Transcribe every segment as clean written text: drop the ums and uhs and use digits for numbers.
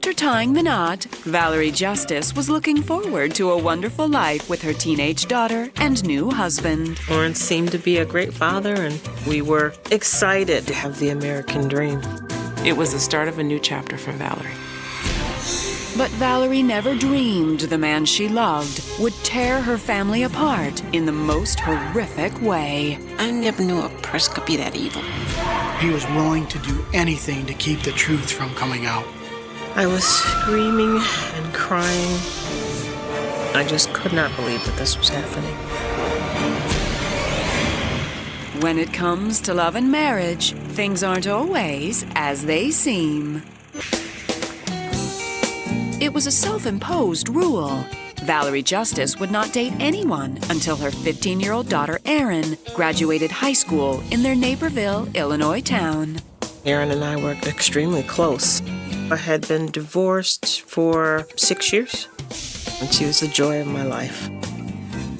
After tying the knot, Valerie Justice was looking forward to a wonderful life with her teenage daughter and new husband. Lawrence seemed to be a great father, and we were excited to have the American dream. It was the start of a new chapter for Valerie. But Valerie never dreamed the man she loved would tear her family apart in the most horrific way. I never knew a person could be that evil. He was willing to do anything to keep the truth from coming out. I was screaming and crying. I just could not believe that this was happening. When it comes to love and marriage, things aren't always as they seem. It was a self-imposed rule. Valerie Justice would not date anyone until her 15-year-old daughter, Erin, graduated high school in their Naperville, Illinois town. Erin and I were extremely close. I had been divorced for 6 years, and she was the joy of my life.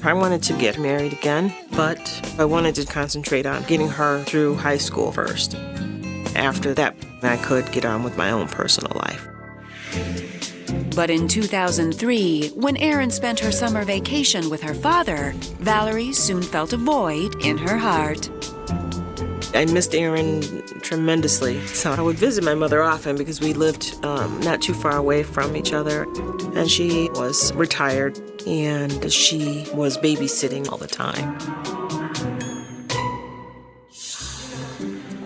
I wanted to get married again, but I wanted to concentrate on getting her through high school first. After that, I could get on with my own personal life. But in 2003, when Erin spent her summer vacation with her father, Valerie soon felt a void in her heart. I missed Erin tremendously, so I would visit my mother often because we lived not too far away from each other, and she was retired, and she was babysitting all the time.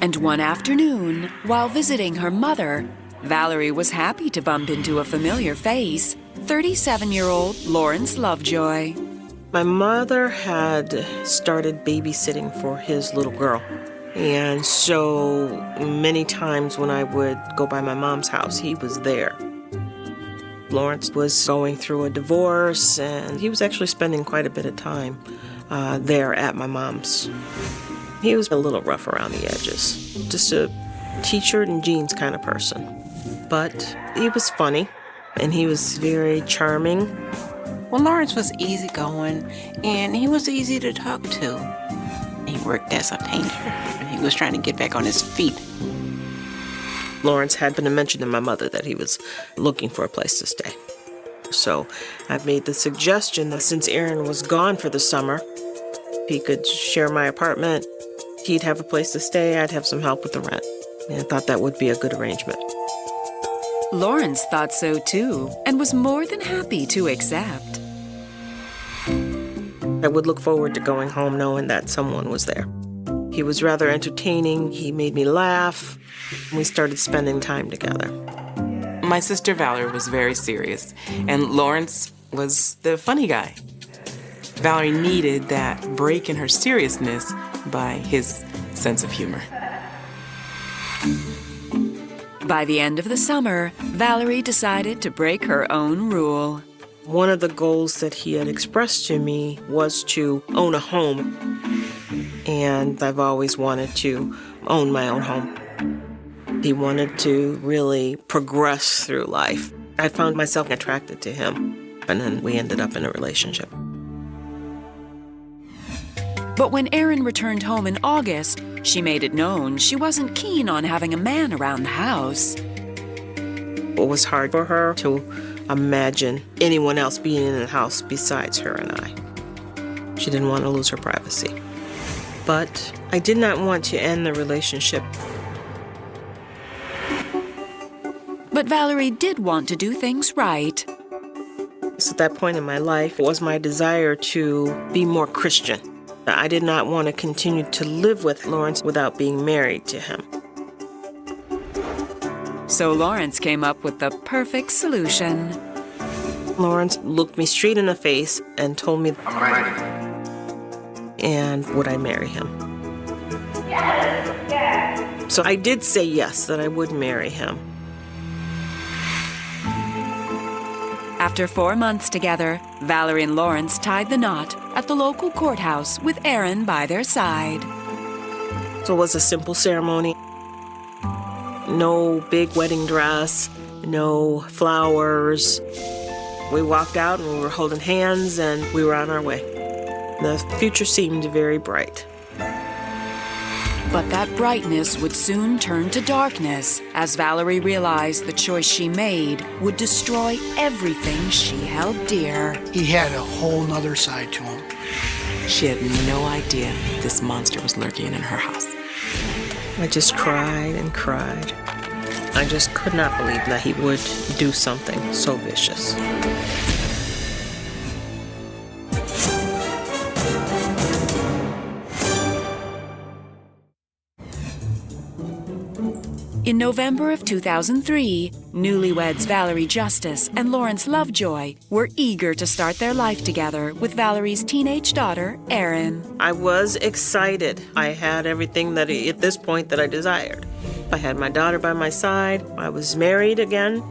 And one afternoon, while visiting her mother, Valerie was happy to bump into a familiar face, 37-year-old Lawrence Lovejoy. My mother had started babysitting for his little girl. And so many times when I would go by my mom's house, he was there. Lawrence was going through a divorce, and he was actually spending quite a bit of time there at my mom's. He was a little rough around the edges, just a t-shirt and jeans kind of person. But he was funny, and he was very charming. Well, Lawrence was easygoing, and he was easy to talk to. He worked as a painter, and he was trying to get back on his feet. Lawrence had been mentioned to my mother that he was looking for a place to stay. So I made the suggestion that since Erin was gone for the summer, he could share my apartment. He'd have a place to stay, I'd have some help with the rent. And I thought that would be a good arrangement. Lawrence thought so too, and was more than happy to accept. I would look forward to going home knowing that someone was there. He was rather entertaining, he made me laugh, and we started spending time together. My sister Valerie was very serious, and Lawrence was the funny guy. Valerie needed that break in her seriousness by his sense of humor. By the end of the summer, Valerie decided to break her own rule. One of the goals that he had expressed to me was to own a home. And I've always wanted to own my own home. He wanted to really progress through life. I found myself attracted to him, and then we ended up in a relationship. But when Erin returned home in August, she made it known she wasn't keen on having a man around the house. It was hard for her to imagine anyone else being in the house besides her and I. She didn't want to lose her privacy. But I did not want to end the relationship. But Valerie did want to do things right. So at that point in my life, it was my desire to be more Christian. I did not want to continue to live with Lawrence without being married to him. So Lawrence came up with the perfect solution. Lawrence looked me straight in the face and told me, I'm ready. And would I marry him? Yes, yes. So I did say yes, that I would marry him. After 4 months together, Valerie and Lawrence tied the knot at the local courthouse with Erin by their side. So it was a simple ceremony. No big wedding dress, no flowers. We walked out and we were holding hands and we were on our way. The future seemed very bright. But that brightness would soon turn to darkness as Valerie realized the choice she made would destroy everything she held dear. He had a whole nother side to him. She had no idea this monster was lurking in her house. I just cried and cried. I just could not believe that he would do something so vicious. In November of 2003, newlyweds Valerie Justice and Lawrence Lovejoy were eager to start their life together with Valerie's teenage daughter, Erin. I was excited. I had everything that at this point that I desired. I had my daughter by my side. I was married again.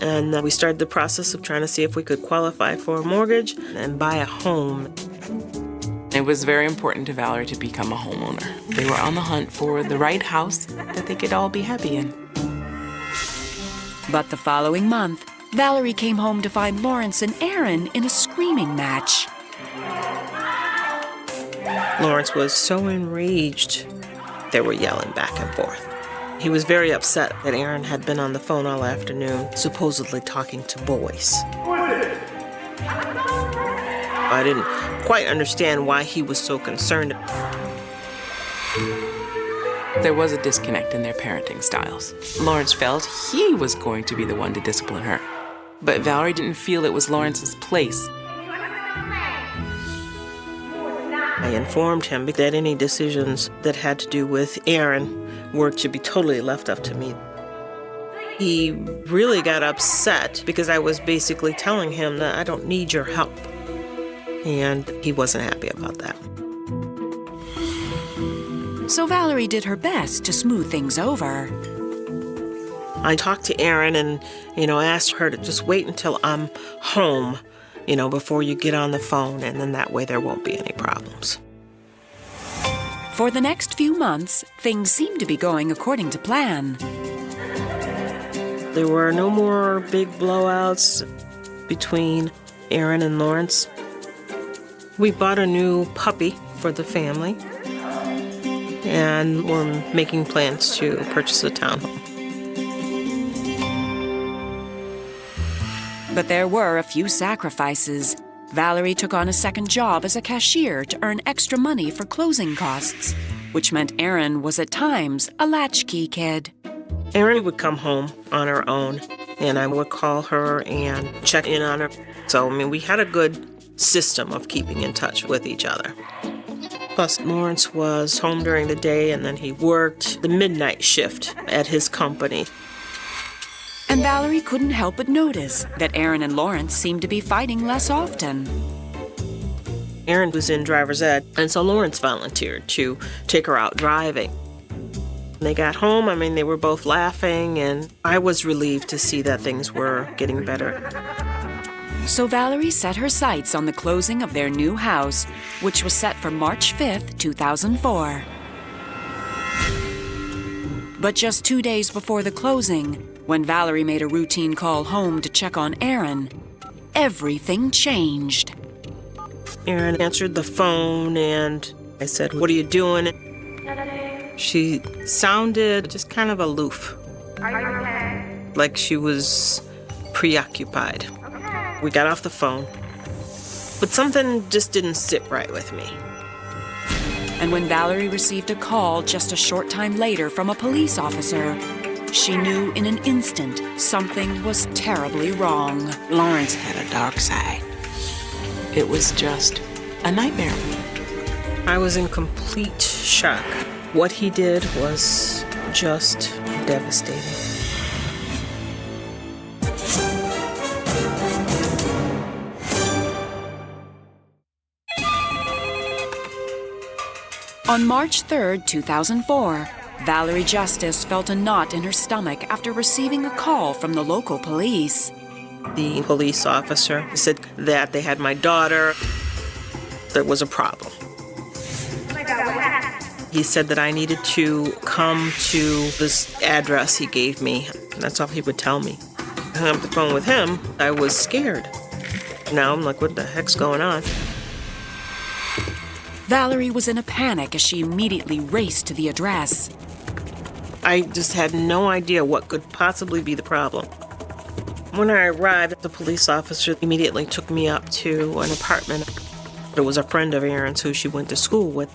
And we started the process of trying to see if we could qualify for a mortgage and buy a home. It was very important to Valerie to become a homeowner. They were on the hunt for the right house that they could all be happy in. But the following month, Valerie came home to find Lawrence and Erin in a screaming match. Lawrence was so enraged, they were yelling back and forth. He was very upset that Erin had been on the phone all afternoon, supposedly talking to boys. I didn't quite understand why he was so concerned. There was a disconnect in their parenting styles. Lawrence felt he was going to be the one to discipline her, but Valerie didn't feel it was Lawrence's place. I informed him that any decisions that had to do with Erin were to be totally left up to me. He really got upset because I was basically telling him that I don't need your help. And he wasn't happy about that. So Valerie did her best to smooth things over. I talked to Erin and, asked her to just wait until I'm home, before you get on the phone, and then that way there won't be any problems. For the next few months, things seemed to be going according to plan. There were no more big blowouts between Erin and Lawrence. We bought a new puppy for the family, and we're making plans to purchase a townhome. But there were a few sacrifices. Valerie took on a second job as a cashier to earn extra money for closing costs, which meant Erin was at times a latchkey kid. Erin would come home on her own, and I would call her and check in on her. So, we had a good system of keeping in touch with each other. Plus, Lawrence was home during the day, and then he worked the midnight shift at his company. And Valerie couldn't help but notice that Erin and Lawrence seemed to be fighting less often. Erin was in driver's ed, and so Lawrence volunteered to take her out driving. When they got home, they were both laughing, and I was relieved to see that things were getting better. So Valerie set her sights on the closing of their new house, which was set for March 5th, 2004. But just 2 days before the closing, when Valerie made a routine call home to check on Erin, everything changed. Erin answered the phone, and I said, "What are you doing?" She sounded just kind of aloof. Are you okay? Like she was preoccupied. We got off the phone, but something just didn't sit right with me. And when Valerie received a call just a short time later from a police officer, she knew in an instant something was terribly wrong. Lawrence had a dark side. It was just a nightmare. I was in complete shock. What he did was just devastating. On March 3rd, 2004, Valerie Justice felt a knot in her stomach after receiving a call from the local police. The police officer said that they had my daughter. There was a problem. Oh my God, what happened? He said that I needed to come to this address he gave me. That's all he would tell me. I hung up the phone with him. I was scared. Now I'm like, what the heck's going on? Valerie was in a panic as she immediately raced to the address. I just had no idea what could possibly be the problem. When I arrived, the police officer immediately took me up to an apartment. It was a friend of Aaron's who she went to school with.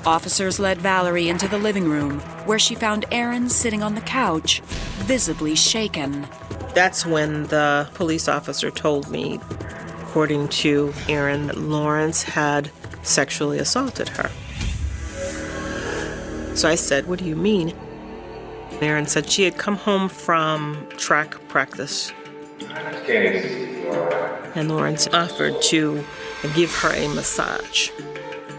Officers led Valerie into the living room, where she found Aaron sitting on the couch, visibly shaken. That's when the police officer told me, according to Aaron, that Lawrence had sexually assaulted her. So I said, "What do you mean?" Aaron said she had come home from track practice, and Lawrence offered to give her a massage.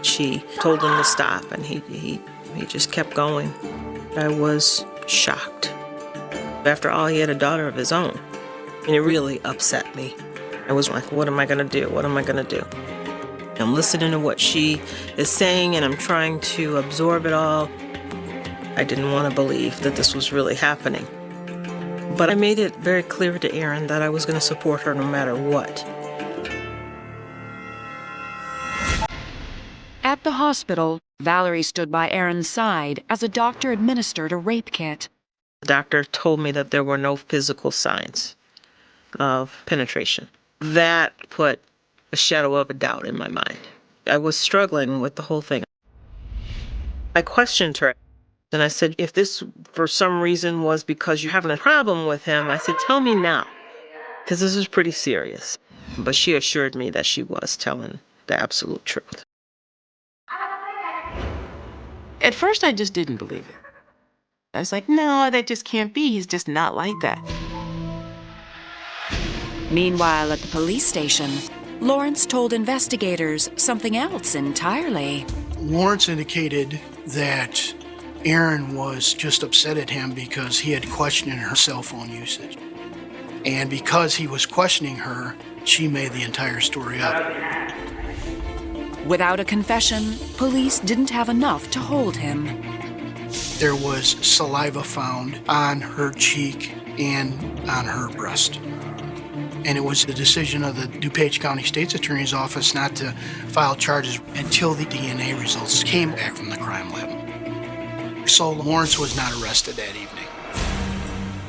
She told him to stop, and he just kept going. I was shocked. After all, he had a daughter of his own, and it really upset me. I was like, what am I going to do? What am I going to do? I'm listening to what she is saying, and I'm trying to absorb it all. I didn't want to believe that this was really happening. But I made it very clear to Aaron that I was going to support her no matter what. At the hospital, Valerie stood by Aaron's side as a doctor administered a rape kit. The doctor told me that there were no physical signs of penetration. That put a shadow of a doubt in my mind. I was struggling with the whole thing. I questioned her, and I said, if this for some reason was because you're having a problem with him, I said, tell me now, because this is pretty serious. But she assured me that she was telling the absolute truth. At first, I just didn't believe it. I was like, no, that just can't be. He's just not like that. Meanwhile, at the police station, Lawrence told investigators something else entirely. Lawrence indicated that Aaron was just upset at him because he had questioned her cell phone usage. And because he was questioning her, she made the entire story up. Without a confession, police didn't have enough to hold him. There was saliva found on her cheek and on her breast. And it was the decision of the DuPage County State's Attorney's Office not to file charges until the DNA results came back from the crime lab. So Lawrence was not arrested that evening.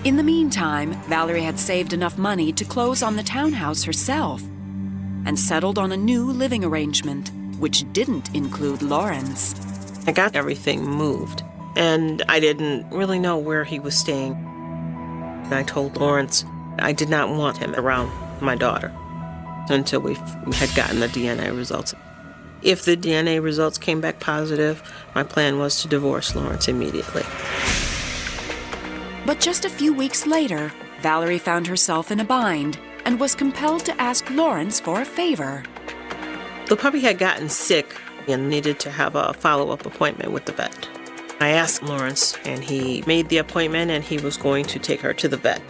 In the meantime, Valerie had saved enough money to close on the townhouse herself and settled on a new living arrangement, which didn't include Lawrence. I got everything moved, and I didn't really know where he was staying. And I told Lawrence I did not want him around my daughter until we had gotten the DNA results. If the DNA results came back positive, my plan was to divorce Lawrence immediately. But just a few weeks later, Valerie found herself in a bind and was compelled to ask Lawrence for a favor. The puppy had gotten sick and needed to have a follow-up appointment with the vet. I asked Lawrence, and he made the appointment, and he was going to take her to the vet.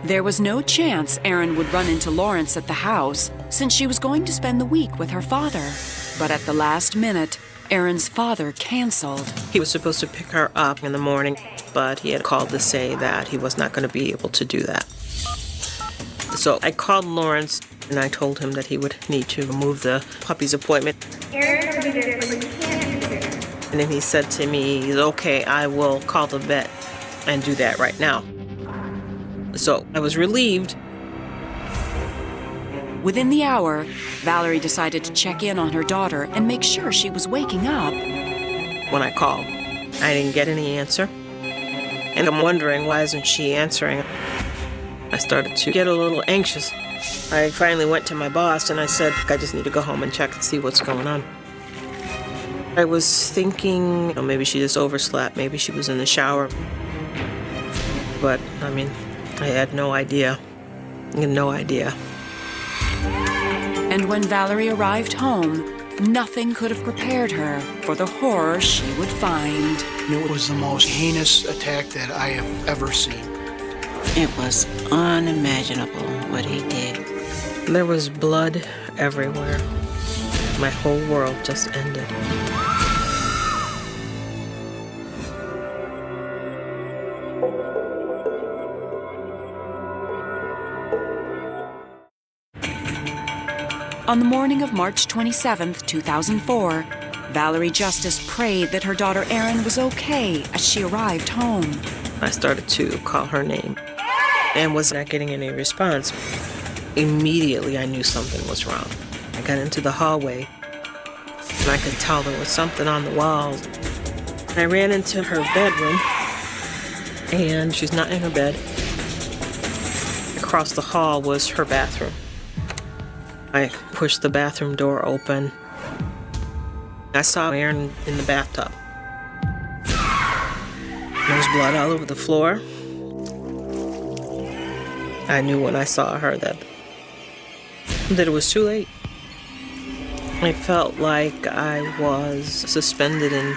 There was no chance Erin would run into Lawrence at the house, since she was going to spend the week with her father. But at the last minute, Erin's father canceled. He was supposed to pick her up in the morning, but he had called to say that he was not going to be able to do that. So I called Lawrence, and I told him that he would need to move the puppy's appointment. Aaron will be there, but you can't be there. And then he said to me, okay, I will call the vet and do that right now. So I was relieved. Within the hour, Valerie decided to check in on her daughter and make sure she was waking up. When I called, I didn't get any answer. And I'm wondering, why isn't she answering? I started to get a little anxious. I finally went to my boss and I said, I just need to go home and check and see what's going on. I was thinking, maybe she just overslept, maybe she was in the shower. But, I had no idea. I had no idea. And when Valerie arrived home, nothing could have prepared her for the horror she would find. It was the most heinous attack that I have ever seen. It was unimaginable what he did. There was blood everywhere. My whole world just ended. On the morning of March 27, 2004, Valerie Justice prayed that her daughter Erin was okay as she arrived home. I started to call her name and was not getting any response. Immediately, I knew something was wrong. I got into the hallway, and I could tell there was something on the walls. I ran into her bedroom, and she's not in her bed. Across the hall was her bathroom. I pushed the bathroom door open. I saw Erin in the bathtub. There was blood all over the floor. I knew when I saw her that it was too late. I felt like I was suspended in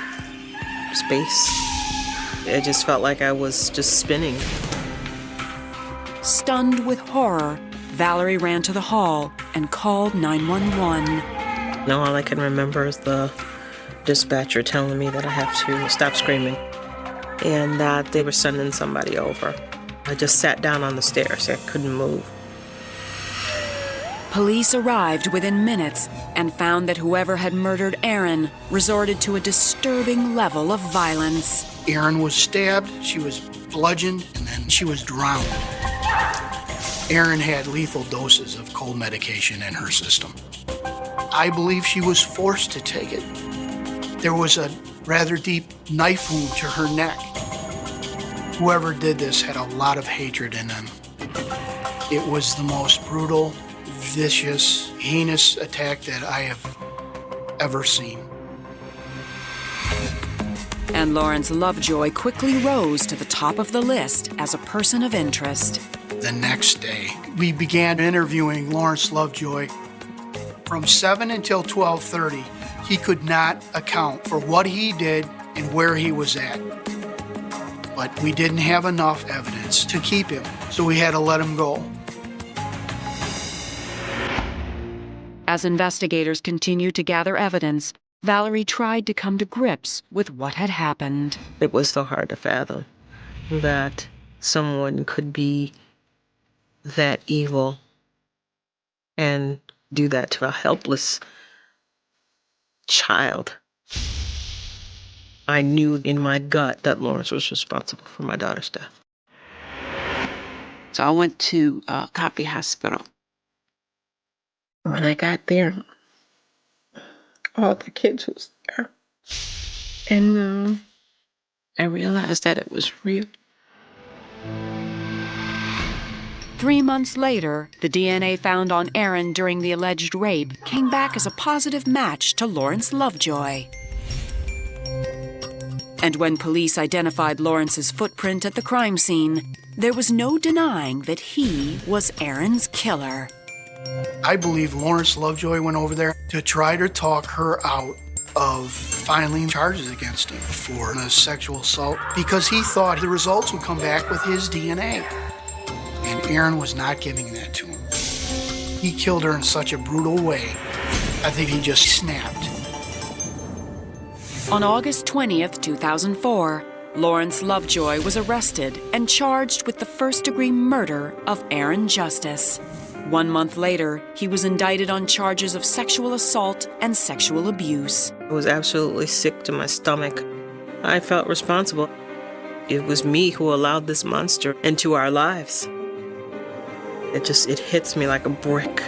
space. It just felt like I was just spinning. Stunned with horror, Valerie ran to the hall and called 911. Now all I can remember is the dispatcher telling me that I have to stop screaming and that they were sending somebody over. I just sat down on the stairs. I couldn't move. Police arrived within minutes and found that whoever had murdered Erin resorted to a disturbing level of violence. Erin was stabbed, she was bludgeoned, and then she was drowned. Erin had lethal doses of cold medication in her system. I believe she was forced to take it. There was a rather deep knife wound to her neck. Whoever did this had a lot of hatred in them. It was the most brutal, vicious, heinous attack that I have ever seen. And Lawrence Lovejoy quickly rose to the top of the list as a person of interest. The next day, we began interviewing Lawrence Lovejoy. From 7 until 12:30, he could not account for what he did and where he was at. But we didn't have enough evidence to keep him, so we had to let him go. As investigators continued to gather evidence, Valerie tried to come to grips with what had happened. It was so hard to fathom that someone could be that evil and do that to a helpless child. I knew in my gut that Lawrence was responsible for my daughter's death. So I went to Copley Hospital. When I got there, all the kids was there. And I realized that it was real. 3 months later, the DNA found on Erin during the alleged rape came back as a positive match to Lawrence Lovejoy. And when police identified Lawrence's footprint at the crime scene, there was no denying that he was Erin's killer. I believe Lawrence Lovejoy went over there to try to talk her out of filing charges against him for a sexual assault because he thought the results would come back with his DNA. And Erin was not giving that to him. He killed her in such a brutal way, I think he just snapped. On August 20th, 2004, Lawrence Lovejoy was arrested and charged with the first-degree murder of Erin Justice. 1 month later, he was indicted on charges of sexual assault and sexual abuse. I was absolutely sick to my stomach. I felt responsible. It was me who allowed this monster into our lives. It hits me like a brick.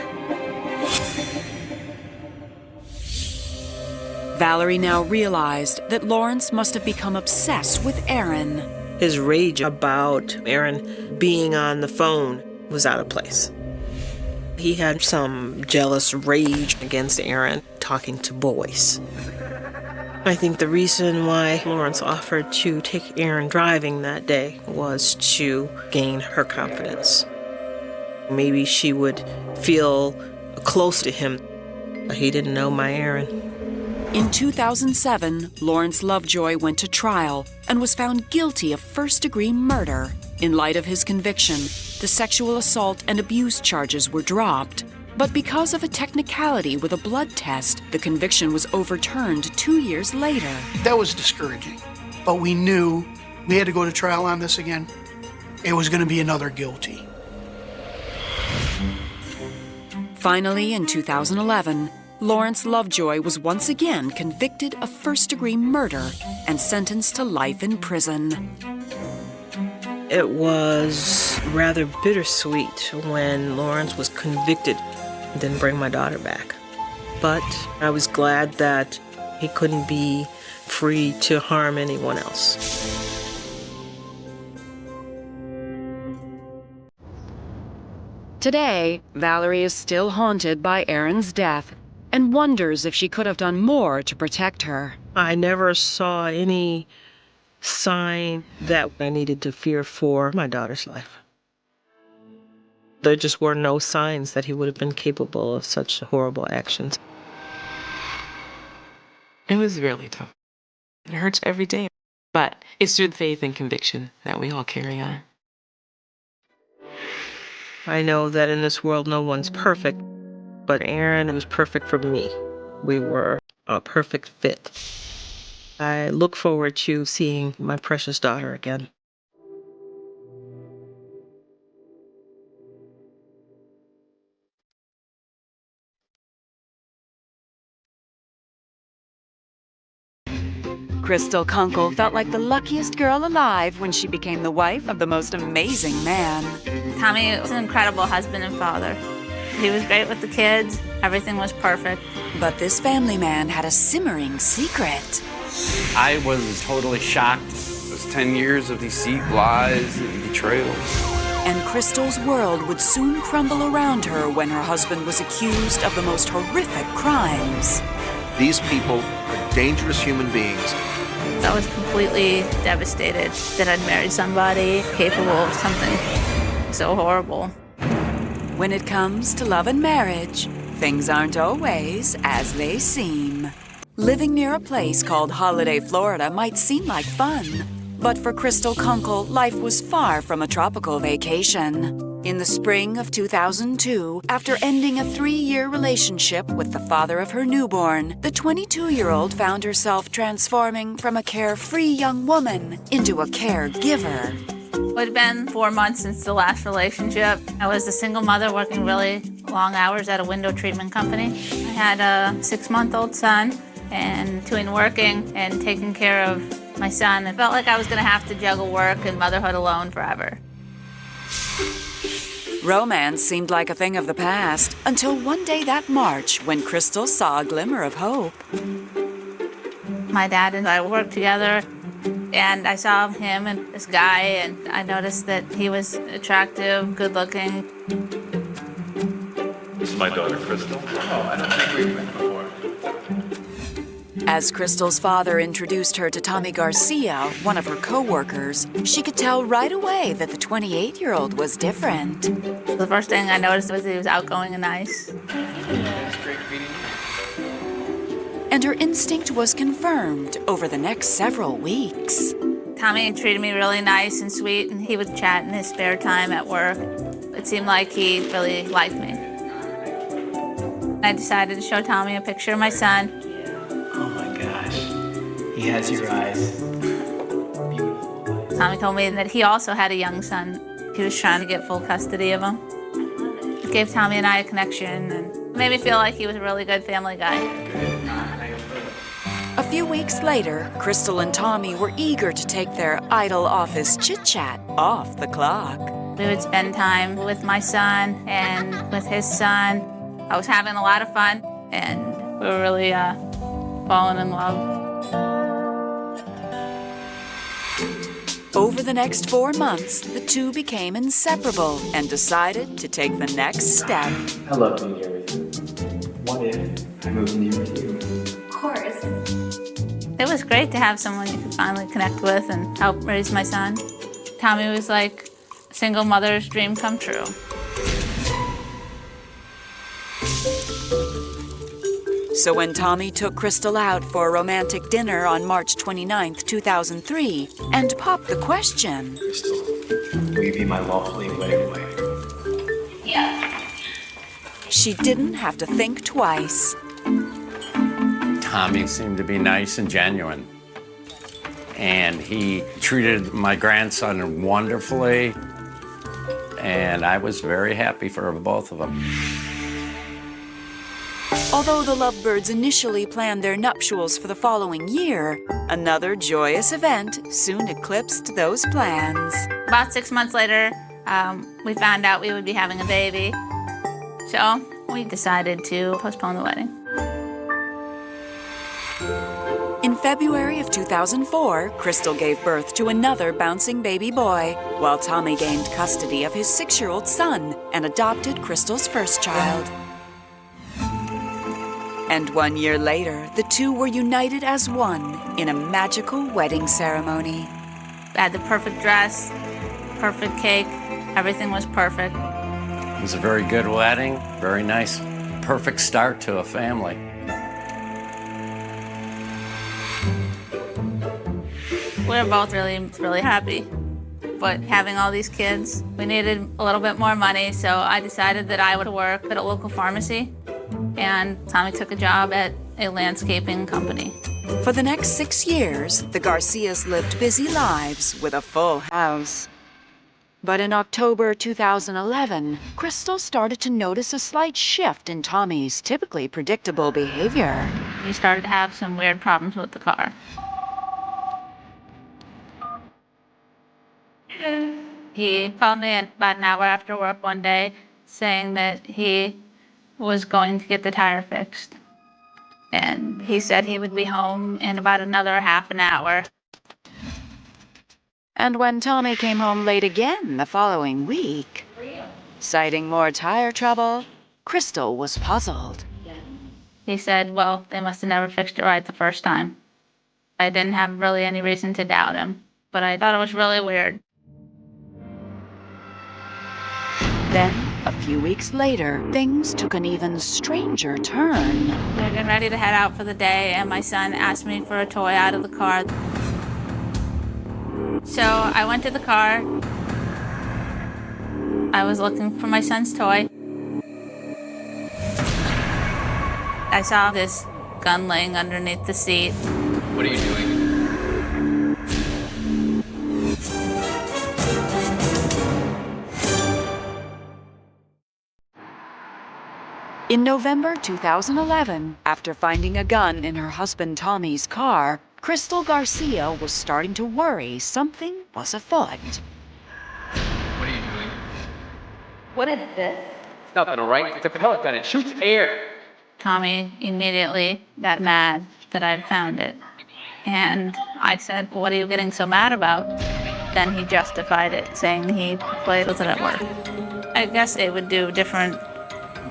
Valerie now realized that Lawrence must have become obsessed with Erin. His rage about Erin being on the phone was out of place. He had some jealous rage against Erin talking to boys. I think the reason why Lawrence offered to take Erin driving that day was to gain her confidence. Maybe she would feel close to him. He didn't know my Erin. In 2007, Lawrence Lovejoy went to trial and was found guilty of first-degree murder. In light of his conviction, the sexual assault and abuse charges were dropped. But because of a technicality with a blood test, the conviction was overturned 2 years later. That was discouraging, but we knew we had to go to trial on this again. It was going to be another guilty. Finally, in 2011, Lawrence Lovejoy was once again convicted of first-degree murder and sentenced to life in prison. It was rather bittersweet when Lawrence was convicted and didn't bring my daughter back. But I was glad that he couldn't be free to harm anyone else. Today, Valerie is still haunted by Aaron's death and wonders if she could have done more to protect her. I never saw any sign that I needed to fear for my daughter's life. There just were no signs that he would have been capable of such horrible actions. It was really tough. It hurts every day. But it's through the faith and conviction that we all carry on. I know that in this world no one's perfect, but Aaron was perfect for me. We were a perfect fit. I look forward to seeing my precious daughter again. Crystal Kunkel felt like the luckiest girl alive when she became the wife of the most amazing man. Tommy was an incredible husband and father. He was great with the kids. Everything was perfect. But this family man had a simmering secret. I was totally shocked. It was 10 years of deceit, lies, and betrayal. And Crystal's world would soon crumble around her when her husband was accused of the most horrific crimes. These people are dangerous human beings. I was completely devastated that I'd married somebody capable of something so horrible. When it comes to love and marriage, things aren't always as they seem. Living near a place called Holiday, Florida might seem like fun, but for Crystal Kunkel, life was far from a tropical vacation. In the spring of 2002, after ending a 3-year relationship with the father of her newborn, the 22-year-old found herself transforming from a carefree young woman into a caregiver. It had been 4 months since the last relationship. I was a single mother working really long hours at a window treatment company. I had a 6-month-old son, and between working and taking care of my son, it felt like I was going to have to juggle work and motherhood alone forever. Romance seemed like a thing of the past until one day that March when Crystal saw a glimmer of hope. My dad and I worked together, and I saw him and this guy, and I noticed that he was attractive, good-looking. This is my daughter, Crystal. Oh, I don't think we've met before. As Crystal's father introduced her to Tommy Garcia, one of her co-workers, she could tell right away that the 28-year-old was different. The first thing I noticed was he was outgoing and nice. And her instinct was confirmed over the next several weeks. Tommy treated me really nice and sweet, and he would chat in his spare time at work. It seemed like he really liked me. I decided to show Tommy a picture of my son. Oh my gosh, he has your eyes. Beautiful. Tommy told me that he also had a young son. He was trying to get full custody of him. It gave Tommy and I a connection, and made me feel like he was a really good family guy. A few weeks later, Crystal and Tommy were eager to take their idle office chit-chat off the clock. We would spend time with my son and with his son. I was having a lot of fun, and we were really falling in love. Over the next 4 months, the two became inseparable and decided to take the next step. I love doing everything. What if I moved near you? Of course. It was great to have someone you could finally connect with and help raise my son. Tommy was like a single mother's dream come true. So when Tommy took Crystal out for a romantic dinner on March 29th, 2003, and popped the question, Crystal, will you be my lawfully wedded wife? Yeah. she didn't have to think twice. Tommy seemed to be nice and genuine. And he treated my grandson wonderfully. And I was very happy for both of them. Although the lovebirds initially planned their nuptials for the following year, another joyous event soon eclipsed those plans. About 6 months later, we found out we would be having a baby. So we decided to postpone the wedding. In February of 2004, Crystal gave birth to another bouncing baby boy, while Tommy gained custody of his 6-year-old son and adopted Crystal's first child. And 1 year later, the two were united as one in a magical wedding ceremony. I had the perfect dress, perfect cake, everything was perfect. It was a very good wedding, very nice, perfect start to a family. We were both really happy. But having all these kids, we needed a little bit more money, so I decided that I would work at a local pharmacy, and Tommy took a job at a landscaping company. For the next 6 years, the Garcias lived busy lives with a full house. But in October 2011, Crystal started to notice a slight shift in Tommy's typically predictable behavior. He started to have some weird problems with the car. He called me about an hour after work one day saying that he was going to get the tire fixed. And he said he would be home in about another half an hour. And when Tommy came home late again the following week, citing more tire trouble, Crystal was puzzled. He said, well, they must have never fixed it right the first time. I didn't have really any reason to doubt him, but I thought it was really weird. Then, a few weeks later, things took an even stranger turn. We were getting ready to head out for the day, and my son asked me for a toy out of the car. So I went to the car. I was looking for my son's toy. I saw this gun laying underneath the seat. What are you doing? In November 2011, after finding a gun in her husband Tommy's car, Crystal Garcia was starting to worry something was afoot. What are you doing? What is this? It's nothing, all right? It's a pellet gun. It shoots air. Tommy immediately got mad that I'd found it. And I said, what are you getting so mad about? Then he justified it, saying he played with it at work. I guess they would do different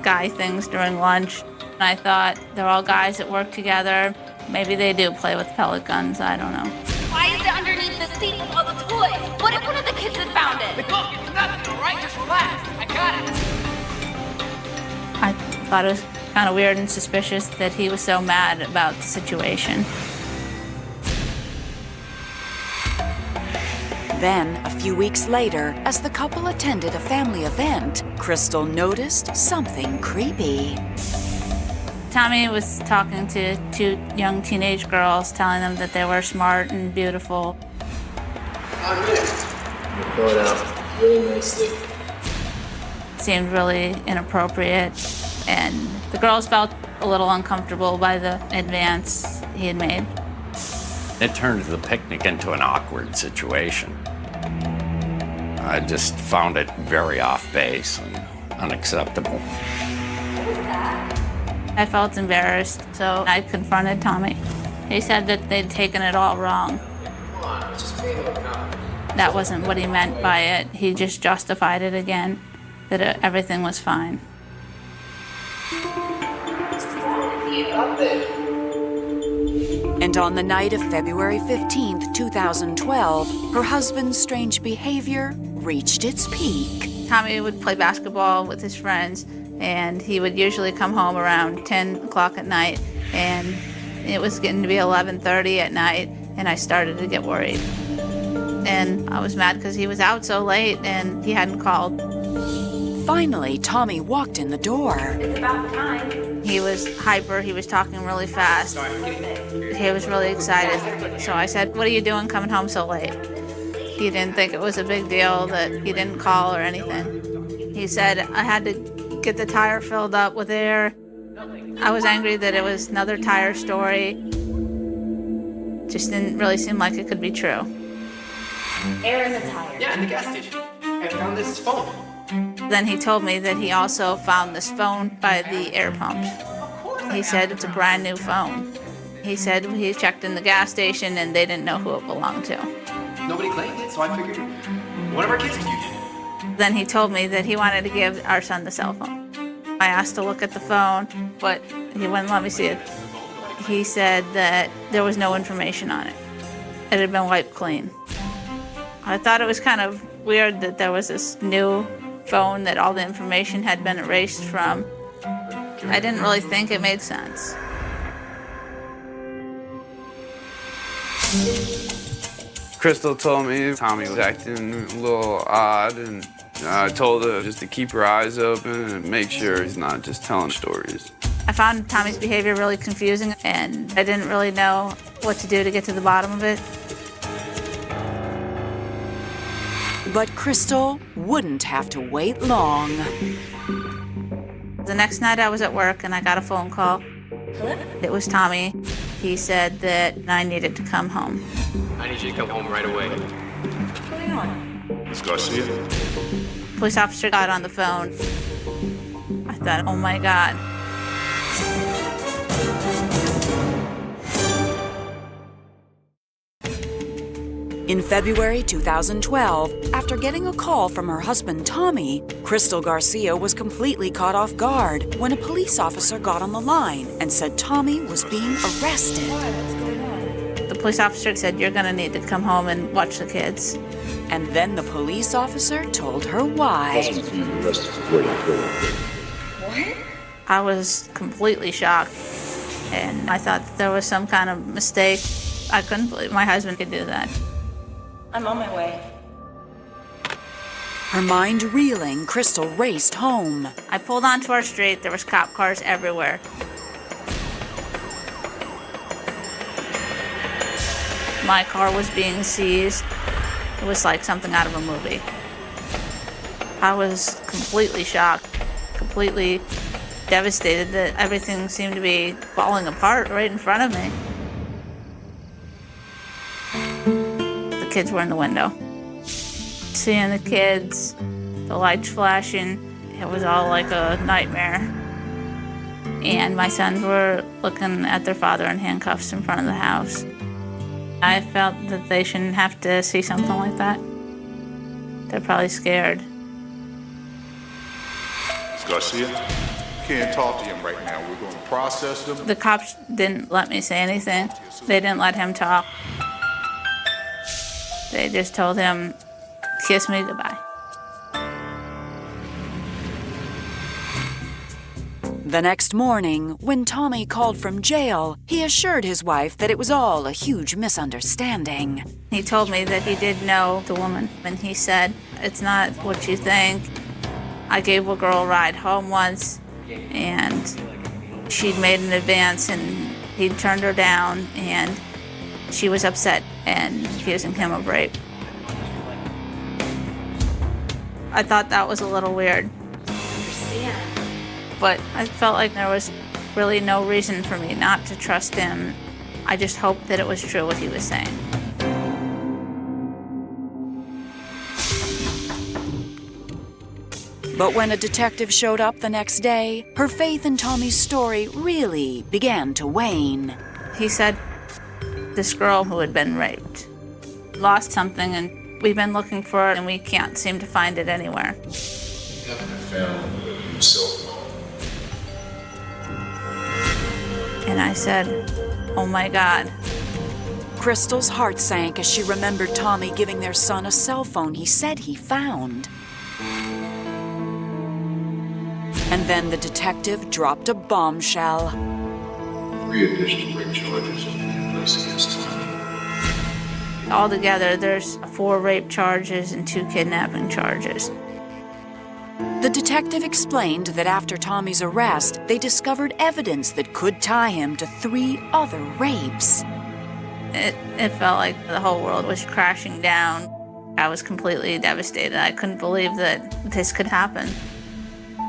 guy things during lunch. I thought they're all guys that work together. Maybe they do play with pellet guns, I don't know. Why is it underneath the seat with all the toys? What if one of the kids had found it? Look, it's nothing, all right? Just relax. I got it. I thought it was kind of weird and suspicious that he was so mad about the situation. Then, a few weeks later, as the couple attended a family event, Crystal noticed something creepy. Tommy was talking to 2 young teenage girls, telling them that they were smart and beautiful. Fill it out really nicely. It seemed really inappropriate, and the girls felt a little uncomfortable by the advance he had made. It turned the picnic into an awkward situation. I just found it very off base and unacceptable. What was that? I felt embarrassed, so I confronted Tommy. He said that they'd taken it all wrong. Come on, just pay them a cop. That wasn't what he meant by it. He just justified it again, that everything was fine. And on the night of February 15th, 2012, her husband's strange behavior reached its peak. Tommy would play basketball with his friends, and he would usually come home around 10 o'clock at night, and it was getting to be 11:30 at night, and I started to get worried. And I was mad because he was out so late and he hadn't called. Finally, Tommy walked in the door. It's about time. He was hyper, he was talking really fast. He was really excited. So I said, what are you doing coming home so late? He didn't think it was a big deal that he didn't call or anything. He said, I had to get the tire filled up with air. I was angry that it was another tire story. Just didn't really seem like it could be true. Air in the tire. Yeah, in the gas station. I found this phone. Then he told me that he also found this phone by the air pump. He said it's a brand new phone. He said he checked in the gas station and they didn't know who it belonged to. Nobody claimed it, so I figured one of our kids could use it. Then he told me that he wanted to give our son the cell phone. I asked to look at the phone, but he wouldn't let me see it. He said that there was no information on it. It had been wiped clean. I thought it was kind of weird that there was this new phone that all the information had been erased from. I didn't really think it made sense. Crystal told me Tommy was acting a little odd, and I told her just to keep her eyes open and make sure he's not just telling stories. I found Tommy's behavior really confusing, and I didn't really know what to do to get to the bottom of it. But Crystal wouldn't have to wait long. The next night I was at work and I got a phone call. Hello? It was Tommy. He said that I needed to come home. I need you to come home right away. What's going on? Miss Garcia? Police officer got on the phone. I thought, oh my God. In February 2012, after getting a call from her husband Tommy, Crystal Garcia was completely caught off guard when a police officer got on the line and said Tommy was being arrested. The police officer said, you're gonna need to come home and watch the kids. And then the police officer told her why. What? I was completely shocked, and I thought that there was some kind of mistake. I couldn't believe my husband could do that. I'm on my way. Her mind reeling, Crystal raced home. I pulled onto our street. There was cop cars everywhere. My car was being seized. It was like something out of a movie. I was completely shocked, completely devastated that everything seemed to be falling apart right in front of me. The kids were in the window. Seeing the kids, the lights flashing, it was all like a nightmare. And my sons were looking at their father in handcuffs in front of the house. I felt that they shouldn't have to see something like that. They're probably scared. Ms. Garcia, you can't talk to him right now. We're going to process them. The cops didn't let me say anything. They didn't let him talk. They just told him, kiss me goodbye. The next morning, when Tommy called from jail, he assured his wife that it was all a huge misunderstanding. He told me that he did know the woman, and he said, it's not what you think. I gave a girl a ride home once, and she'd made an advance, and he'd turned her down, and she was upset and accusing him of rape. I thought that was a little weird. But I felt like there was really no reason for me not to trust him. I just hoped that it was true what he was saying. But when a detective showed up the next day, her faith in Tommy's story really began to wane. He said, this girl who had been raped lost something, and we've been looking for it, and we can't seem to find it anywhere. You haven't found your cell phone. And I said, oh my God. Crystal's heart sank as she remembered Tommy giving their son a cell phone he said he found. And then the detective dropped a bombshell. 3 additional rape charges have been placed against Tommy. Altogether, there's 4 rape charges and 2 kidnapping charges. The detective explained that after Tommy's arrest, they discovered evidence that could tie him to 3 other rapes. It felt like the whole world was crashing down. I was completely devastated. I couldn't believe that this could happen.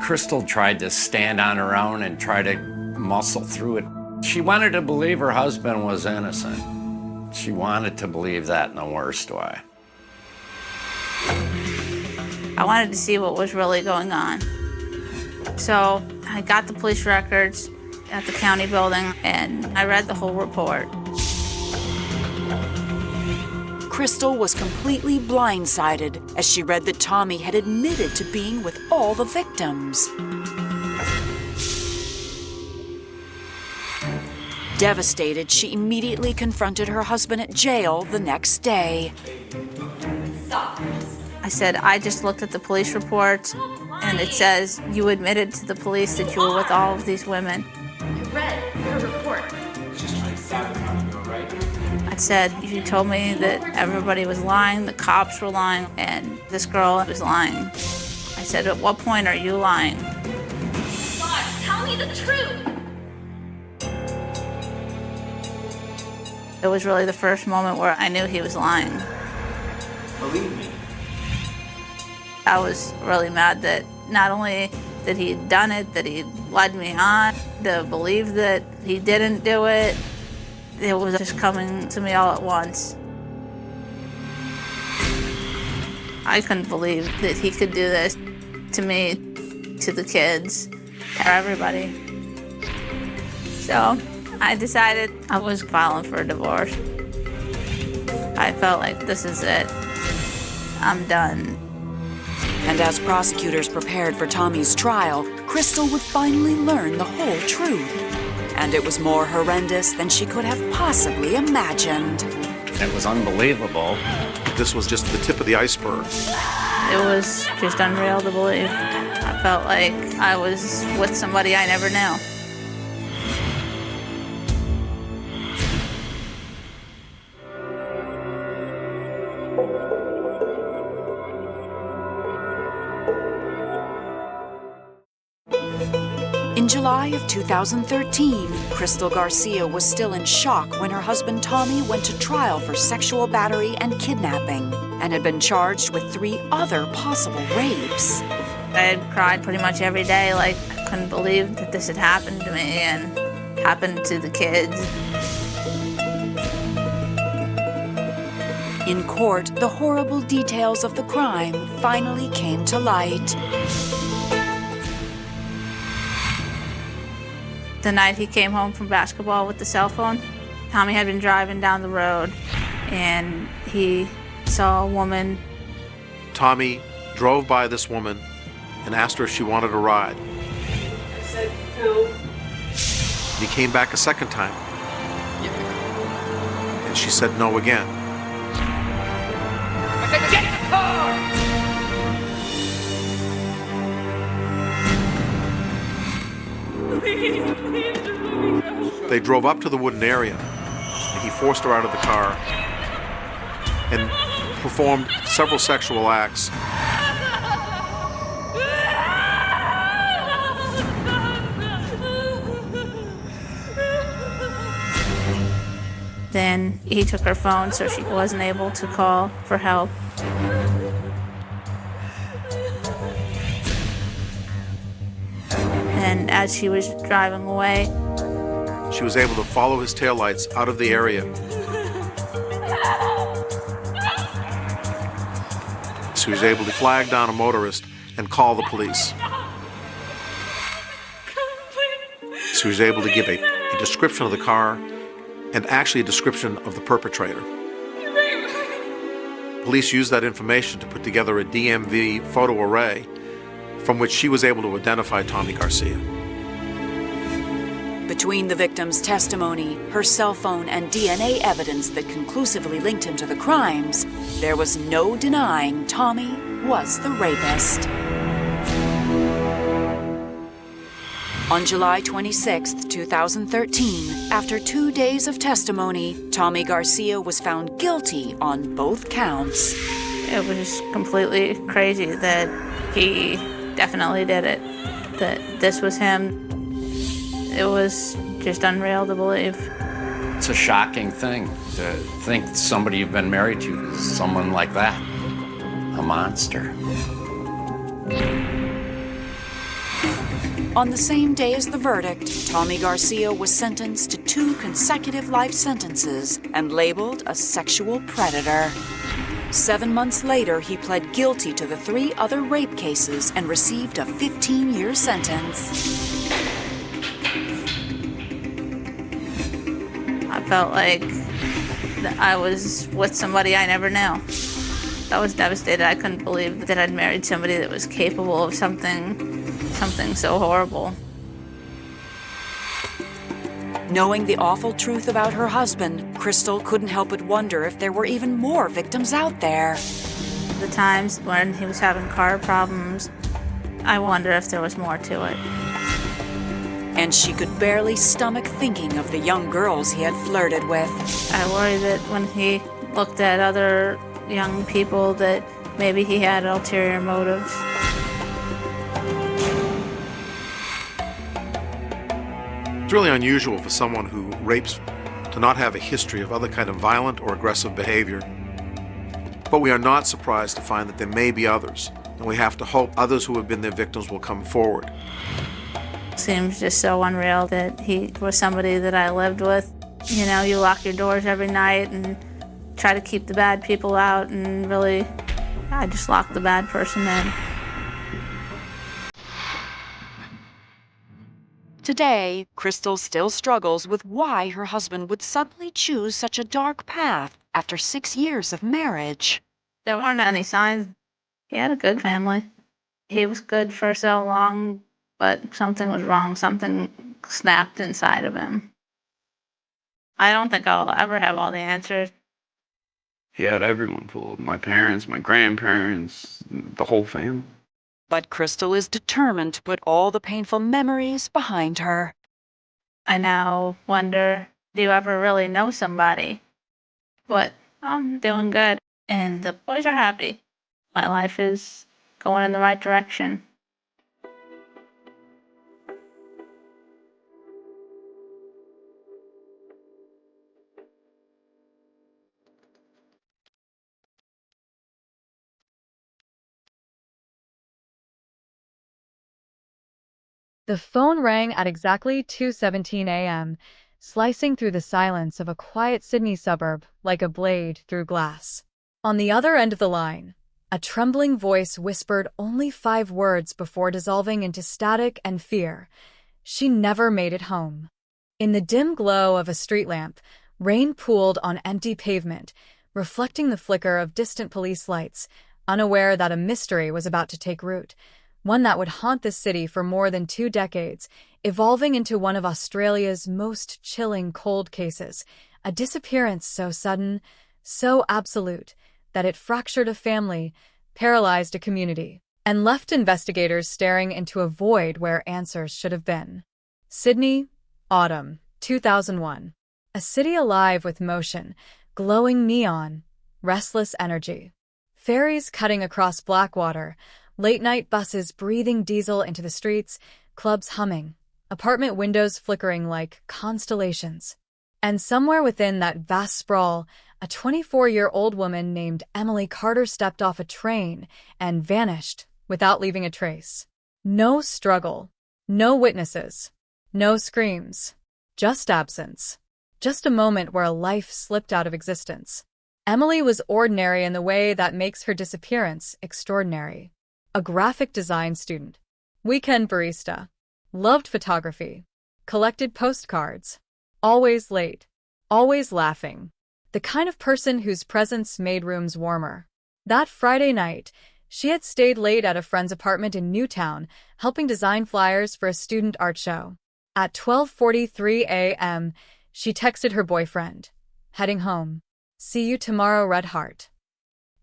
Crystal tried to stand on her own and try to muscle through it. She wanted to believe her husband was innocent. She wanted to believe that in the worst way. I wanted to see what was really going on. So I got the police records at the county building and I read the whole report. Crystal was completely blindsided as she read that Tommy had admitted to being with all the victims. Devastated, she immediately confronted her husband at jail the next day. Stop. I said, I just looked at the police report and it says you admitted to the police that you were with all of these women. You read your report. She's trying to sabotage you, right? I said, you told me that everybody was lying, the cops were lying, and this girl was lying. I said, at what point are you lying? God, tell me the truth. It was really the first moment where I knew he was lying. Believe me. I was really mad that not only that he had done it, that he led me on, to believe that he didn't do it. It was just coming to me all at once. I couldn't believe that he could do this to me, to the kids, to everybody. So I decided I was filing for a divorce. I felt like this is it. I'm done. And as prosecutors prepared for Tommy's trial, Crystal would finally learn the whole truth. And it was more horrendous than she could have possibly imagined. It was unbelievable. This was just the tip of the iceberg. It was just unreal to believe. I felt like I was with somebody I never knew. In July of 2013, Crystal Garcia was still in shock when her husband Tommy went to trial for sexual battery and kidnapping and had been charged with 3 other possible rapes. I had cried pretty much every day, like I couldn't believe that this had happened to me and happened to the kids. In court, the horrible details of the crime finally came to light. The night he came home from basketball with the cell phone, Tommy had been driving down the road and he saw a woman. Tommy drove by this woman and asked her if she wanted a ride. I said no. He came back a second time. And she said no again. I said, get in the car! They drove up to the wooden area. He forced her out of the car and performed several sexual acts. Then he took her phone so she wasn't able to call for help. And as she was driving away, she was able to follow his taillights out of the area. She was able to flag down a motorist and call the police. She was able to give a description of the car and actually a description of the perpetrator. Police used that information to put together a DMV photo array from which she was able to identify Tommy Garcia. Between the victim's testimony, her cell phone, and DNA evidence that conclusively linked him to the crimes, there was no denying Tommy was the rapist. On July 26, 2013, after 2 days of testimony, Tommy Garcia was found guilty on both counts. it was completely crazy that he definitely did it, that this was him. It was just unreal to believe. It's a shocking thing to think somebody you've been married to is someone like that, a monster. On the same day as the verdict, Tommy Garcia was sentenced to 2 consecutive life sentences and labeled a sexual predator. 7 months later, he pled guilty to the 3 other rape cases and received a 15-year sentence. I felt like that I was with somebody I never knew. I was devastated. I couldn't believe that I'd married somebody that was capable of something so horrible. Knowing the awful truth about her husband, Crystal couldn't help but wonder if there were even more victims out there. The times when he was having car problems, I wonder if there was more to it. And she could barely stomach thinking of the young girls he had flirted with. I worry that when he looked at other young people that maybe he had ulterior motives. It's really unusual for someone who rapes to not have a history of other kind of violent or aggressive behavior. But we are not surprised to find that there may be others, and we have to hope others who have been their victims will come forward. Seems just so unreal that he was somebody that I lived with. You know, you lock your doors every night and try to keep the bad people out, and really, I just locked the bad person in. Today, Crystal still struggles with why her husband would suddenly choose such a dark path after 6 years of marriage. There weren't any signs. He had a good family. He was good for so long, but something was wrong. Something snapped inside of him. I don't think I'll ever have all the answers. He had everyone pulled. My parents, my grandparents, the whole family. But Crystal is determined to put all the painful memories behind her. I now wonder, do you ever really know somebody? But I'm doing good, and the boys are happy. My life is going in the right direction. The phone rang at exactly 2:17 a.m., slicing through the silence of a quiet Sydney suburb like a blade through glass. On the other end of the line, a trembling voice whispered only 5 words before dissolving into static and fear. She never made it home. In the dim glow of a street lamp, rain pooled on empty pavement, reflecting the flicker of distant police lights, unaware that a mystery was about to take root. One that would haunt the city for more than 2 decades, evolving into one of Australia's most chilling cold cases, a disappearance so sudden, so absolute, that it fractured a family, paralyzed a community, and left investigators staring into a void where answers should have been. Sydney, autumn, 2001. A city alive with motion, glowing neon, restless energy. Ferries cutting across Blackwater, late-night buses breathing diesel into the streets, clubs humming, apartment windows flickering like constellations. And somewhere within that vast sprawl, a 24-year-old woman named Emily Carter stepped off a train and vanished without leaving a trace. No struggle, no witnesses, no screams, just absence. Just a moment where a life slipped out of existence. Emily was ordinary in the way that makes her disappearance extraordinary. A graphic design student, weekend barista, loved photography, collected postcards, always late, always laughing, the kind of person whose presence made rooms warmer. That Friday night, she had stayed late at a friend's apartment in Newtown, helping design flyers for a student art show. At 12:43 a.m., she texted her boyfriend, heading home. See you tomorrow, Red Heart.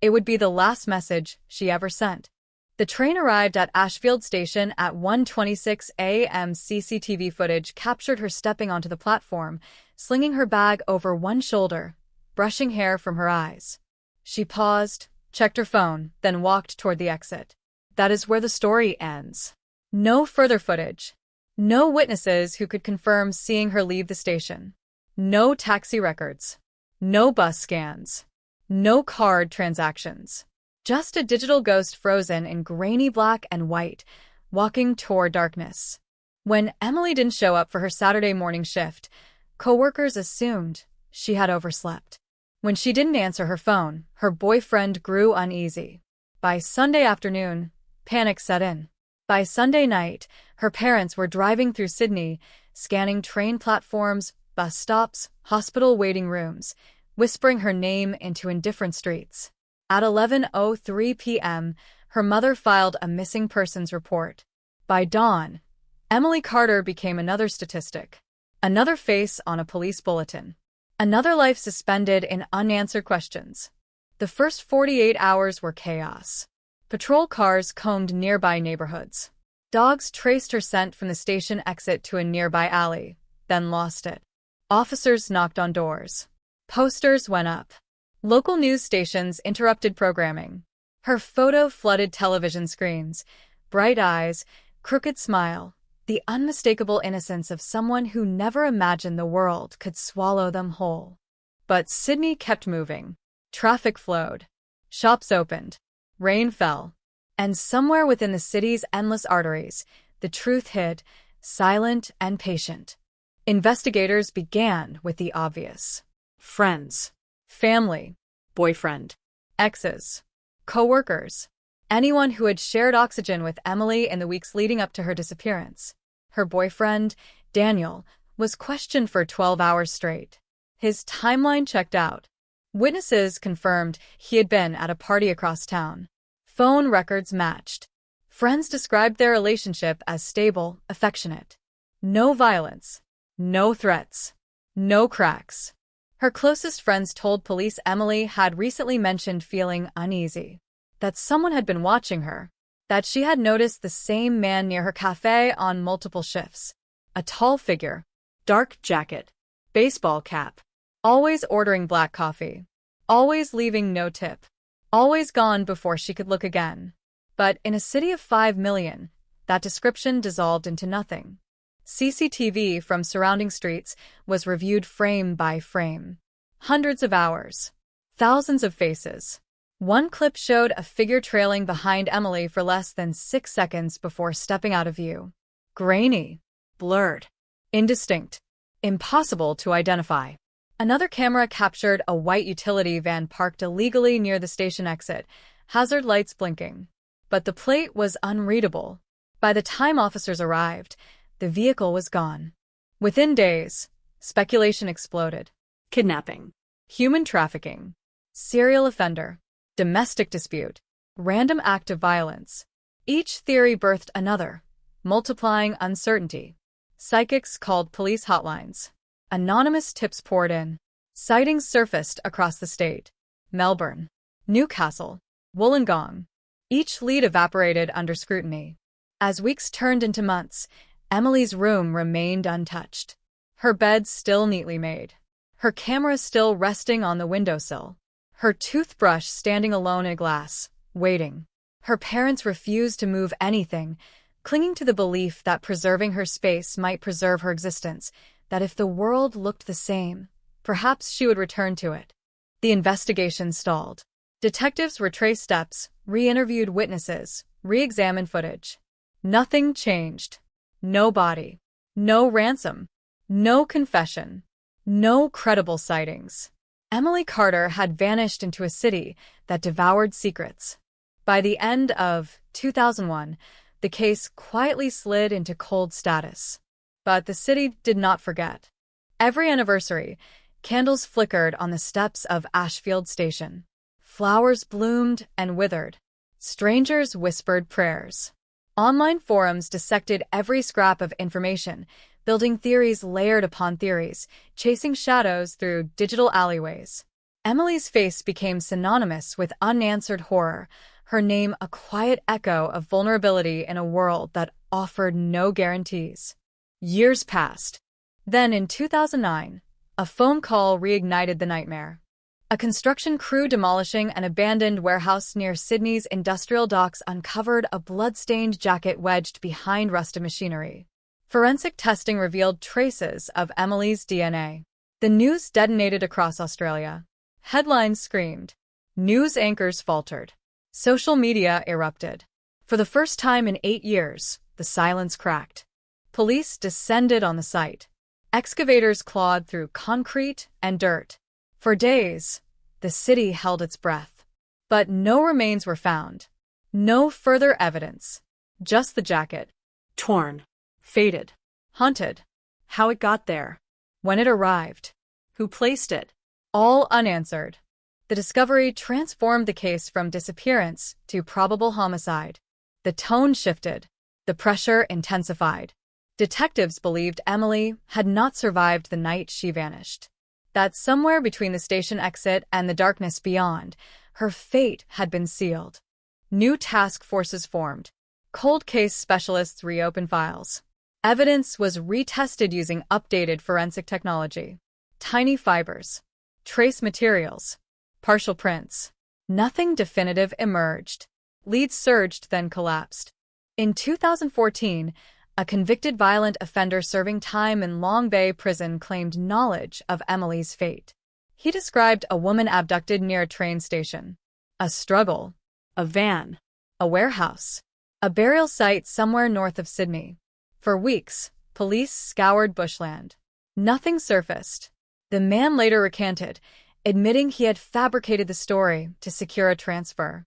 It would be the last message she ever sent. The train arrived at Ashfield Station at 1:26 a.m. CCTV footage captured her stepping onto the platform, slinging her bag over one shoulder, brushing hair from her eyes. She paused, checked her phone, then walked toward the exit. That is where the story ends. No further footage. No witnesses who could confirm seeing her leave the station. No taxi records. No bus scans. No card transactions. Just a digital ghost frozen in grainy black and white, walking toward darkness. When Emily didn't show up for her Saturday morning shift, coworkers assumed she had overslept. When she didn't answer her phone, her boyfriend grew uneasy. By Sunday afternoon, panic set in. By Sunday night, her parents were driving through Sydney, scanning train platforms, bus stops, hospital waiting rooms, whispering her name into indifferent streets. At 11:03 p.m., her mother filed a missing persons report. By dawn, Emily Carter became another statistic, another face on a police bulletin, another life suspended in unanswered questions. The first 48 hours were chaos. Patrol cars combed nearby neighborhoods. Dogs traced her scent from the station exit to a nearby alley, then lost it. Officers knocked on doors. Posters went up. Local news stations interrupted programming. Her photo flooded television screens. Bright eyes, crooked smile, the unmistakable innocence of someone who never imagined the world could swallow them whole. But Sydney kept moving. Traffic flowed. Shops opened. Rain fell. And somewhere within the city's endless arteries, the truth hid, silent and patient. Investigators began with the obvious. Friends, family, boyfriend, exes, co-workers, anyone who had shared oxygen with Emily in the weeks leading up to her disappearance. Her boyfriend, Daniel, was questioned for 12 hours straight. His timeline checked out. Witnesses confirmed he had been at a party across town. Phone records matched. Friends described their relationship as stable, affectionate. No violence. No threats. No cracks. Her closest friends told police Emily had recently mentioned feeling uneasy, that someone had been watching her, that she had noticed the same man near her cafe on multiple shifts. A tall figure, dark jacket, baseball cap, always ordering black coffee, always leaving no tip, always gone before she could look again. But in a city of 5 million, that description dissolved into nothing. CCTV from surrounding streets was reviewed frame by frame. Hundreds of hours. Thousands of faces. One clip showed a figure trailing behind Emily for less than 6 seconds before stepping out of view. Grainy. Blurred. Indistinct. Impossible to identify. Another camera captured a white utility van parked illegally near the station exit, hazard lights blinking. But the plate was unreadable. By the time officers arrived, the vehicle was gone. Within days, speculation exploded. Kidnapping, human trafficking, serial offender, domestic dispute, random act of violence. Each theory birthed another, multiplying uncertainty. Psychics called police hotlines. Anonymous tips poured in. Sightings surfaced across the state. Melbourne, Newcastle, Wollongong. Each lead evaporated under scrutiny. As weeks turned into months, Emily's room remained untouched. Her bed still neatly made. Her camera still resting on the windowsill. Her toothbrush standing alone in a glass, waiting. Her parents refused to move anything, clinging to the belief that preserving her space might preserve her existence, that if the world looked the same, perhaps she would return to it. The investigation stalled. Detectives retraced steps, re-interviewed witnesses, re-examined footage. Nothing changed. No body. No ransom. No confession. No credible sightings. Emily Carter had vanished into a city that devoured secrets. By the end of 2001, the case quietly slid into cold status. But the city did not forget. Every anniversary, candles flickered on the steps of Ashfield Station. Flowers bloomed and withered. Strangers whispered prayers. Online forums dissected every scrap of information, building theories layered upon theories, chasing shadows through digital alleyways. Emily's face became synonymous with unanswered horror, her name a quiet echo of vulnerability in a world that offered no guarantees. Years passed. Then in 2009, a phone call reignited the nightmare. A construction crew demolishing an abandoned warehouse near Sydney's industrial docks uncovered a blood-stained jacket wedged behind rusted machinery. Forensic testing revealed traces of Emily's DNA. The news detonated across Australia. Headlines screamed. News anchors faltered. Social media erupted. For the first time in 8 years, the silence cracked. Police descended on the site. Excavators clawed through concrete and dirt. For days, the city held its breath. But no remains were found. No further evidence. Just the jacket. Torn. Faded. Haunted. How it got there. When it arrived. Who placed it. All unanswered. The discovery transformed the case from disappearance to probable homicide. The tone shifted. The pressure intensified. Detectives believed Emily had not survived the night she vanished. That somewhere between the station exit and the darkness beyond, her fate had been sealed. New task forces formed. Cold case specialists reopened files. Evidence was retested using updated forensic technology. Tiny fibers. Trace materials. Partial prints. Nothing definitive emerged. Leads surged, then collapsed. In 2014, a convicted violent offender serving time in Long Bay Prison claimed knowledge of Emily's fate. He described a woman abducted near a train station, a struggle, a van, a warehouse, a burial site somewhere north of Sydney. For weeks, police scoured bushland. Nothing surfaced. The man later recanted, admitting he had fabricated the story to secure a transfer.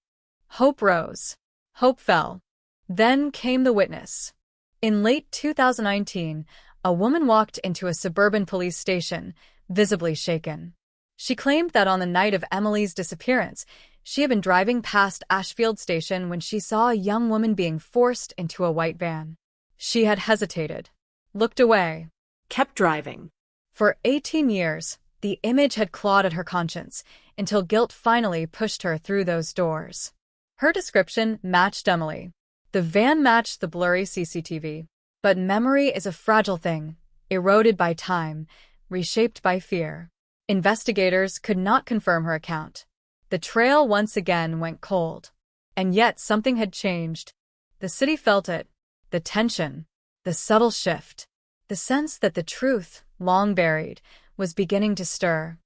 Hope rose. Hope fell. Then came the witness. In late 2019, a woman walked into a suburban police station, visibly shaken. She claimed that on the night of Emily's disappearance, she had been driving past Ashfield Station when she saw a young woman being forced into a white van. She had hesitated, looked away, kept driving. For 18 years, the image had clawed at her conscience until guilt finally pushed her through those doors. Her description matched Emily. The van matched the blurry CCTV. But memory is a fragile thing, eroded by time, reshaped by fear. Investigators could not confirm her account. The trail once again went cold. And yet something had changed. The city felt it. The tension. The subtle shift. The sense that the truth, long buried, was beginning to stir.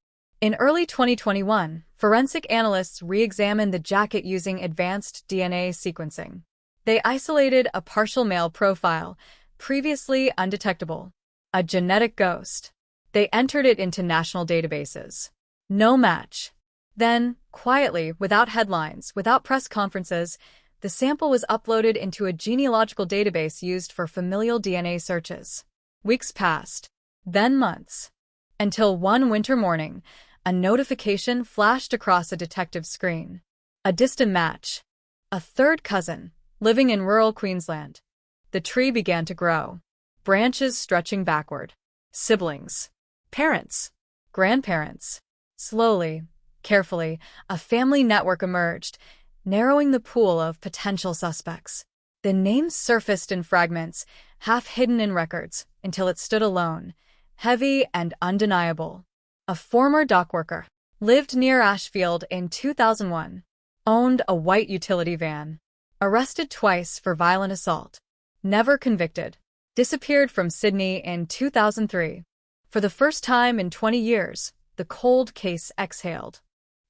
In early 2021, forensic analysts re-examined the jacket using advanced DNA sequencing. They isolated a partial male profile, previously undetectable. A genetic ghost. They entered it into national databases. No match. Then, quietly, without headlines, without press conferences, the sample was uploaded into a genealogical database used for familial DNA searches. Weeks passed. Then months. Until one winter morning, a notification flashed across a detective's screen. A distant match. A third cousin, living in rural Queensland. The tree began to grow. Branches stretching backward. Siblings. Parents. Grandparents. Slowly, carefully, a family network emerged, narrowing the pool of potential suspects. The names surfaced in fragments, half hidden in records, until it stood alone, heavy and undeniable. A former dock worker. Lived near Ashfield in 2001. Owned a white utility van. Arrested twice for violent assault. Never convicted. Disappeared from Sydney in 2003. For the first time in 20 years, the cold case exhaled.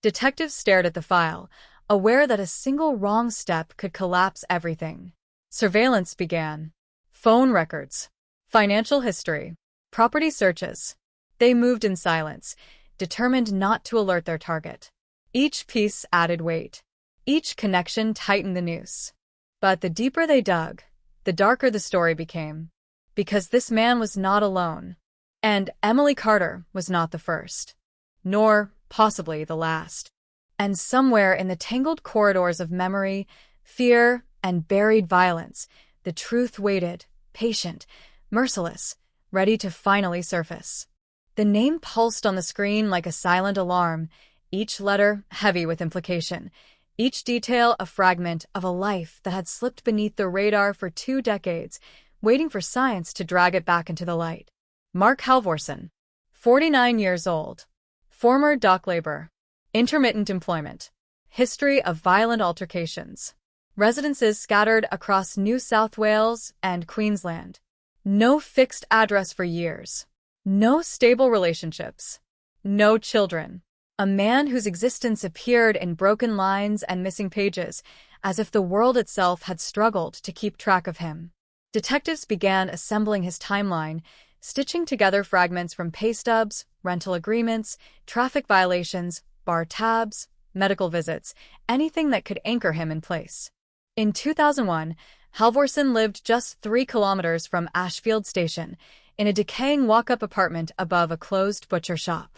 Detectives stared at the file, aware that a single wrong step could collapse everything. Surveillance began. Phone records. Financial history. Property searches. They moved in silence, determined not to alert their target. Each piece added weight. Each connection tightened the noose. But the deeper they dug, the darker the story became. Because this man was not alone. And Emily Carter was not the first. Nor, possibly, the last. And somewhere in the tangled corridors of memory, fear, and buried violence, the truth waited, patient, merciless, ready to finally surface. The name pulsed on the screen like a silent alarm, each letter heavy with implication. Each detail a fragment of a life that had slipped beneath the radar for 2 decades, waiting for science to drag it back into the light. Mark Halvorson, 49 years old. Former dock labor. Intermittent employment. History of violent altercations. Residences scattered across New South Wales and Queensland. No fixed address for years. No stable relationships. No children. A man whose existence appeared in broken lines and missing pages, as if the world itself had struggled to keep track of him. Detectives began assembling his timeline, stitching together fragments from pay stubs, rental agreements, traffic violations, bar tabs, medical visits, anything that could anchor him in place. In 2001, Halvorsen lived just 3 kilometers from Ashfield Station, in a decaying walk-up apartment above a closed butcher shop.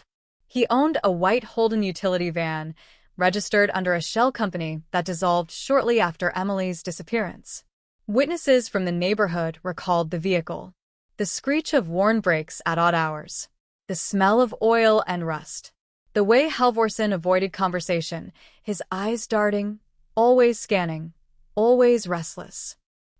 He owned a white Holden utility van, registered under a shell company that dissolved shortly after Emily's disappearance. Witnesses from the neighborhood recalled the vehicle, the screech of worn brakes at odd hours, the smell of oil and rust, the way Halvorsen avoided conversation, his eyes darting, always scanning, always restless.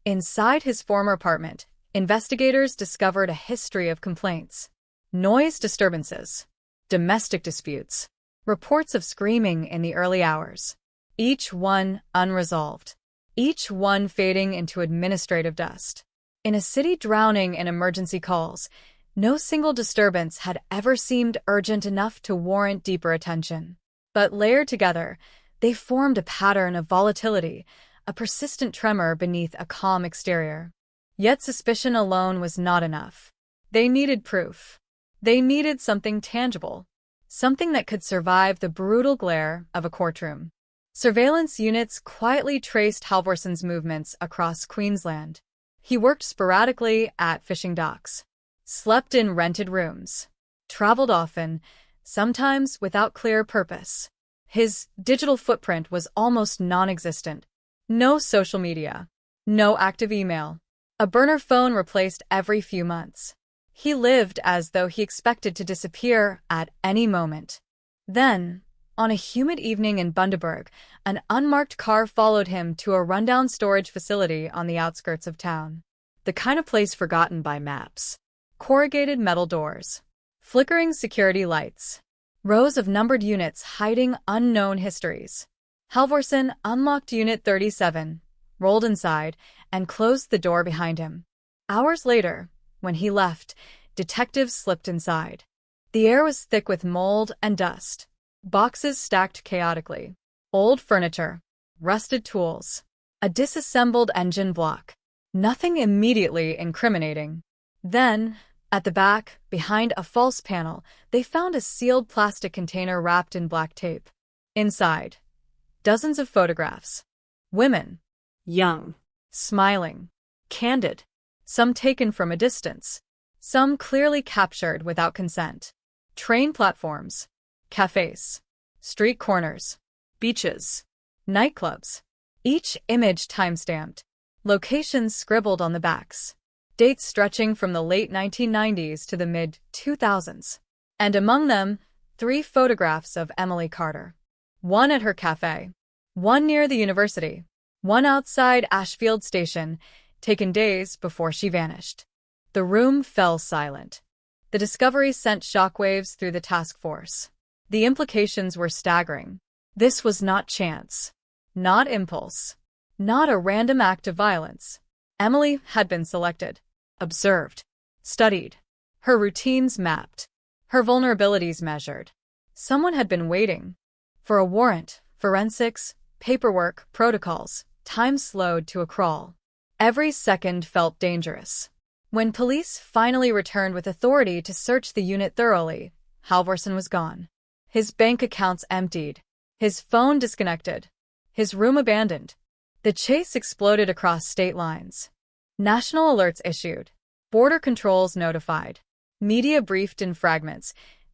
Inside his former apartment, investigators discovered a history of complaints, noise disturbances, domestic disputes, reports of screaming in the early hours, each one unresolved, each one fading into administrative dust. In a city drowning in emergency calls, no single disturbance had ever seemed urgent enough to warrant deeper attention. But layered together, they formed a pattern of volatility, a persistent tremor beneath a calm exterior. Yet suspicion alone was not enough. They needed proof. They needed something tangible, something that could survive the brutal glare of a courtroom. Surveillance units quietly traced Halvorsen's movements across Queensland. He worked sporadically at fishing docks, slept in rented rooms, traveled often, sometimes without clear purpose. His digital footprint was almost non-existent. No social media, no active email. A burner phone replaced every few months. He lived as though he expected to disappear at any moment. Then, on a humid evening in Bundaberg, an unmarked car followed him to a rundown storage facility on the outskirts of town. The kind of place forgotten by maps. Corrugated metal doors, flickering security lights, rows of numbered units hiding unknown histories. Halvorsen unlocked Unit 37, rolled inside, and closed the door behind him. Hours later, when he left, detectives slipped inside. The air was thick with mold and dust. Boxes stacked chaotically. Old furniture, rusted tools, a disassembled engine block. Nothing immediately incriminating. Then, at the back, behind a false panel, they found a sealed plastic container wrapped in black tape. Inside, dozens of photographs. Women. Young. Smiling. Candid. Some taken from a distance. Some clearly captured without consent. Train platforms. Cafes. Street corners. Beaches. Nightclubs. Each image timestamped. Locations scribbled on the backs. Dates stretching from the late 1990s to the mid-2000s. And among them, 3 photographs of Emily Carter. One at her cafe. One near the university. One outside Ashfield Station, taken days before she vanished. The room fell silent. The discovery sent shockwaves through the task force. The implications were staggering. This was not chance. Not impulse. Not a random act of violence. Emily had been selected, observed, studied, her routines mapped, her vulnerabilities measured. Someone had been waiting. For a warrant, forensics, paperwork, protocols, time slowed to a crawl. Every second felt dangerous. When police finally returned with authority to search the unit thoroughly, Halvorsen was gone. His bank accounts emptied. His phone disconnected. His room abandoned. The chase exploded across state lines. National alerts issued. Border controls notified. Media briefed in fragments,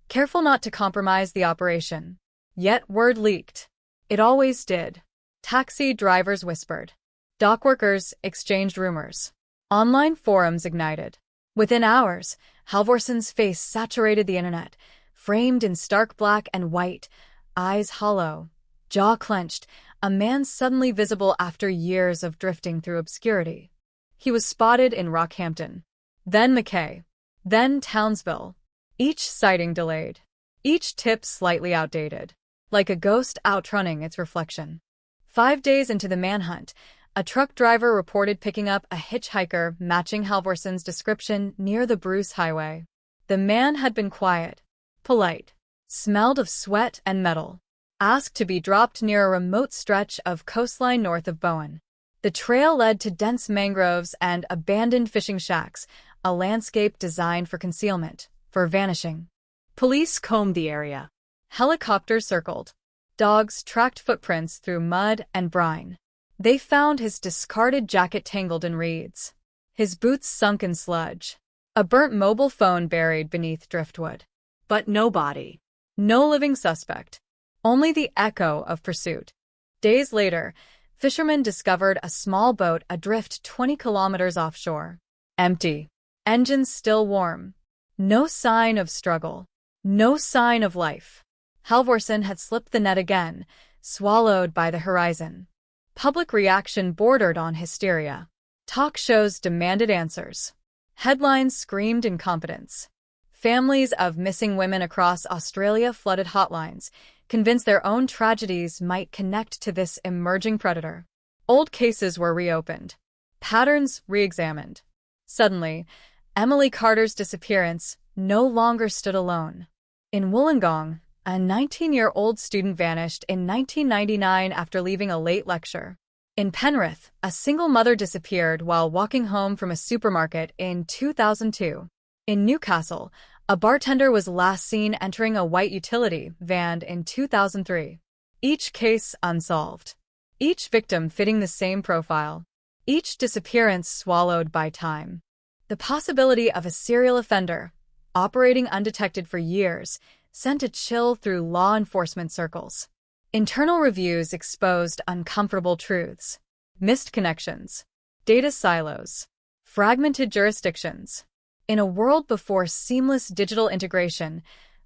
careful not to compromise the operation. Yet word leaked. It always did. Taxi drivers whispered. Dockworkers exchanged rumors. Online forums ignited. Within hours, Halvorsen's face saturated the internet, framed in stark black and white, eyes hollow, jaw clenched, a man suddenly visible after years of drifting through obscurity. He was spotted in Rockhampton, then Mackay, then Townsville. Each sighting delayed, each tip slightly outdated, like a ghost outrunning its reflection. 5 days into the manhunt, a truck driver reported picking up a hitchhiker matching Halvorsen's description near the Bruce Highway. The man had been quiet, polite, smelled of sweat and metal, asked to be dropped near a remote stretch of coastline north of Bowen. The trail led to dense mangroves and abandoned fishing shacks, a landscape designed for concealment, for vanishing. Police combed the area. Helicopters circled. Dogs tracked footprints through mud and brine. They found his discarded jacket tangled in reeds, his boots sunk in sludge, a burnt mobile phone buried beneath driftwood. But no body. No living suspect. Only the echo of pursuit. Days later, fishermen discovered a small boat adrift 20 kilometers offshore. Empty. Engines still warm. No sign of struggle. No sign of life. Halvorsen had slipped the net again, swallowed by the horizon. Public reaction bordered on hysteria. Talk shows demanded answers. Headlines screamed incompetence. Families of missing women across Australia flooded hotlines, convinced their own tragedies might connect to this emerging predator. Old cases were reopened. Patterns re-examined. Suddenly, Emily Carter's disappearance no longer stood alone. In Wollongong, a 19-year-old student vanished in 1999 after leaving a late lecture. In Penrith, a single mother disappeared while walking home from a supermarket in 2002. In Newcastle, a bartender was last seen entering a white utility van in 2003. Each case unsolved. Each victim fitting the same profile. Each disappearance swallowed by time. The possibility of a serial offender, operating undetected for years, sent a chill through law enforcement circles. Internal reviews exposed uncomfortable truths. Missed connections. Data silos. Fragmented jurisdictions. In a world before seamless digital integration,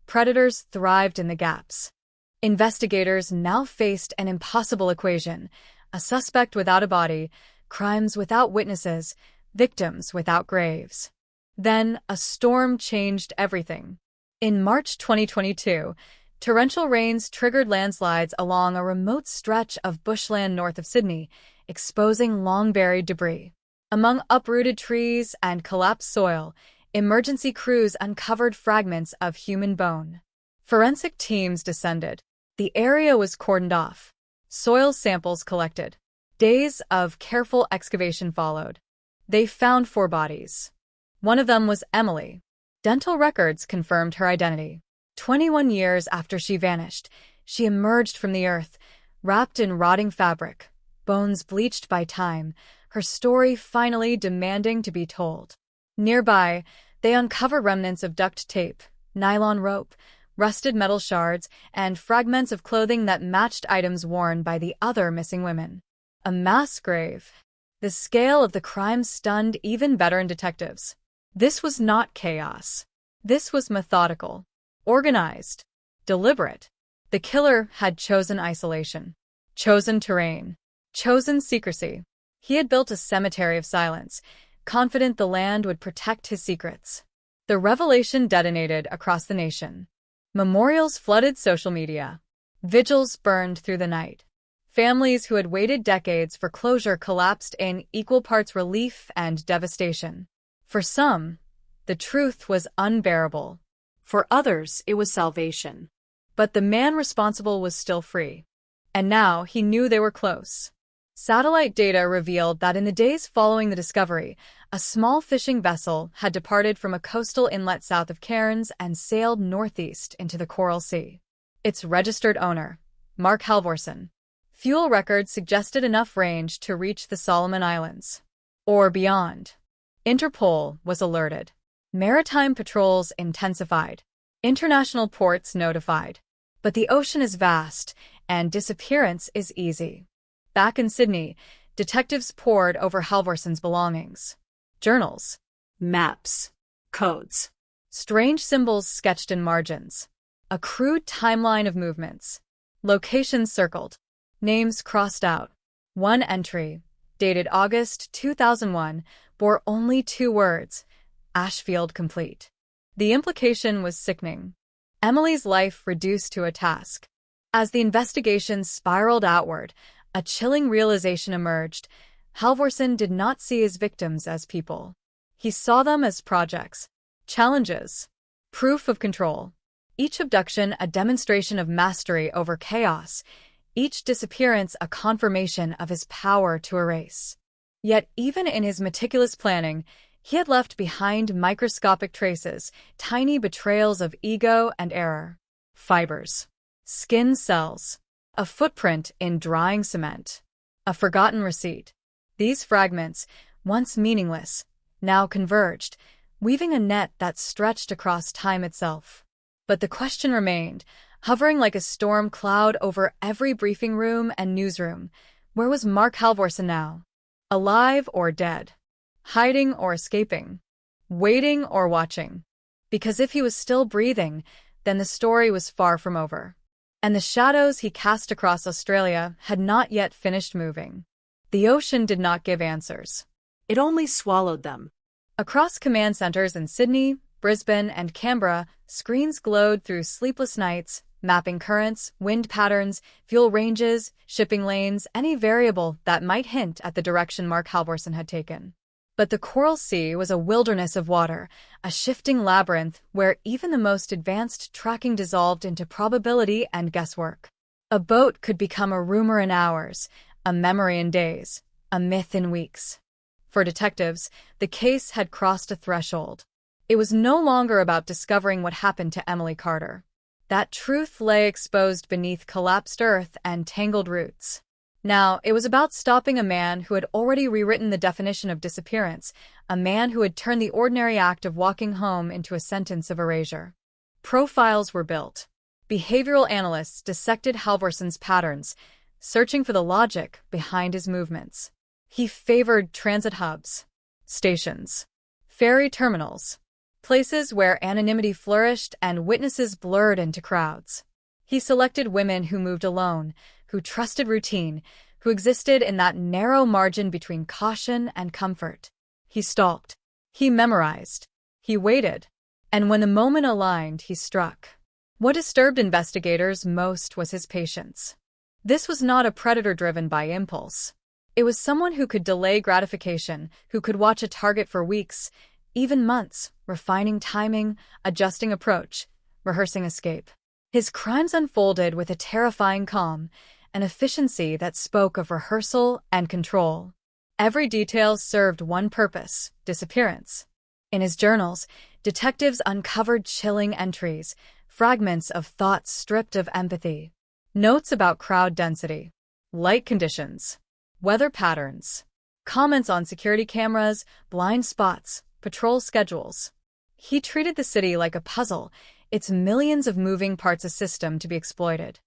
predators thrived in the gaps. Investigators now faced an impossible equation: a suspect without a body, crimes without witnesses, victims without graves. Then, a storm changed everything. In March 2022, torrential rains triggered landslides along a remote stretch of bushland north of Sydney, exposing long-buried debris. Among uprooted trees and collapsed soil, emergency crews uncovered fragments of human bone. Forensic teams descended. The area was cordoned off. Soil samples collected. Days of careful excavation followed. They found 4 bodies. One of them was Emily. Dental records confirmed her identity. 21 years after she vanished, she emerged from the earth, wrapped in rotting fabric, bones bleached by time, her story finally demanding to be told. Nearby, they uncovered remnants of duct tape, nylon rope, rusted metal shards, and fragments of clothing that matched items worn by the other missing women. A mass grave. The scale of the crime stunned even veteran detectives. This was not chaos. This was methodical, organized, deliberate. The killer had chosen isolation, chosen terrain, chosen secrecy. He had built a cemetery of silence, confident the land would protect his secrets. The revelation detonated across the nation. Memorials flooded social media. Vigils burned through the night. Families who had waited decades for closure collapsed in equal parts relief and devastation. For some, the truth was unbearable. For others, it was salvation. But the man responsible was still free. And now he knew they were close. Satellite data revealed that in the days following the discovery, a small fishing vessel had departed from a coastal inlet south of Cairns and sailed northeast into the Coral Sea. Its registered owner, Mark Halvorsen. Fuel records suggested enough range to reach the Solomon Islands. Or beyond. Interpol was alerted. Maritime patrols intensified. International ports notified. But the ocean is vast, and disappearance is easy. Back in Sydney, detectives pored over Halvorsen's belongings. Journals. Maps. Codes. Strange symbols sketched in margins. A crude timeline of movements. Locations circled. Names crossed out. One entry, dated August 2001, bore only 2 words: Ashfield complete. The implication was sickening. Emily's life reduced to a task. As the investigation spiraled outward, a chilling realization emerged. Halvorsen did not see his victims as people. He saw them as projects, challenges, proof of control. Each abduction a demonstration of mastery over chaos, each disappearance a confirmation of his power to erase. Yet even in his meticulous planning, he had left behind microscopic traces, tiny betrayals of ego and error. Fibers, skin cells, a footprint in drying cement, a forgotten receipt. These fragments, once meaningless, now converged, weaving a net that stretched across time itself. But the question remained, hovering like a storm cloud over every briefing room and newsroom. Where was Mark Halvorsen now? Alive or dead? Hiding or escaping? Waiting or watching? Because if he was still breathing, then the story was far from over. And the shadows he cast across Australia had not yet finished moving. The ocean did not give answers. It only swallowed them. Across command centers in Sydney, Brisbane, and Canberra, screens glowed through sleepless nights, mapping currents, wind patterns, fuel ranges, shipping lanes, any variable that might hint at the direction Mark Halvorsen had taken. But the Coral Sea was a wilderness of water, a shifting labyrinth where even the most advanced tracking dissolved into probability and guesswork. A boat could become a rumor in hours, a memory in days, a myth in weeks. For detectives, the case had crossed a threshold. It was no longer about discovering what happened to Emily Carter. That truth lay exposed beneath collapsed earth and tangled roots. Now, it was about stopping a man who had already rewritten the definition of disappearance, a man who had turned the ordinary act of walking home into a sentence of erasure. Profiles were built. Behavioral analysts dissected Halvorsen's patterns, searching for the logic behind his movements. He favored transit hubs, stations, ferry terminals, places where anonymity flourished and witnesses blurred into crowds. He selected women who moved alone, who trusted routine, who existed in that narrow margin between caution and comfort. He stalked. He memorized. He waited. And when the moment aligned, he struck. What disturbed investigators most was his patience. This was not a predator driven by impulse. It was someone who could delay gratification, who could watch a target for weeks, even months, refining timing, adjusting approach, rehearsing escape. His crimes unfolded with a terrifying calm, an efficiency that spoke of rehearsal and control. Every detail served one purpose: disappearance. In his journals, detectives uncovered chilling entries, fragments of thoughts stripped of empathy, notes about crowd density, light conditions, weather patterns, comments on security cameras, blind spots, patrol schedules. He treated the city like a puzzle, its millions of moving parts a system to be exploited.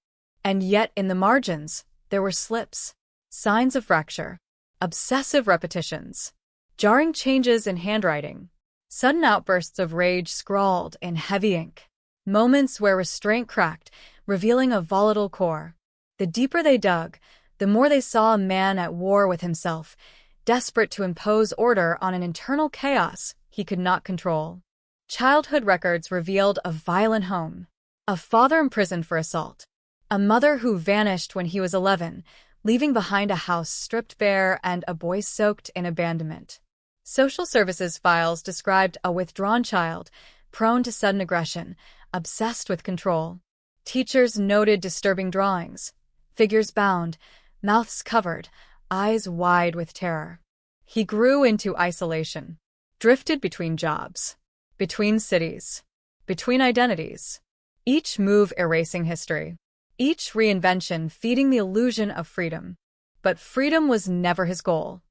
And yet, in the margins, there were slips, signs of fracture, obsessive repetitions, jarring changes in handwriting, sudden outbursts of rage scrawled in heavy ink, moments where restraint cracked, revealing a volatile core. The deeper they dug, the more they saw a man at war with himself, desperate to impose order on an internal chaos he could not control. Childhood records revealed a violent home, a father imprisoned for assault, a mother who vanished when he was 11, leaving behind a house stripped bare and a boy soaked in abandonment. Social services files described a withdrawn child, prone to sudden aggression, obsessed with control. Teachers noted disturbing drawings, figures bound, mouths covered, eyes wide with terror. He grew into isolation, drifted between jobs, between cities, between identities, each move erasing history, each reinvention feeding the illusion of freedom. But freedom was never his goal.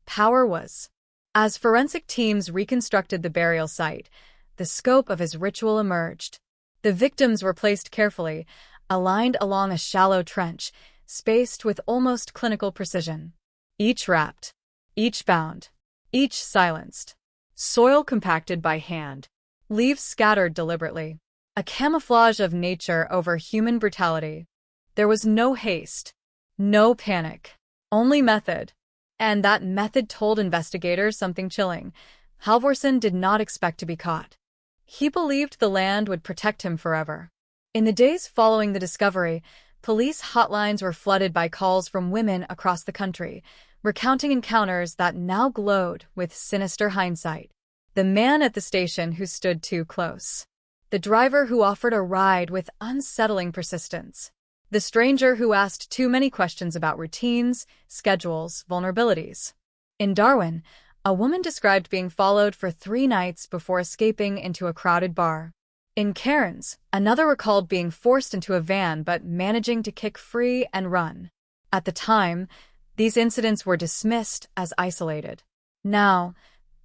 Power was. As forensic teams reconstructed the burial site, the scope of his ritual emerged. The victims were placed carefully, aligned along a shallow trench, spaced with almost clinical precision. Each wrapped, each bound, each silenced. Soil compacted by hand, leaves scattered deliberately. A camouflage of nature over human brutality. There was no haste, no panic, only method. And that method told investigators something chilling. Halvorsen did not expect to be caught. He believed the land would protect him forever. In the days following the discovery, police hotlines were flooded by calls from women across the country, recounting encounters that now glowed with sinister hindsight. The man at the station who stood too close. The the driver who offered a ride with unsettling persistence, the stranger who asked too many questions about routines, schedules, vulnerabilities. In Darwin, a woman described being followed for 3 nights before escaping into a crowded bar. In Cairns, another recalled being forced into a van but managing to kick free and run. At the time, these incidents were dismissed as isolated. Now,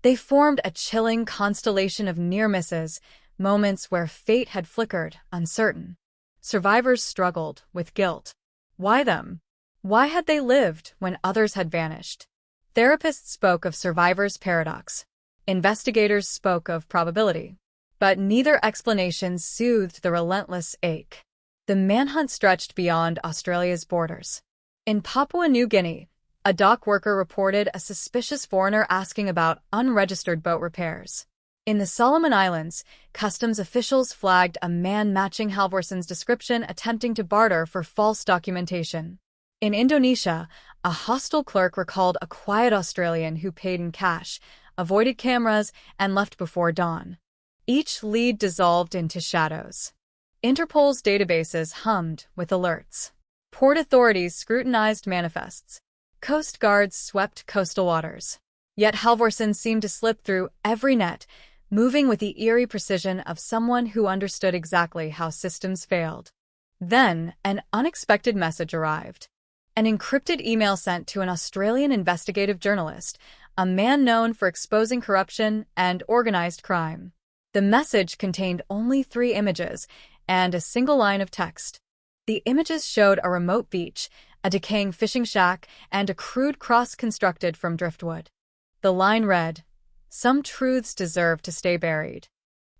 they formed a chilling constellation of near misses, moments where fate had flickered, uncertain. Survivors struggled with guilt. Why them? Why had they lived when others had vanished? Therapists spoke of survivor's paradox. Investigators spoke of probability. But neither explanation soothed the relentless ache. The manhunt stretched beyond Australia's borders. In Papua New Guinea, a dock worker reported a suspicious foreigner asking about unregistered boat repairs. In the Solomon Islands, customs officials flagged a man matching Halvorson's description attempting to barter for false documentation. In Indonesia, a hostel clerk recalled a quiet Australian who paid in cash, avoided cameras, and left before dawn. Each lead dissolved into shadows. Interpol's databases hummed with alerts. Port authorities scrutinized manifests. Coast guards swept coastal waters. Yet Halvorson seemed to slip through every net, moving with the eerie precision of someone who understood exactly how systems failed. Then, an unexpected message arrived. An encrypted email sent to an Australian investigative journalist, a man known for exposing corruption and organized crime. The message contained only 3 images and a single line of text. The images showed a remote beach, a decaying fishing shack, and a crude cross constructed from driftwood. The line read, "Some truths deserve to stay buried."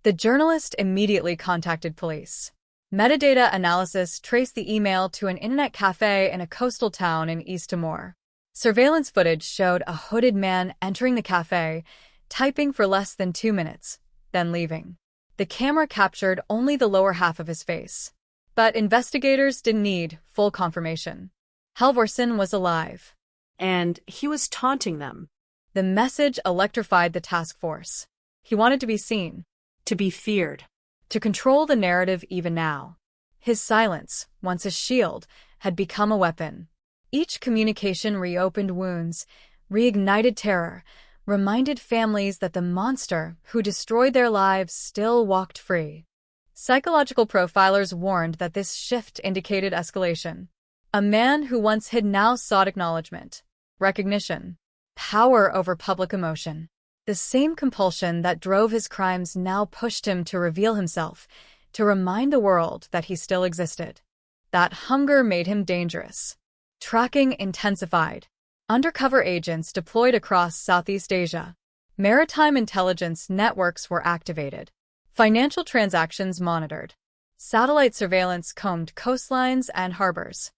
The journalist immediately contacted police. Metadata analysis traced the email to an internet cafe in a coastal town in East Timor. Surveillance footage showed a hooded man entering the cafe, typing for less than 2 minutes, then leaving. The camera captured only the lower half of his face. But investigators didn't need full confirmation. Halvorson was alive. And he was taunting them. The message electrified the task force. He wanted to be seen. To be feared. To control the narrative even now. His silence, once a shield, had become a weapon. Each communication reopened wounds, reignited terror, reminded families that the monster who destroyed their lives still walked free. Psychological profilers warned that this shift indicated escalation. A man who once hid now sought acknowledgement, recognition, power over public emotion. The same compulsion that drove his crimes now pushed him to reveal himself, to remind the world that he still existed. That hunger made him dangerous. Tracking intensified. Undercover agents deployed across Southeast Asia. Maritime intelligence networks were activated. Financial transactions monitored. Satellite surveillance combed coastlines and harbors.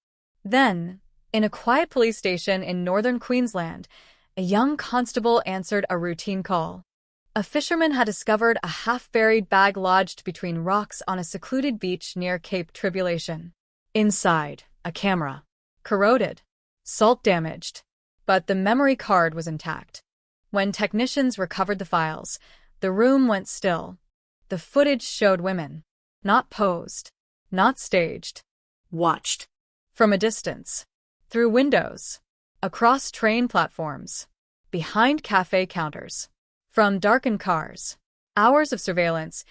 Then, in a quiet police station in northern Queensland, a young constable answered a routine call. A fisherman had discovered a half-buried bag lodged between rocks on a secluded beach near Cape Tribulation. Inside, a camera. Corroded. Salt-damaged. But the memory card was intact. When technicians recovered the files, the room went still. The footage showed women. Not posed. Not staged. Watched. From a distance. Through windows. Across train platforms. Behind cafe counters. From darkened cars. Hours of surveillance,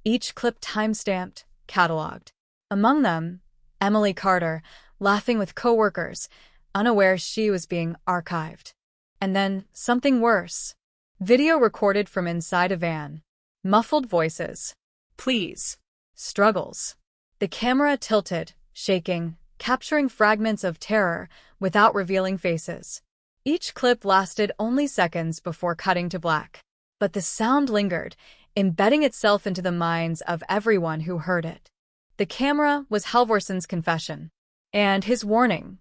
each clip time-stamped, catalogued. Among them, Emily Carter, laughing with co-workers, unaware she was being archived. And then, something worse. Video recorded from inside a van. Muffled voices. Please. Struggles. The camera tilted, shaking, capturing fragments of terror without revealing faces. Each clip lasted only seconds before cutting to black. But the sound lingered, embedding itself into the minds of everyone who heard it. The camera was Halvorson's confession. And his warning.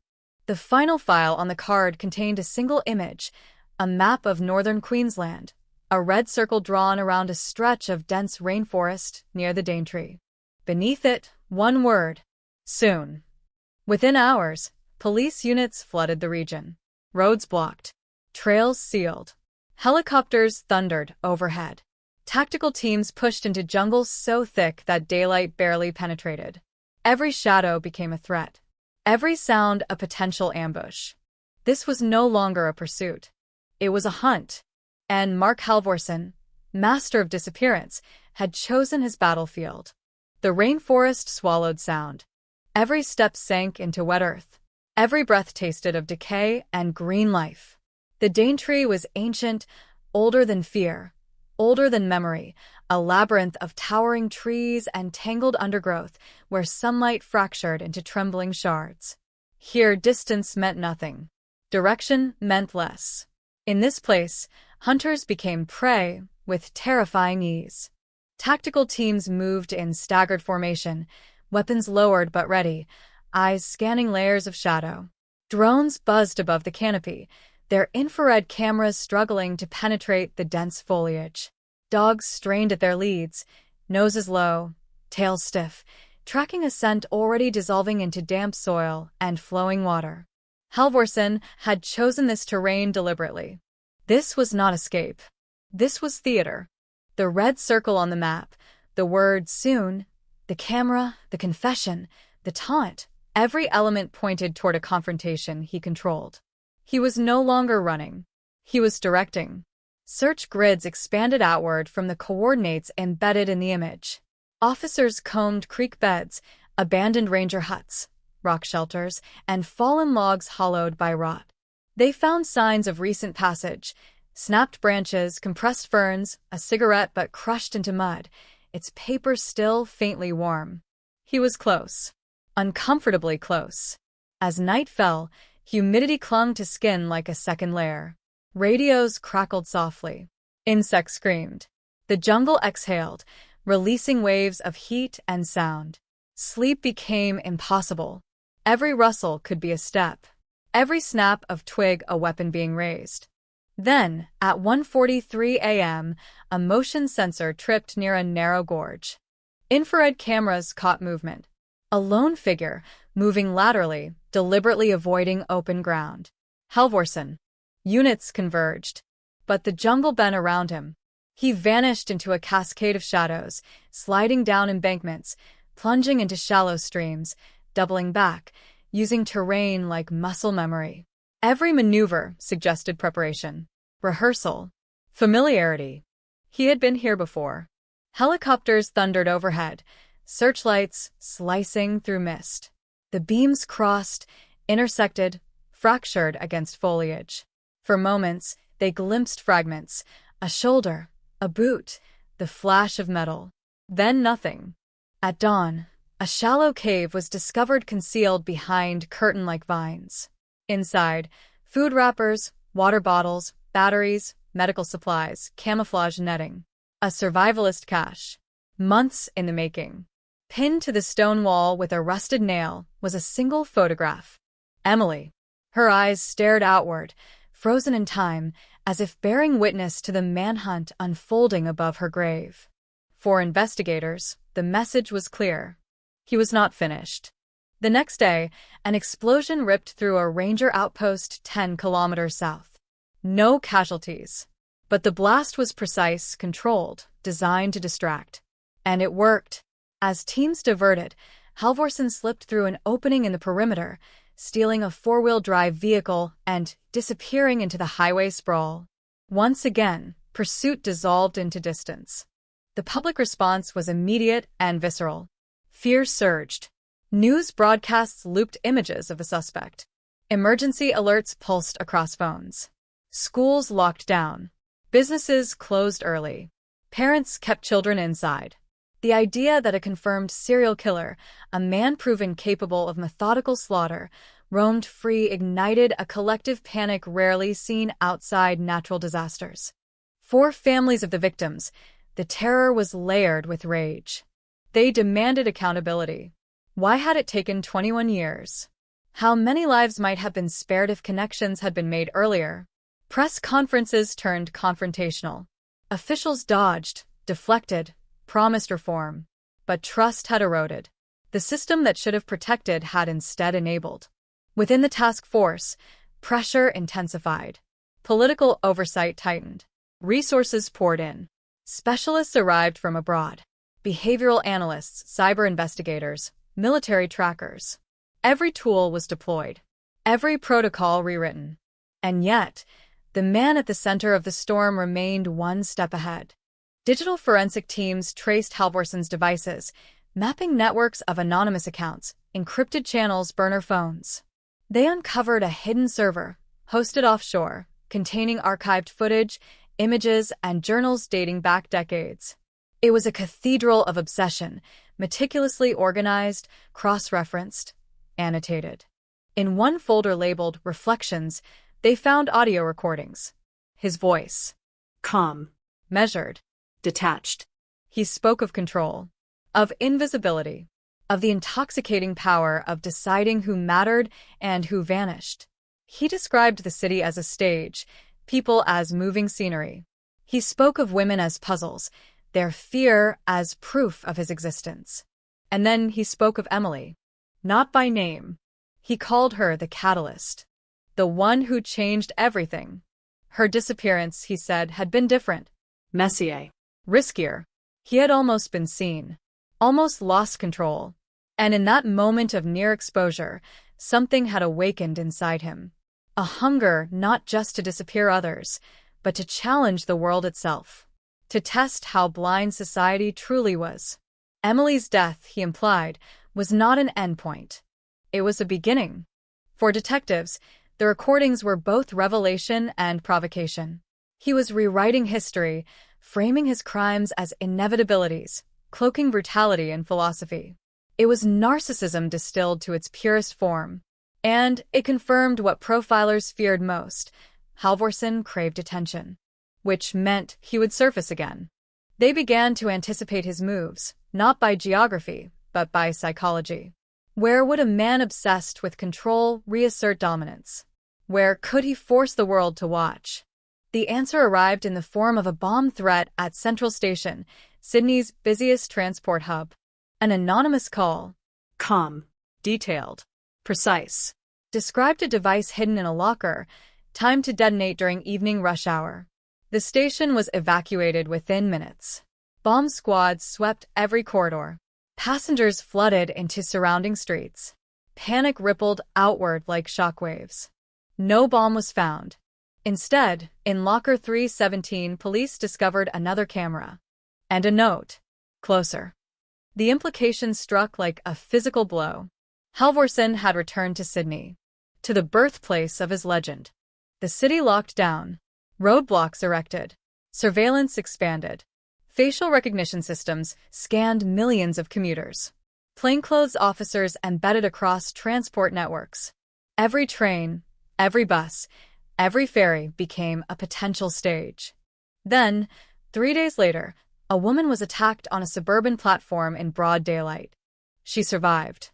The final file on the card contained a single image, a map of northern Queensland, a red circle drawn around a stretch of dense rainforest near the Daintree. Beneath it, one word. Soon. Within hours, police units flooded the region. Roads blocked. Trails sealed. Helicopters thundered overhead. Tactical teams pushed into jungles so thick that daylight barely penetrated. Every shadow became a threat. Every sound a potential ambush. This was no longer a pursuit. It was a hunt. And Mark Halvorsen, master of disappearance, had chosen his battlefield. The rainforest swallowed sound. Every step sank into wet earth. Every breath tasted of decay and green life. The Danetree was ancient, older than fear, older than memory, a labyrinth of towering trees and tangled undergrowth where sunlight fractured into trembling shards. Here, distance meant nothing. Direction meant less. In this place, hunters became prey with terrifying ease. Tactical teams moved in staggered formation, weapons lowered but ready, eyes scanning layers of shadow. Drones buzzed above the canopy, their infrared cameras struggling to penetrate the dense foliage. Dogs strained at their leads, noses low, tails stiff, tracking a scent already dissolving into damp soil and flowing water. Halvorsen had chosen this terrain deliberately. This was not escape. This was theater. The red circle on the map, the word soon, the camera, the confession, the taunt, every element pointed toward a confrontation he controlled. He was no longer running. He was directing. Search grids expanded outward from the coordinates embedded in the image. Officers combed creek beds, abandoned ranger huts, rock shelters, and fallen logs hollowed by rot. They found signs of recent passage, snapped branches, compressed ferns, a cigarette but crushed into mud, its paper still faintly warm. He was close. Uncomfortably close. As night fell, humidity clung to skin like a second layer. Radios crackled softly. Insects screamed. The jungle exhaled, releasing waves of heat and sound. Sleep became impossible. Every rustle could be a step. Every snap of twig a weapon being raised. Then, at 1:43 a.m., a motion sensor tripped near a narrow gorge. Infrared cameras caught movement. A lone figure, moving laterally, deliberately avoiding open ground. Halvorsen. Units converged. But the jungle bent around him. He vanished into a cascade of shadows, sliding down embankments, plunging into shallow streams, doubling back, using terrain like muscle memory. Every maneuver suggested preparation, rehearsal, familiarity. He had been here before. Helicopters thundered overhead, searchlights slicing through mist. The beams crossed, intersected, fractured against foliage. For moments, they glimpsed fragments, a shoulder, a boot, the flash of metal. Then nothing. At dawn, a shallow cave was discovered concealed behind curtain-like vines. Inside, food wrappers, water bottles, batteries, medical supplies, camouflage netting. A survivalist cache. Months in the making. Pinned to the stone wall with a rusted nail was a single photograph. Emily. Her eyes stared outward, frozen in time, as if bearing witness to the manhunt unfolding above her grave. For investigators, the message was clear. He was not finished. The next day, an explosion ripped through a ranger outpost 10 kilometers south. No casualties. But the blast was precise, controlled, designed to distract. And it worked. As teams diverted, Halvorsen slipped through an opening in the perimeter, stealing a four-wheel drive vehicle and disappearing into the highway sprawl. Once again, pursuit dissolved into distance. The public response was immediate and visceral. Fear surged. News broadcasts looped images of the suspect. Emergency alerts pulsed across phones. Schools locked down. Businesses closed early. Parents kept children inside. The idea that a confirmed serial killer, a man proven capable of methodical slaughter, roamed free ignited a collective panic rarely seen outside natural disasters. For families of the victims, the terror was layered with rage. They demanded accountability. Why had it taken 21 years? How many lives might have been spared if connections had been made earlier? Press conferences turned confrontational. Officials dodged, deflected, promised reform. But trust had eroded. The system that should have protected had instead enabled. Within the task force, pressure intensified. Political oversight tightened. Resources poured in. Specialists arrived from abroad. Behavioral analysts, cyber investigators, military trackers. Every tool was deployed. Every protocol rewritten. And yet, the man at the center of the storm remained one step ahead. Digital forensic teams traced Halvorson's devices, mapping networks of anonymous accounts, encrypted channels, burner phones. They uncovered a hidden server, hosted offshore, containing archived footage, images, and journals dating back decades. It was a cathedral of obsession, meticulously organized, cross-referenced, annotated. In one folder labeled Reflections, they found audio recordings. His voice. Calm. Measured. Detached. He spoke of control, of invisibility, of the intoxicating power of deciding who mattered and who vanished. He described the city as a stage, people as moving scenery. He spoke of women as puzzles, their fear as proof of his existence. And then he spoke of Emily. Not by name. He called her the catalyst. The one who changed everything. Her disappearance, he said, had been different. Messier. Riskier. He had almost been seen. Almost lost control. And in that moment of near exposure, something had awakened inside him. A hunger not just to disappear others, but to challenge the world itself. To test how blind society truly was. Emily's death, he implied, was not an endpoint. It was a beginning. For detectives, the recordings were both revelation and provocation. He was rewriting history, framing his crimes as inevitabilities, cloaking brutality in philosophy. It was narcissism distilled to its purest form. And it confirmed what profilers feared most. Halvorson craved attention. Which meant he would surface again. They began to anticipate his moves, not by geography, but by psychology. Where would a man obsessed with control reassert dominance? Where could he force the world to watch? The answer arrived in the form of a bomb threat at Central Station, Sydney's busiest transport hub. An anonymous call. Calm. Detailed. Precise. Described a device hidden in a locker, timed to detonate during evening rush hour. The station was evacuated within minutes. Bomb squads swept every corridor. Passengers flooded into surrounding streets. Panic rippled outward like shockwaves. No bomb was found. Instead, in Locker 317, police discovered another camera. And a note. Closer. The implication struck like a physical blow. Halvorson had returned to Sydney. To the birthplace of his legend. The city locked down. Roadblocks erected. Surveillance expanded. Facial recognition systems scanned millions of commuters. Plainclothes officers embedded across transport networks. Every train, every bus, every ferry became a potential stage. Then, 3 days later, a woman was attacked on a suburban platform in broad daylight. She survived.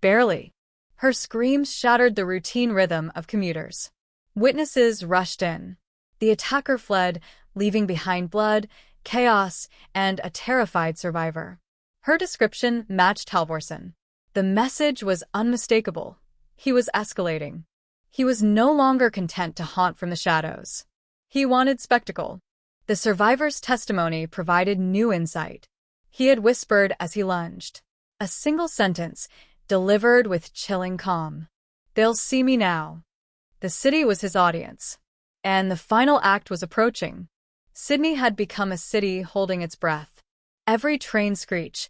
Barely. Her screams shattered the routine rhythm of commuters. Witnesses rushed in. The attacker fled, leaving behind blood, chaos, and a terrified survivor. Her description matched Halvorson. The message was unmistakable. He was escalating. He was no longer content to haunt from the shadows. He wanted spectacle. The survivor's testimony provided new insight. He had whispered as he lunged. A single sentence, delivered with chilling calm. "They'll see me now." The city was his audience. And the final act was approaching. Sydney had become a city holding its breath. Every train screech,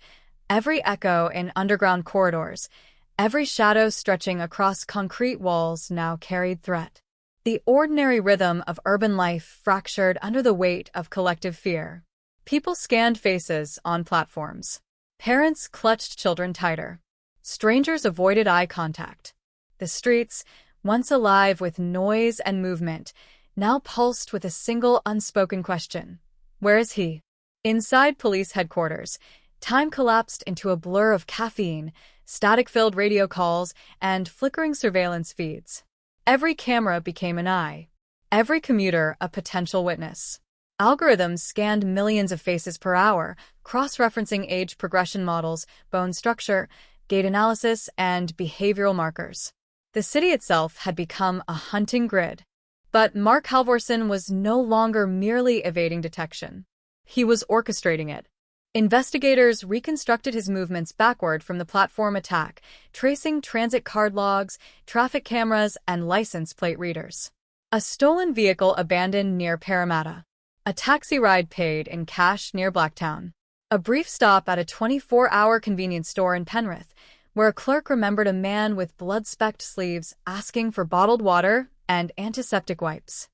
every echo in underground corridors, every shadow stretching across concrete walls now carried threat. The ordinary rhythm of urban life fractured under the weight of collective fear. People scanned faces on platforms. Parents clutched children tighter. Strangers avoided eye contact. The streets, once alive with noise and movement, now pulsed with a single unspoken question. Where is he? Inside police headquarters, time collapsed into a blur of caffeine, static-filled radio calls, and flickering surveillance feeds. Every camera became an eye. Every commuter a potential witness. Algorithms scanned millions of faces per hour, cross-referencing age progression models, bone structure, gait analysis, and behavioral markers. The city itself had become a hunting grid. But Mark Halvorson was no longer merely evading detection. He was orchestrating it. Investigators reconstructed his movements backward from the platform attack, tracing transit card logs, traffic cameras, and license plate readers. A stolen vehicle abandoned near Parramatta. A taxi ride paid in cash near Blacktown. A brief stop at a 24-hour convenience store in Penrith, where a clerk remembered a man with blood-specked sleeves asking for bottled water and antiseptic wipes.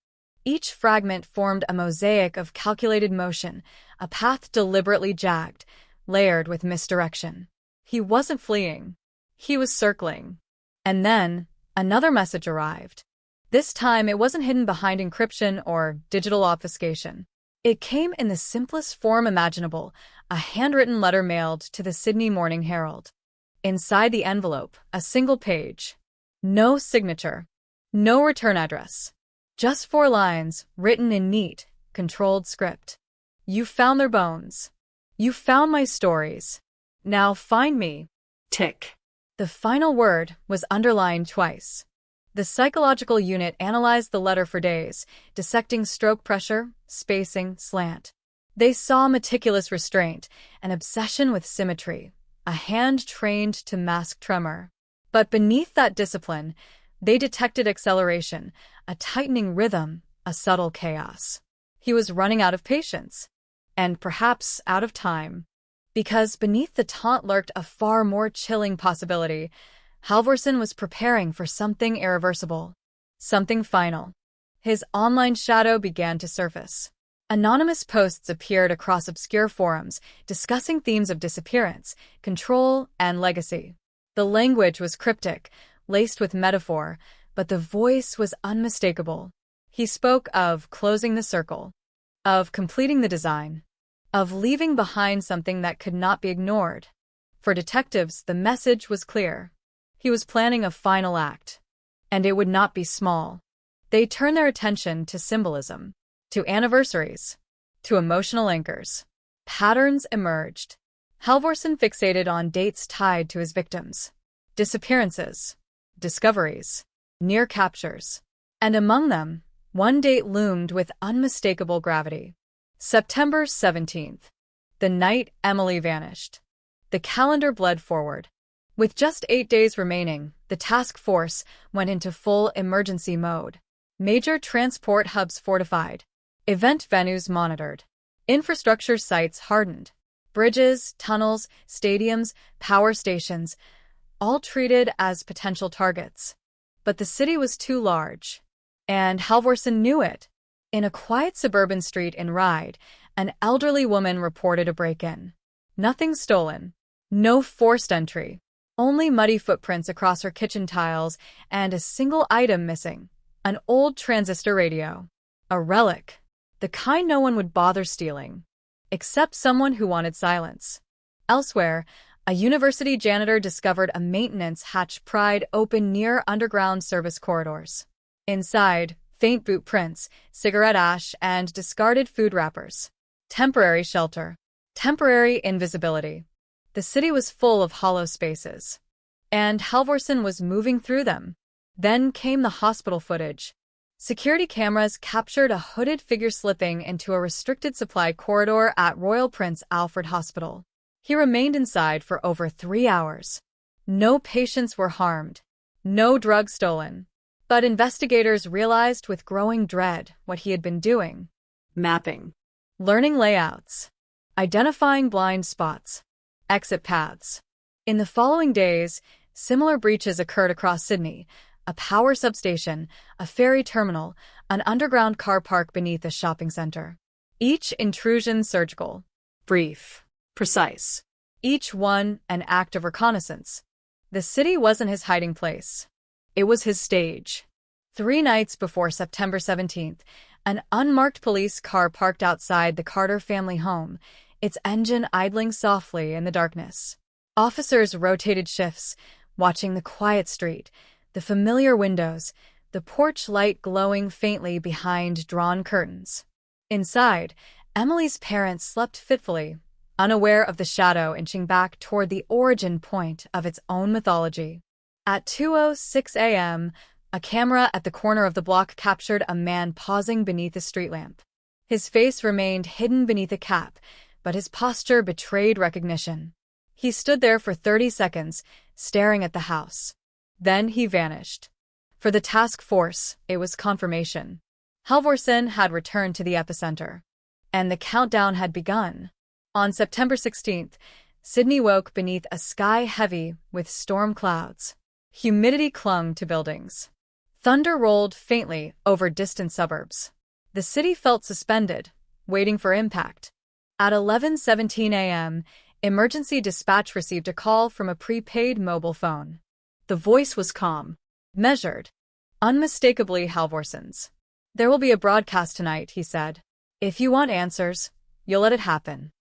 Each fragment formed a mosaic of calculated motion, a path deliberately jagged, layered with misdirection. He wasn't fleeing. He was circling. And then, another message arrived. This time, it wasn't hidden behind encryption or digital obfuscation. It came in the simplest form imaginable, a handwritten letter mailed to the Sydney Morning Herald. Inside the envelope, a single page. No signature. No return address. Just 4 lines, written in neat, controlled script. You found their bones. You found my stories. Now find me. Tick. The final word was underlined twice. The psychological unit analyzed the letter for days, dissecting stroke pressure, spacing, slant. They saw meticulous restraint, an obsession with symmetry, a hand trained to mask tremor. But beneath that discipline, they detected acceleration, a tightening rhythm, a subtle chaos. He was running out of patience, and perhaps out of time. Because beneath the taunt lurked a far more chilling possibility. Halvorsen was preparing for something irreversible, something final. His online shadow began to surface. Anonymous posts appeared across obscure forums, discussing themes of disappearance, control, and legacy. The language was cryptic, laced with metaphor, but the voice was unmistakable. He spoke of closing the circle, of completing the design, of leaving behind something that could not be ignored. For detectives, the message was clear. He was planning a final act, and it would not be small. They turned their attention to symbolism, to anniversaries, to emotional anchors. Patterns emerged. Halvorsen fixated on dates tied to his victims. Disappearances, discoveries, near captures. And among them, one date loomed with unmistakable gravity. September 17th, the night Emily vanished. The calendar bled forward. With just 8 days remaining, the task force went into full emergency mode. Major transport hubs fortified. Event venues monitored. Infrastructure sites hardened. Bridges, tunnels, stadiums, power stations, all treated as potential targets. But the city was too large. And Halvorsen knew it. In a quiet suburban street in Ryde, an elderly woman reported a break-in. Nothing stolen. No forced entry. Only muddy footprints across her kitchen tiles and a single item missing. An old transistor radio. A relic. The kind no one would bother stealing. Except someone who wanted silence. Elsewhere, a university janitor discovered a maintenance hatch pried open near underground service corridors. Inside, faint boot prints, cigarette ash, and discarded food wrappers. Temporary shelter. Temporary invisibility. The city was full of hollow spaces. And Halvorsen was moving through them. Then came the hospital footage. Security cameras captured a hooded figure slipping into a restricted supply corridor at Royal Prince Alfred Hospital. He remained inside for over 3 hours. No patients were harmed. No drugs stolen. But investigators realized with growing dread what he had been doing. Mapping. Learning layouts. Identifying blind spots. Exit paths. In the following days, similar breaches occurred across Sydney. A power substation, a ferry terminal, an underground car park beneath a shopping center. Each intrusion surgical. Brief. Precise. Each one an act of reconnaissance. The city wasn't his hiding place. It was his stage. 3 nights before September 17th, an unmarked police car parked outside the Carter family home, its engine idling softly in the darkness. Officers rotated shifts, watching the quiet street, the familiar windows, the porch light glowing faintly behind drawn curtains. Inside, Emily's parents slept fitfully, unaware of the shadow inching back toward the origin point of its own mythology. At 2:06 a.m., a camera at the corner of the block captured a man pausing beneath a street lamp. His face remained hidden beneath a cap, but his posture betrayed recognition. He stood there for 30 seconds, staring at the house. Then he vanished. For the task force, it was confirmation. Halvorsen had returned to the epicenter. And the countdown had begun. On September 16th, Sydney woke beneath a sky heavy with storm clouds. Humidity clung to buildings. Thunder rolled faintly over distant suburbs. The city felt suspended, waiting for impact. At 11:17 a.m., emergency dispatch received a call from a prepaid mobile phone. The voice was calm, measured, unmistakably Halvorsen's. "There will be a broadcast tonight," he said. "If you want answers, you'll let it happen."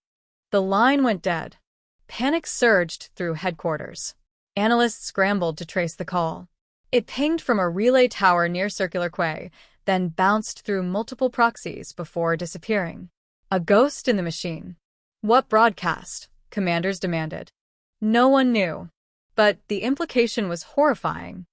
The line went dead. Panic surged through headquarters. Analysts scrambled to trace the call. It pinged from a relay tower near Circular Quay, then bounced through multiple proxies before disappearing. A ghost in the machine. What broadcast? Commanders demanded. No one knew. But the implication was horrifying.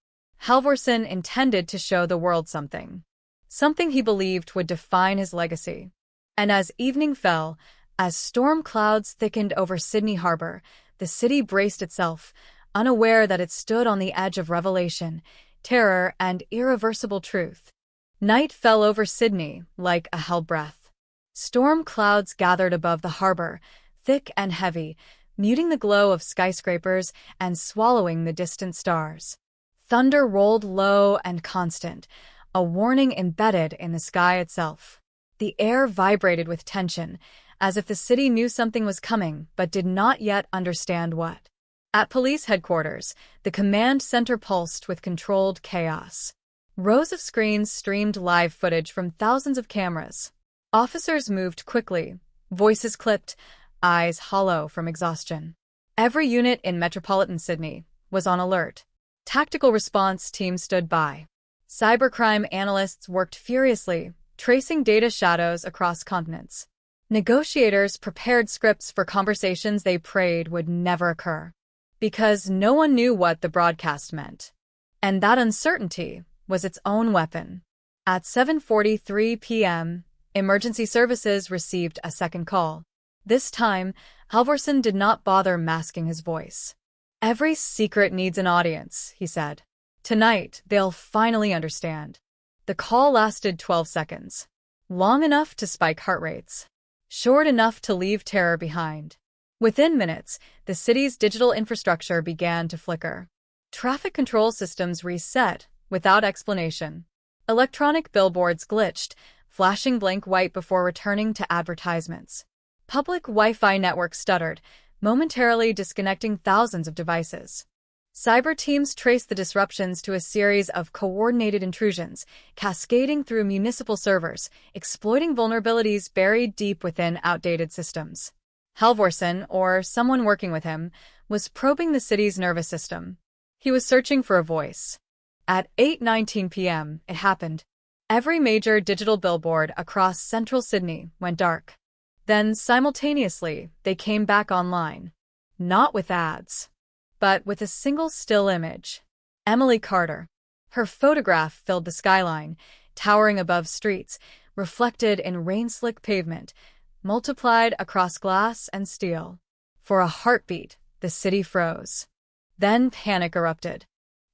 Halvorsen intended to show the world something. Something he believed would define his legacy. And as evening fell, as storm clouds thickened over Sydney Harbor, the city braced itself, unaware that it stood on the edge of revelation, terror, and irreversible truth. Night fell over Sydney like a hell breath. Storm clouds gathered above the harbor, thick and heavy, muting the glow of skyscrapers and swallowing the distant stars. Thunder rolled low and constant, a warning embedded in the sky itself. The air vibrated with tension, as if the city knew something was coming but did not yet understand what. At police headquarters, the command center pulsed with controlled chaos. Rows of screens streamed live footage from thousands of cameras. Officers moved quickly, voices clipped, eyes hollow from exhaustion. Every unit in metropolitan Sydney was on alert. Tactical response teams stood by. Cybercrime analysts worked furiously, tracing data shadows across continents. Negotiators prepared scripts for conversations they prayed would never occur. Because no one knew what the broadcast meant. And that uncertainty was its own weapon. At 7:43 p.m., emergency services received a second call. This time, Halvorsen did not bother masking his voice. "Every secret needs an audience," he said. "Tonight, they'll finally understand." The call lasted 12 seconds. Long enough to spike heart rates. Short enough to leave terror behind. Within minutes, the city's digital infrastructure began to flicker. Traffic control systems reset without explanation. Electronic billboards glitched, flashing blank white before returning to advertisements. Public Wi-Fi networks stuttered, momentarily disconnecting thousands of devices. Cyber teams traced the disruptions to a series of coordinated intrusions, cascading through municipal servers, exploiting vulnerabilities buried deep within outdated systems. Halvorsen, or someone working with him, was probing the city's nervous system. He was searching for a voice. At 8:19 p.m., it happened. Every major digital billboard across central Sydney went dark. Then, simultaneously, they came back online. Not with ads, but with a single still image. Emily Carter. Her photograph filled the skyline, towering above streets, reflected in rain-slick pavement, multiplied across glass and steel. For a heartbeat, the city froze. Then panic erupted.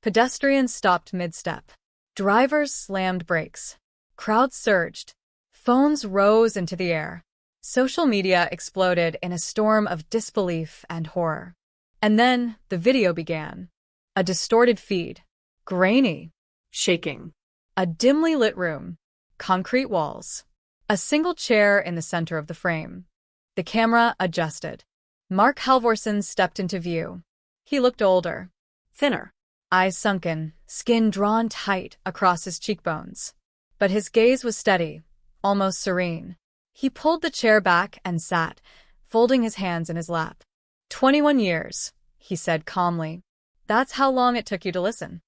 Pedestrians stopped mid-step. Drivers slammed brakes. Crowds surged. Phones rose into the air. Social media exploded in a storm of disbelief and horror. And then the video began. A distorted feed. Grainy. Shaking. A dimly lit room. Concrete walls. A single chair in the center of the frame. The camera adjusted. Mark Halvorsen stepped into view. He looked older. Thinner. Eyes sunken, skin drawn tight across his cheekbones. But his gaze was steady, almost serene. He pulled the chair back and sat, folding his hands in his lap. 21 years, he said calmly. That's how long it took you to listen.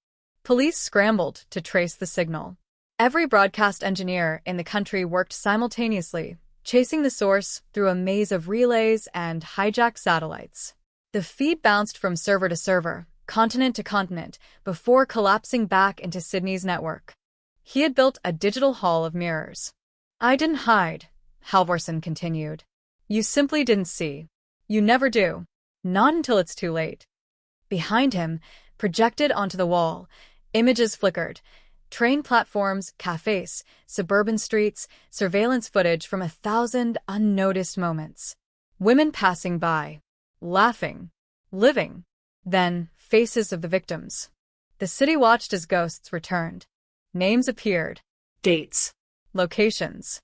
Police scrambled to trace the signal. Every broadcast engineer in the country worked simultaneously, chasing the source through a maze of relays and hijacked satellites. The feed bounced from server to server, continent to continent, before collapsing back into Sydney's network. He had built a digital hall of mirrors. "I didn't hide," Halvorsen continued. You simply didn't see. You never do. Not until it's too late. Behind him, projected onto the wall, images flickered. Train platforms, cafes, suburban streets, surveillance footage from 1,000 unnoticed moments. Women passing by, laughing, living. Then, faces of the victims. The city watched as ghosts returned. Names appeared. Dates. Locations.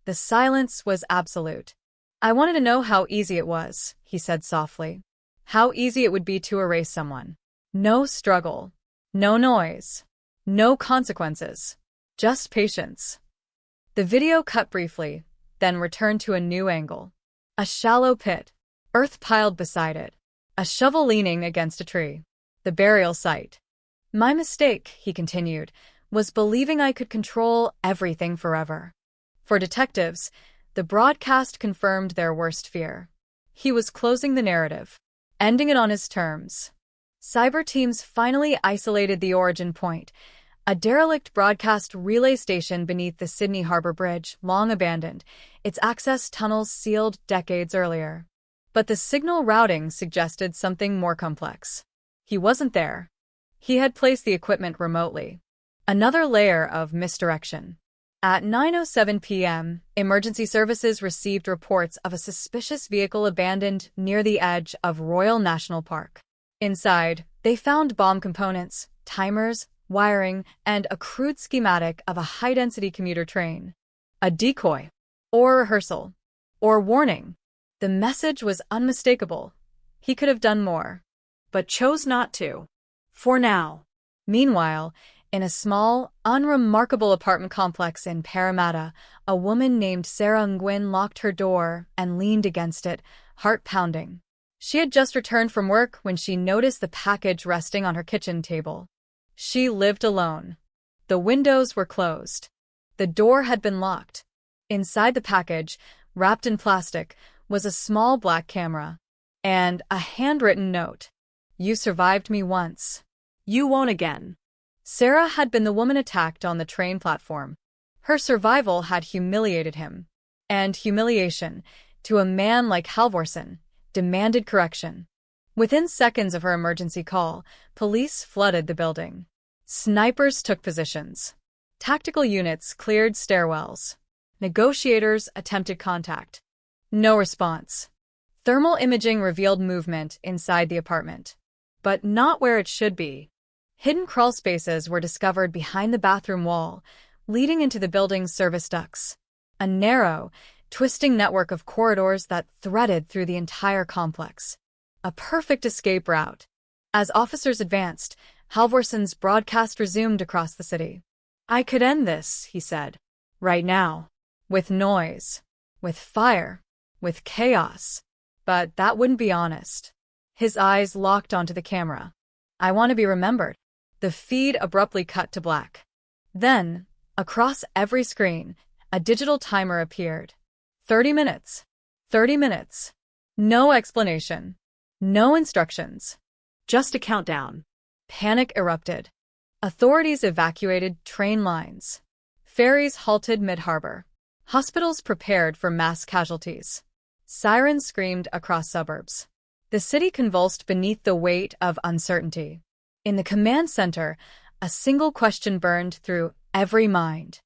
The silence was absolute. I wanted to know how easy it was, he said softly. How easy it would be to erase someone. No struggle. No noise. No consequences. Just patience. The video cut briefly, then returned to a new angle. A shallow pit. Earth piled beside it. A shovel leaning against a tree. The burial site. My mistake, he continued, was believing I could control everything forever. For detectives, the broadcast confirmed their worst fear. He was closing the narrative, ending it on his terms. Cyber teams finally isolated the origin point, a derelict broadcast relay station beneath the Sydney Harbour Bridge, long abandoned, its access tunnels sealed decades earlier. But the signal routing suggested something more complex. He wasn't there. He had placed the equipment remotely. Another layer of misdirection. At 9:07 p.m., emergency services received reports of a suspicious vehicle abandoned near the edge of Royal National Park. Inside, they found bomb components, timers, wiring, and a crude schematic of a high-density commuter train. A decoy. Or rehearsal. Or warning. The message was unmistakable. He could have done more. But chose not to. For now. Meanwhile, in a small, unremarkable apartment complex in Parramatta, a woman named Sarah Nguyen locked her door and leaned against it, heart pounding. She had just returned from work when she noticed the package resting on her kitchen table. She lived alone. The windows were closed. The door had been locked. Inside the package, wrapped in plastic, was a small black camera. And a handwritten note. You survived me once. You won't again. Sarah had been the woman attacked on the train platform. Her survival had humiliated him. And humiliation, to a man like Halvorsen, demanded correction. Within seconds of her emergency call, police flooded the building. Snipers took positions. Tactical units cleared stairwells. Negotiators attempted contact. No response. Thermal imaging revealed movement inside the apartment. But not where it should be. Hidden crawl spaces were discovered behind the bathroom wall, leading into the building's service ducts. A narrow, twisting network of corridors that threaded through the entire complex. A perfect escape route. As officers advanced, Halvorsen's broadcast resumed across the city. I could end this, he said. Right now. With noise. With fire. With chaos. But that wouldn't be honest. His eyes locked onto the camera. I want to be remembered. The feed abruptly cut to black. Then, across every screen, a digital timer appeared. 30 minutes. 30 minutes. No explanation. No instructions. Just a countdown. Panic erupted. Authorities evacuated train lines. Ferries halted mid-harbor. Hospitals prepared for mass casualties. Sirens screamed across suburbs. The city convulsed beneath the weight of uncertainty. In the command center, a single question burned through every mind.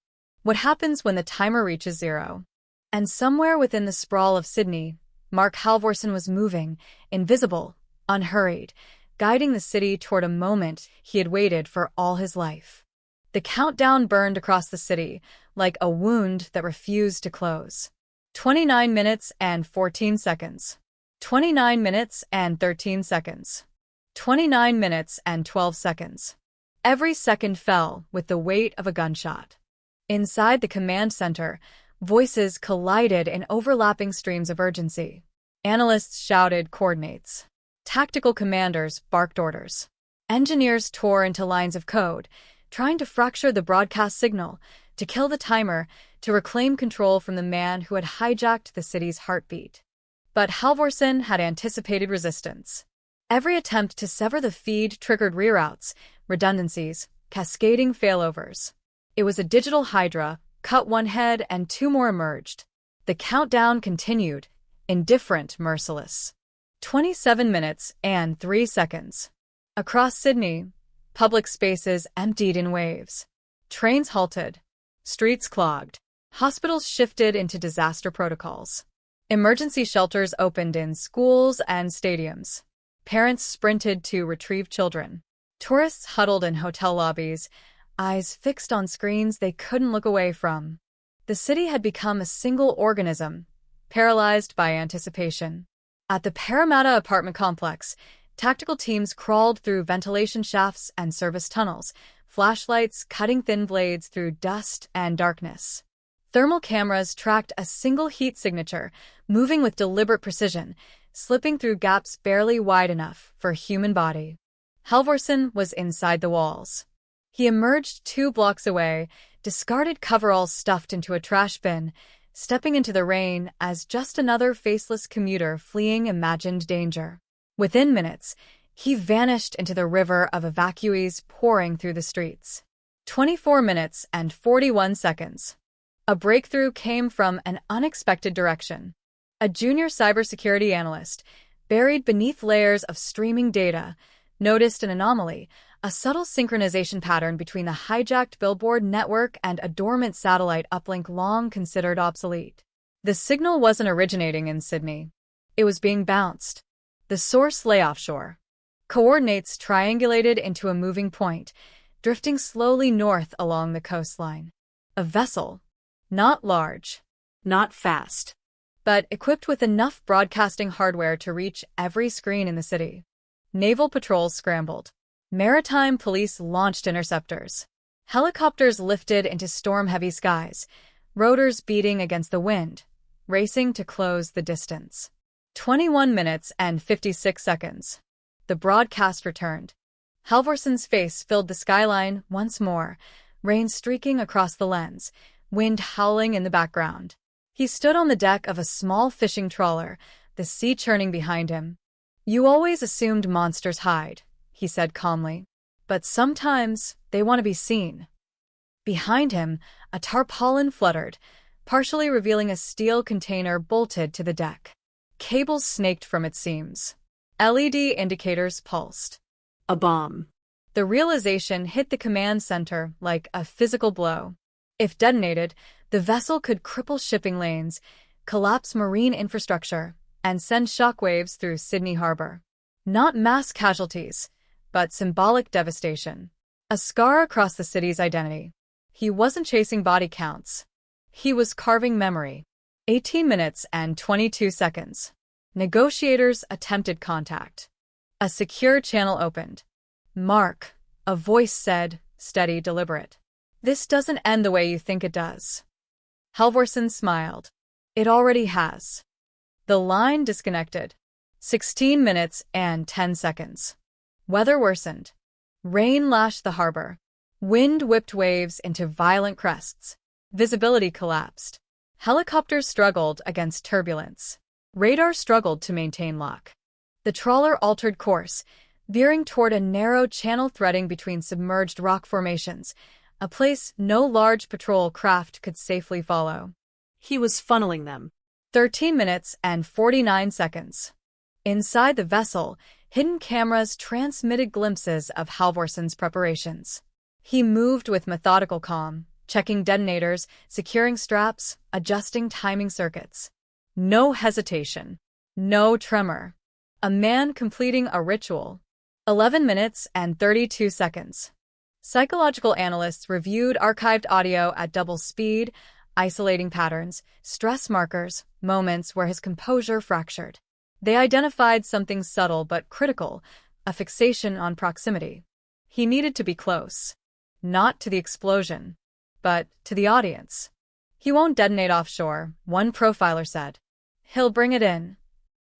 What happens when the timer reaches zero? And somewhere within the sprawl of Sydney, Mark Halvorsen was moving, invisible, unhurried, guiding the city toward a moment he had waited for all his life. The countdown burned across the city, like a wound that refused to close. 29 minutes and 14 seconds. 29 minutes and 13 seconds. 29 minutes and 12 seconds. Every second fell with the weight of a gunshot. Inside the command center, voices collided in overlapping streams of urgency. Analysts shouted coordinates. Tactical commanders barked orders. Engineers tore into lines of code, trying to fracture the broadcast signal, to kill the timer, to reclaim control from the man who had hijacked the city's heartbeat. But Halvorsen had anticipated resistance. Every attempt to sever the feed triggered reroutes, redundancies, cascading failovers. It was a digital hydra, cut one head and two more emerged. The countdown continued, indifferent, merciless. 27 minutes and 3 seconds. Across Sydney, public spaces emptied in waves. Trains halted. Streets clogged. Hospitals shifted into disaster protocols. Emergency shelters opened in schools and stadiums. Parents sprinted to retrieve children. Tourists huddled in hotel lobbies, eyes fixed on screens they couldn't look away from. The city had become a single organism, paralyzed by anticipation. At the Parramatta apartment complex, tactical teams crawled through ventilation shafts and service tunnels, flashlights cutting thin blades through dust and darkness. Thermal cameras tracked a single heat signature, moving with deliberate precision, slipping through gaps barely wide enough for a human body. Halvorsen was inside the walls. He emerged 2 blocks away, discarded coveralls stuffed into a trash bin, stepping into the rain as just another faceless commuter fleeing imagined danger. Within minutes, he vanished into the river of evacuees pouring through the streets. 24 minutes and 41 seconds. A breakthrough came from an unexpected direction. A junior cybersecurity analyst, buried beneath layers of streaming data, noticed an anomaly, a subtle synchronization pattern between the hijacked billboard network and a dormant satellite uplink long considered obsolete. The signal wasn't originating in Sydney. It was being bounced. The source lay offshore. Coordinates triangulated into a moving point, drifting slowly north along the coastline. A vessel. Not large. Not fast. But equipped with enough broadcasting hardware to reach every screen in the city. Naval patrols scrambled. Maritime police launched interceptors. Helicopters lifted into storm-heavy skies, rotors beating against the wind, racing to close the distance. 21 minutes and 56 seconds. The broadcast returned. Halvorsen's face filled the skyline once more, rain streaking across the lens, wind howling in the background. He stood on the deck of a small fishing trawler, the sea churning behind him. "You always assumed monsters hide," he said calmly. "But sometimes they want to be seen." Behind him, a tarpaulin fluttered, partially revealing a steel container bolted to the deck. Cables snaked from its seams. LED indicators pulsed. A bomb. The realization hit the command center like a physical blow. If detonated, the vessel could cripple shipping lanes, collapse marine infrastructure, and send shockwaves through Sydney Harbor. Not mass casualties, but symbolic devastation. A scar across the city's identity. He wasn't chasing body counts. He was carving memory. 18 minutes and 22 seconds. Negotiators attempted contact. A secure channel opened. "Mark," a voice said, steady, deliberate. "This doesn't end the way you think it does." Halvorsen smiled. "It already has." The line disconnected. 16 minutes and 10 seconds. Weather worsened. Rain lashed the harbor. Wind whipped waves into violent crests. Visibility collapsed. Helicopters struggled against turbulence. Radar struggled to maintain lock. The trawler altered course, veering toward a narrow channel threading between submerged rock formations, a place no large patrol craft could safely follow. He was funneling them. 13 minutes and 49 seconds. Inside the vessel, hidden cameras transmitted glimpses of Halvorsen's preparations. He moved with methodical calm, checking detonators, securing straps, adjusting timing circuits. No hesitation. No tremor. A man completing a ritual. 11 minutes and 32 seconds. Psychological analysts reviewed archived audio at double speed, isolating patterns, stress markers, moments where his composure fractured. They identified something subtle but critical, a fixation on proximity. He needed to be close. Not to the explosion, but to the audience. "He won't detonate offshore," one profiler said. "He'll bring it in."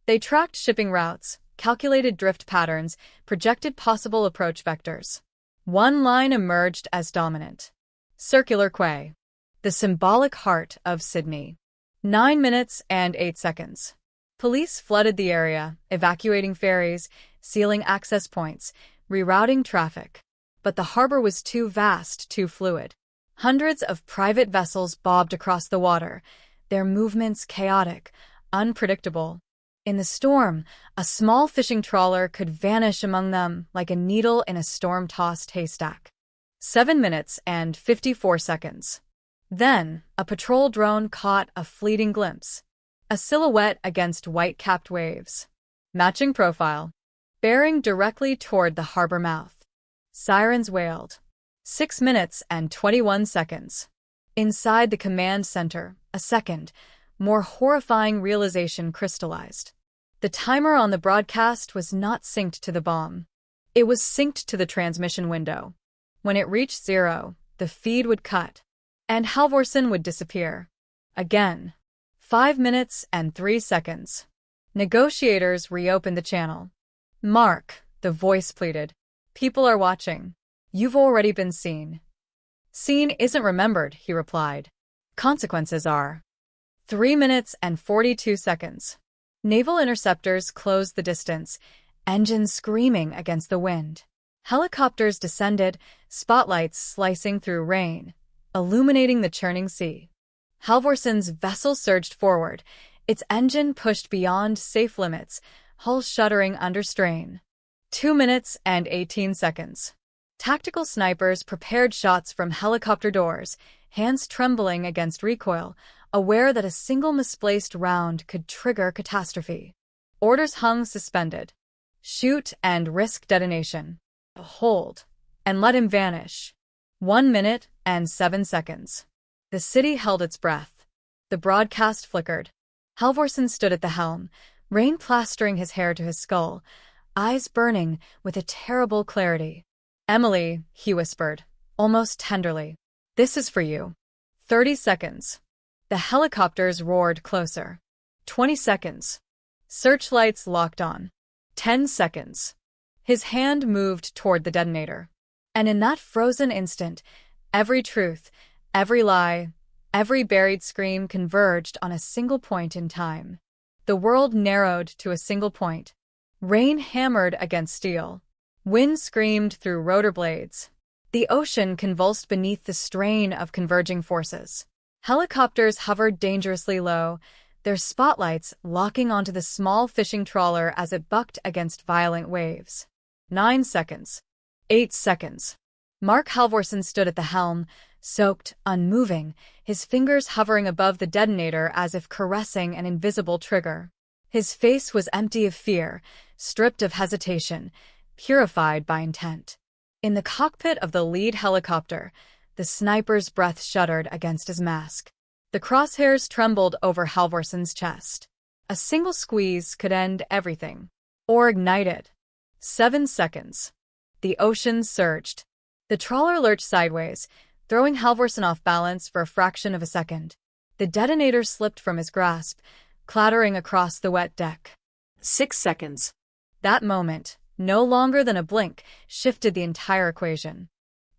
They tracked shipping routes, calculated drift patterns, projected possible approach vectors. One line emerged as dominant. Circular Quay. The symbolic heart of Sydney. 9 minutes and 8 seconds. Police flooded the area, evacuating ferries, sealing access points, rerouting traffic. But the harbor was too vast, too fluid. Hundreds of private vessels bobbed across the water, their movements chaotic, unpredictable. In the storm, a small fishing trawler could vanish among them like a needle in a storm-tossed haystack. 7 minutes and 54 seconds. Then, a patrol drone caught a fleeting glimpse. A silhouette against white-capped waves. Matching profile. Bearing directly toward the harbor mouth. Sirens wailed. 6 minutes and 21 seconds. Inside the command center, a second, more horrifying realization crystallized. The timer on the broadcast was not synced to the bomb. It was synced to the transmission window. When it reached 0, the feed would cut, and Halvorsen would disappear. Again. 5 minutes and 3 seconds. Negotiators reopened the channel. "Mark," the voice pleaded. "People are watching. You've already been seen." "Seen isn't remembered," he replied. "Consequences are." 3 minutes and 42 seconds. Naval interceptors closed the distance, engines screaming against the wind. Helicopters descended, spotlights slicing through rain, illuminating the churning sea. Halvorsen's vessel surged forward, its engine pushed beyond safe limits, hull shuddering under strain. 2 minutes and 18 seconds. Tactical snipers prepared shots from helicopter doors, hands trembling against recoil, aware that a single misplaced round could trigger catastrophe. Orders hung suspended. Shoot and risk detonation. Hold, and let him vanish. 1 minute and 7 seconds. The city held its breath. The broadcast flickered. Halvorsen stood at the helm, rain plastering his hair to his skull, eyes burning with a terrible clarity. "Emily," he whispered, almost tenderly, "this is for you." 30 seconds. The helicopters roared closer. 20 seconds. Searchlights locked on. 10 seconds. His hand moved toward the detonator. And in that frozen instant, every truth, every lie, every buried scream converged on a single point in time. The world narrowed to a single point. Rain hammered against steel. Wind screamed through rotor blades. The ocean convulsed beneath the strain of converging forces. Helicopters hovered dangerously low, their spotlights locking onto the small fishing trawler as it bucked against violent waves. 9 seconds. 8 seconds. Mark Halvorsen stood at the helm, soaked, unmoving, his fingers hovering above the detonator as if caressing an invisible trigger. His face was empty of fear, stripped of hesitation, purified by intent. In the cockpit of the lead helicopter, the sniper's breath shuddered against his mask. The crosshairs trembled over Halvorsen's chest. A single squeeze could end everything. Or ignite it. 7 seconds. The ocean surged. The trawler lurched sideways, throwing Halvorsen off balance for a fraction of a second. The detonator slipped from his grasp, clattering across the wet deck. 6 seconds. That moment, no longer than a blink, shifted the entire equation.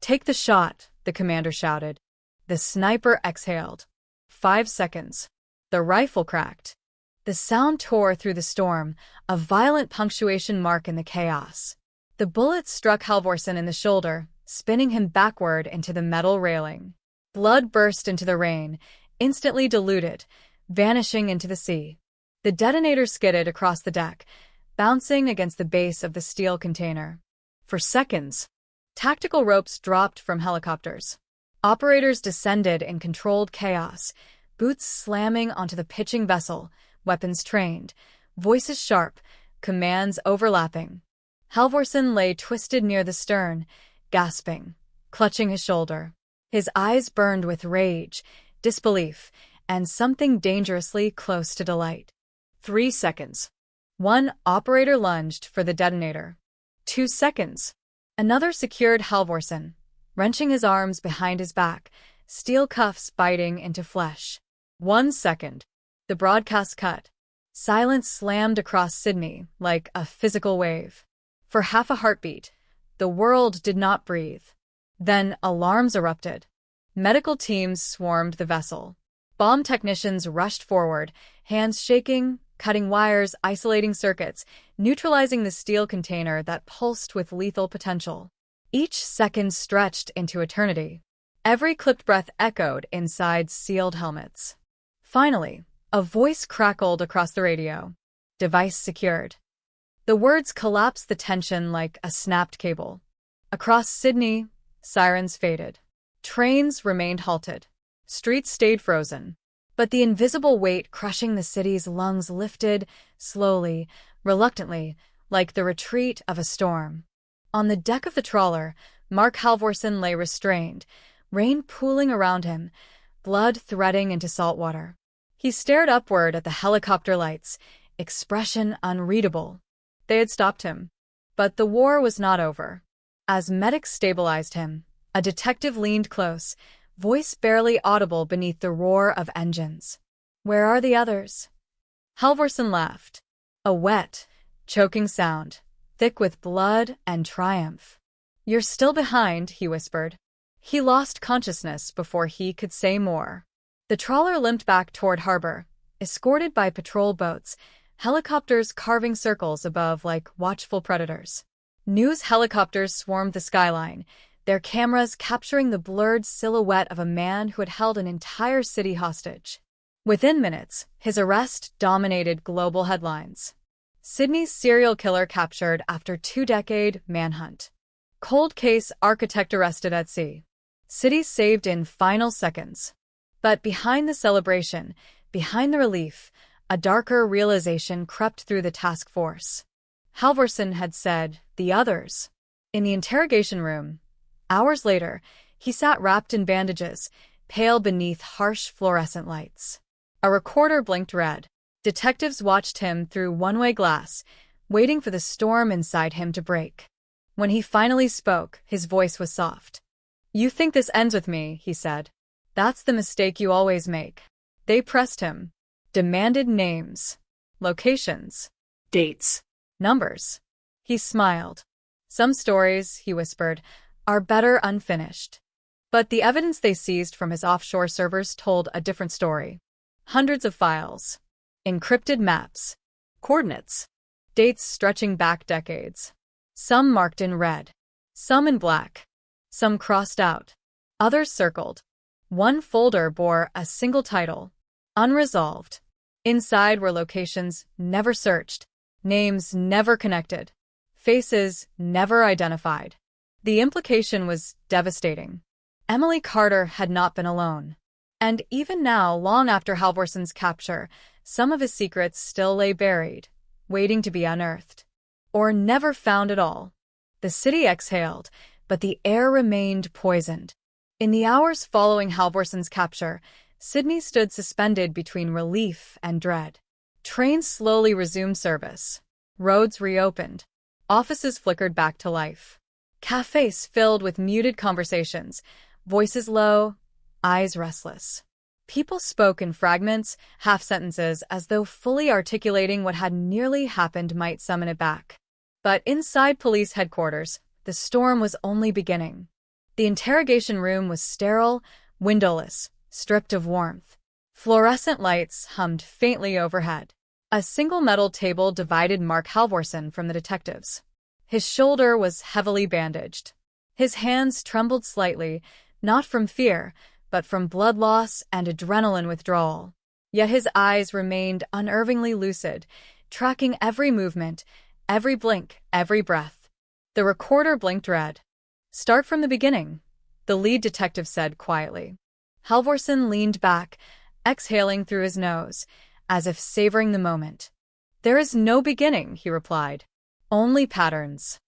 "Take the shot," the commander shouted. The sniper exhaled. 5 seconds. The rifle cracked. The sound tore through the storm, a violent punctuation mark in the chaos. The bullet struck Halvorsen in the shoulder, spinning him backward into the metal railing. Blood burst into the rain, instantly diluted, vanishing into the sea. The detonator skidded across the deck, bouncing against the base of the steel container. For seconds, tactical ropes dropped from helicopters. Operators descended in controlled chaos, boots slamming onto the pitching vessel, weapons trained, voices sharp, commands overlapping. Halvorsen lay twisted near the stern, gasping, clutching his shoulder. His eyes burned with rage, disbelief, and something dangerously close to delight. 3 seconds. One operator lunged for the detonator. 2 seconds. Another secured Halvorsen, wrenching his arms behind his back, steel cuffs biting into flesh. 1 second. The broadcast cut. Silence slammed across Sydney like a physical wave. For half a heartbeat, the world did not breathe. Then alarms erupted. Medical teams swarmed the vessel. Bomb technicians rushed forward, hands shaking, cutting wires, isolating circuits, neutralizing the steel container that pulsed with lethal potential. Each second stretched into eternity. Every clipped breath echoed inside sealed helmets. Finally, a voice crackled across the radio. Device secured. The words collapsed the tension like a snapped cable. Across Sydney, sirens faded. Trains remained halted. Streets stayed frozen. But the invisible weight crushing the city's lungs lifted, slowly, reluctantly, like the retreat of a storm. On the deck of the trawler, Mark Halvorsen lay restrained, rain pooling around him, blood threading into salt water. He stared upward at the helicopter lights, expression unreadable. They had stopped him. But the war was not over. As medics stabilized him, a detective leaned close, voice barely audible beneath the roar of engines. "Where are the others?" Halvorsen laughed. A wet, choking sound, thick with blood and triumph. "You're still behind," he whispered. He lost consciousness before he could say more. The trawler limped back toward harbor, escorted by patrol boats, helicopters carving circles above like watchful predators. News helicopters swarmed the skyline, their cameras capturing the blurred silhouette of a man who had held an entire city hostage. Within minutes, his arrest dominated global headlines. Sydney's serial killer captured after 2-decade manhunt. Cold case architect arrested at sea. City saved in final seconds. But behind the celebration, behind the relief, a darker realization crept through the task force. Halvorsen had said, "the others." In the interrogation room, hours later, he sat wrapped in bandages, pale beneath harsh fluorescent lights. A recorder blinked red. Detectives watched him through one-way glass, waiting for the storm inside him to break. When he finally spoke, his voice was soft. "You think this ends with me," he said. "That's the mistake you always make." They pressed him, demanded names, locations, dates, numbers. He smiled. "Some stories," he whispered, "are better unfinished." But the evidence they seized from his offshore servers told a different story. Hundreds of files, encrypted maps, coordinates, dates stretching back decades. Some marked in red, some in black, some crossed out, others circled. One folder bore a single title, Unresolved. Inside were locations never searched, names never connected, faces never identified. The implication was devastating. Emily Carter had not been alone. And even now, long after Halvorsen's capture, some of his secrets still lay buried, waiting to be unearthed. Or never found at all. The city exhaled, but the air remained poisoned. In the hours following Halvorsen's capture, Sydney stood suspended between relief and dread. Trains slowly resumed service. Roads reopened. Offices flickered back to life. Cafes filled with muted conversations, voices low, eyes restless. People spoke in fragments, half-sentences, as though fully articulating what had nearly happened might summon it back. But inside police headquarters, the storm was only beginning. The interrogation room was sterile, windowless, stripped of warmth. Fluorescent lights hummed faintly overhead. A single metal table divided Mark Halvorsen from the detectives. His shoulder was heavily bandaged. His hands trembled slightly, not from fear, but from blood loss and adrenaline withdrawal. Yet his eyes remained unnervingly lucid, tracking every movement, every blink, every breath. The recorder blinked red. "Start from the beginning," the lead detective said quietly. Halvorsen leaned back, exhaling through his nose, as if savoring the moment. "There is no beginning," he replied. "Only patterns."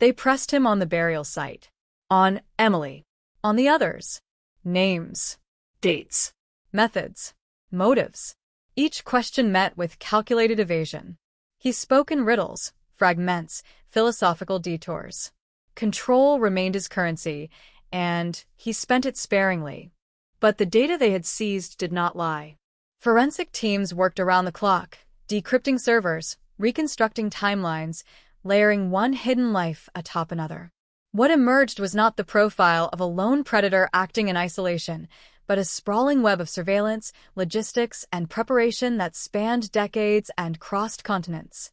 They pressed him on the burial site, on Emily, on the others. Names, dates, methods, motives. Each question met with calculated evasion. He spoke in riddles, fragments, philosophical detours. Control remained his currency, and he spent it sparingly. But the data they had seized did not lie. Forensic teams worked around the clock, decrypting servers, reconstructing timelines, layering one hidden life atop another. What emerged was not the profile of a lone predator acting in isolation, but a sprawling web of surveillance, logistics, and preparation that spanned decades and crossed continents.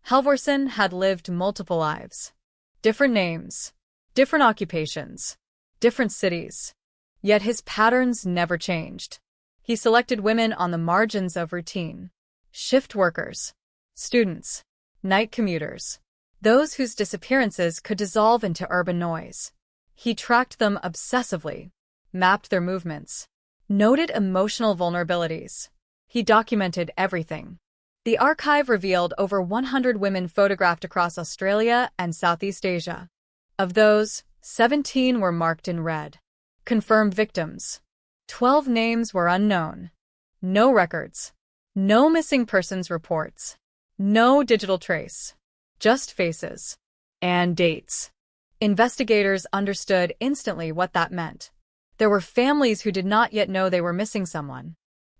Halvorsen had lived multiple lives. Different names, different occupations, different cities. Yet his patterns never changed. He selected women on the margins of routine. Shift workers, students, night commuters, those whose disappearances could dissolve into urban noise. He tracked them obsessively, mapped their movements, noted emotional vulnerabilities. He documented everything. The archive revealed over 100 women photographed across Australia and Southeast Asia. Of those, 17 were marked in red. Confirmed victims. 12 names were unknown. No records. No missing persons reports. No digital trace. Just faces. And dates. Investigators understood instantly what that meant. There were families who did not yet know they were missing someone.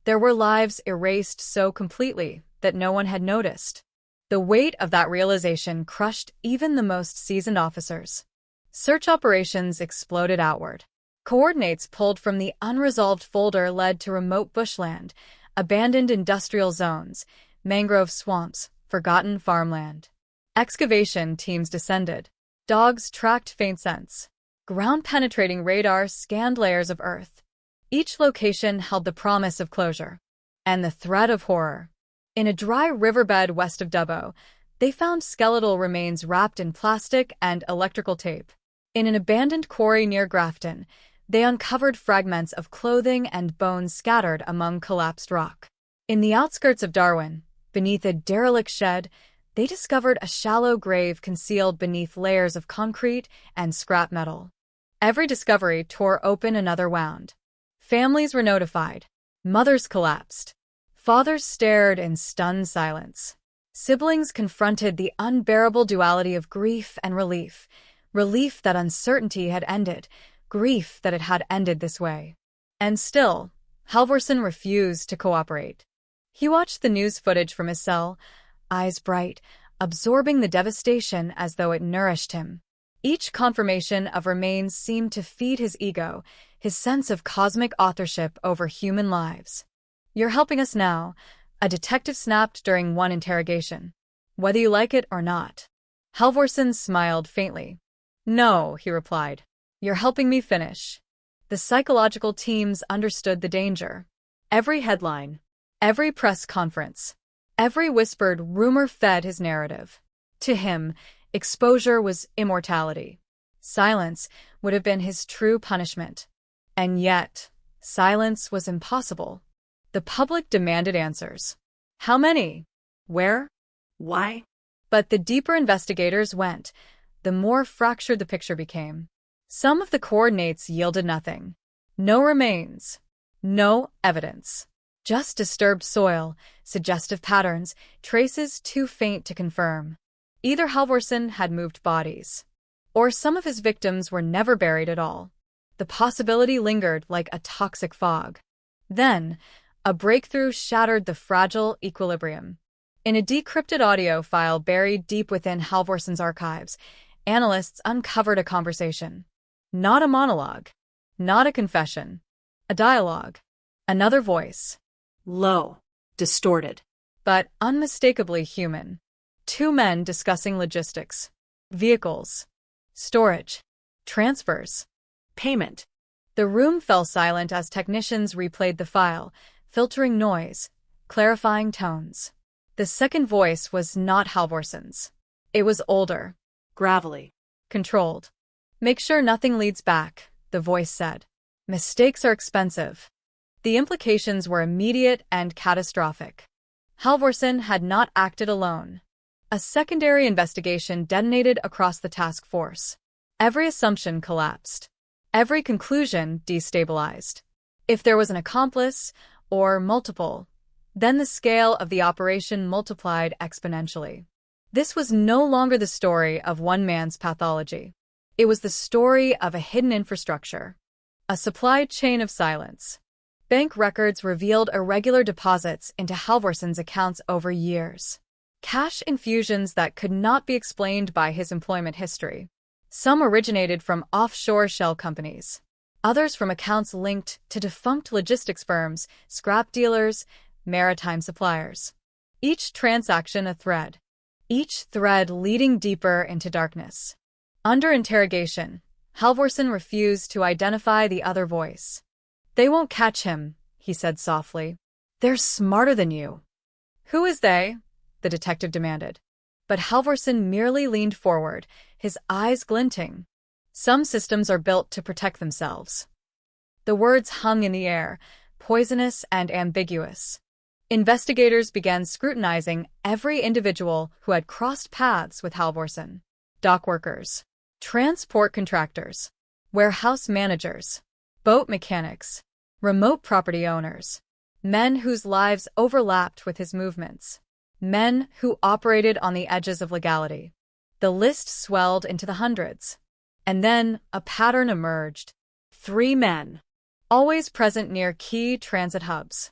There were lives erased so completely that no one had noticed. The weight of that realization crushed even the most seasoned officers. Search operations exploded outward. Coordinates pulled from the unresolved folder led to remote bushland, abandoned industrial zones, mangrove swamps, forgotten farmland. Excavation teams descended. Dogs tracked faint scents. Ground-penetrating radar scanned layers of earth. Each location held the promise of closure and the threat of horror. In a dry riverbed west of Dubbo, they found skeletal remains wrapped in plastic and electrical tape. In an abandoned quarry near Grafton, they uncovered fragments of clothing and bones scattered among collapsed rock. In the outskirts of Darwin, beneath a derelict shed, they discovered a shallow grave concealed beneath layers of concrete and scrap metal. Every discovery tore open another wound. Families were notified. Mothers collapsed. Fathers stared in stunned silence. Siblings confronted the unbearable duality of grief and relief. Relief that uncertainty had ended, grief that it had ended this way. And still, Halvorsen refused to cooperate. He watched the news footage from his cell, eyes bright, absorbing the devastation as though it nourished him. Each confirmation of remains seemed to feed his ego, his sense of cosmic authorship over human lives. "You're helping us now," a detective snapped during one interrogation. "Whether you like it or not." Halvorsen smiled faintly. "No," he replied. "You're helping me finish." The psychological teams understood the danger. Every headline, every press conference, every whispered rumor fed his narrative. To him, exposure was immortality. Silence would have been his true punishment. And yet, silence was impossible. The public demanded answers. How many? Where? Why? But the deeper investigators went, the more fractured the picture became. Some of the coordinates yielded nothing. No remains. No evidence. Just disturbed soil, suggestive patterns, traces too faint to confirm. Either Halvorsen had moved bodies, or some of his victims were never buried at all. The possibility lingered like a toxic fog. Then, a breakthrough shattered the fragile equilibrium. In a decrypted audio file buried deep within Halvorsen's archives, analysts uncovered a conversation. Not a monologue. Not a confession. A dialogue. Another voice. Low. Distorted. But unmistakably human. Two men discussing logistics. Vehicles. Storage. Transfers. Payment. The room fell silent as technicians replayed the file, filtering noise, clarifying tones. The second voice was not Halvorsen's. It was older. Gravelly. Controlled. "Make sure nothing leads back," the voice said. "Mistakes are expensive." The implications were immediate and catastrophic. Halvorsen had not acted alone. A secondary investigation detonated across the task force. Every assumption collapsed. Every conclusion destabilized. If there was an accomplice, or multiple, then the scale of the operation multiplied exponentially. This was no longer the story of one man's pathology. It was the story of a hidden infrastructure. A supply chain of silence. Bank records revealed irregular deposits into Halvorsen's accounts over years. Cash infusions that could not be explained by his employment history. Some originated from offshore shell companies. Others from accounts linked to defunct logistics firms, scrap dealers, maritime suppliers. Each transaction a thread. Each thread leading deeper into darkness. Under interrogation, Halvorsen refused to identify the other voice. "They won't catch him," he said softly. "They're smarter than you." "Who is they?" the detective demanded. But Halvorsen merely leaned forward, his eyes glinting. "Some systems are built to protect themselves." The words hung in the air, poisonous and ambiguous. Investigators began scrutinizing every individual who had crossed paths with Halvorsen. Dock workers, transport contractors, warehouse managers, boat mechanics, remote property owners, men whose lives overlapped with his movements, men who operated on the edges of legality. The list swelled into the hundreds. And then a pattern emerged. 3 men, always present near key transit hubs,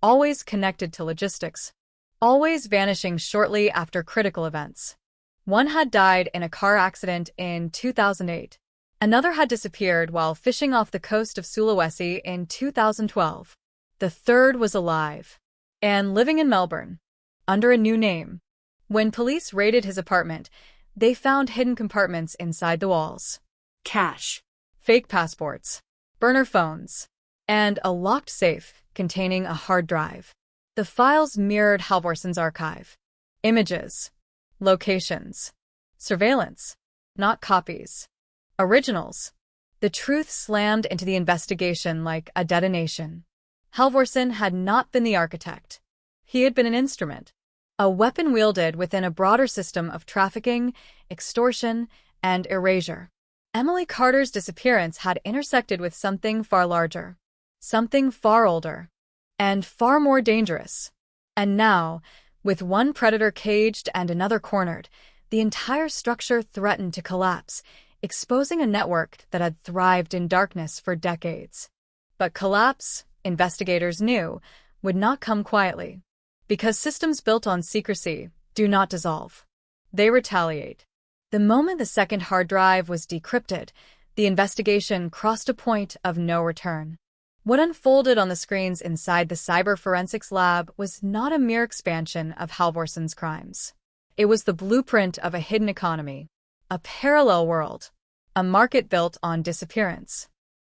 always connected to logistics, always vanishing shortly after critical events. One had died in a car accident in 2008. Another had disappeared while fishing off the coast of Sulawesi in 2012. The third was alive and living in Melbourne, under a new name. When police raided his apartment, they found hidden compartments inside the walls. Cash, fake passports, burner phones, and a locked safe containing a hard drive. The files mirrored Halvorsen's archive. Images, locations, surveillance, not copies. Originals. The truth slammed into the investigation like a detonation. Halvorsen had not been the architect. He had been an instrument, a weapon wielded within a broader system of trafficking, extortion, and erasure. Emily Carter's disappearance had intersected with something far larger, something far older, and far more dangerous. And now, with one predator caged and another cornered, the entire structure threatened to collapse, exposing a network that had thrived in darkness for decades. But collapse, investigators knew, would not come quietly. Because systems built on secrecy do not dissolve. They retaliate. The moment the second hard drive was decrypted, the investigation crossed a point of no return. What unfolded on the screens inside the cyber forensics lab was not a mere expansion of Halvorsen's crimes. It was the blueprint of a hidden economy, a parallel world, a market built on disappearance.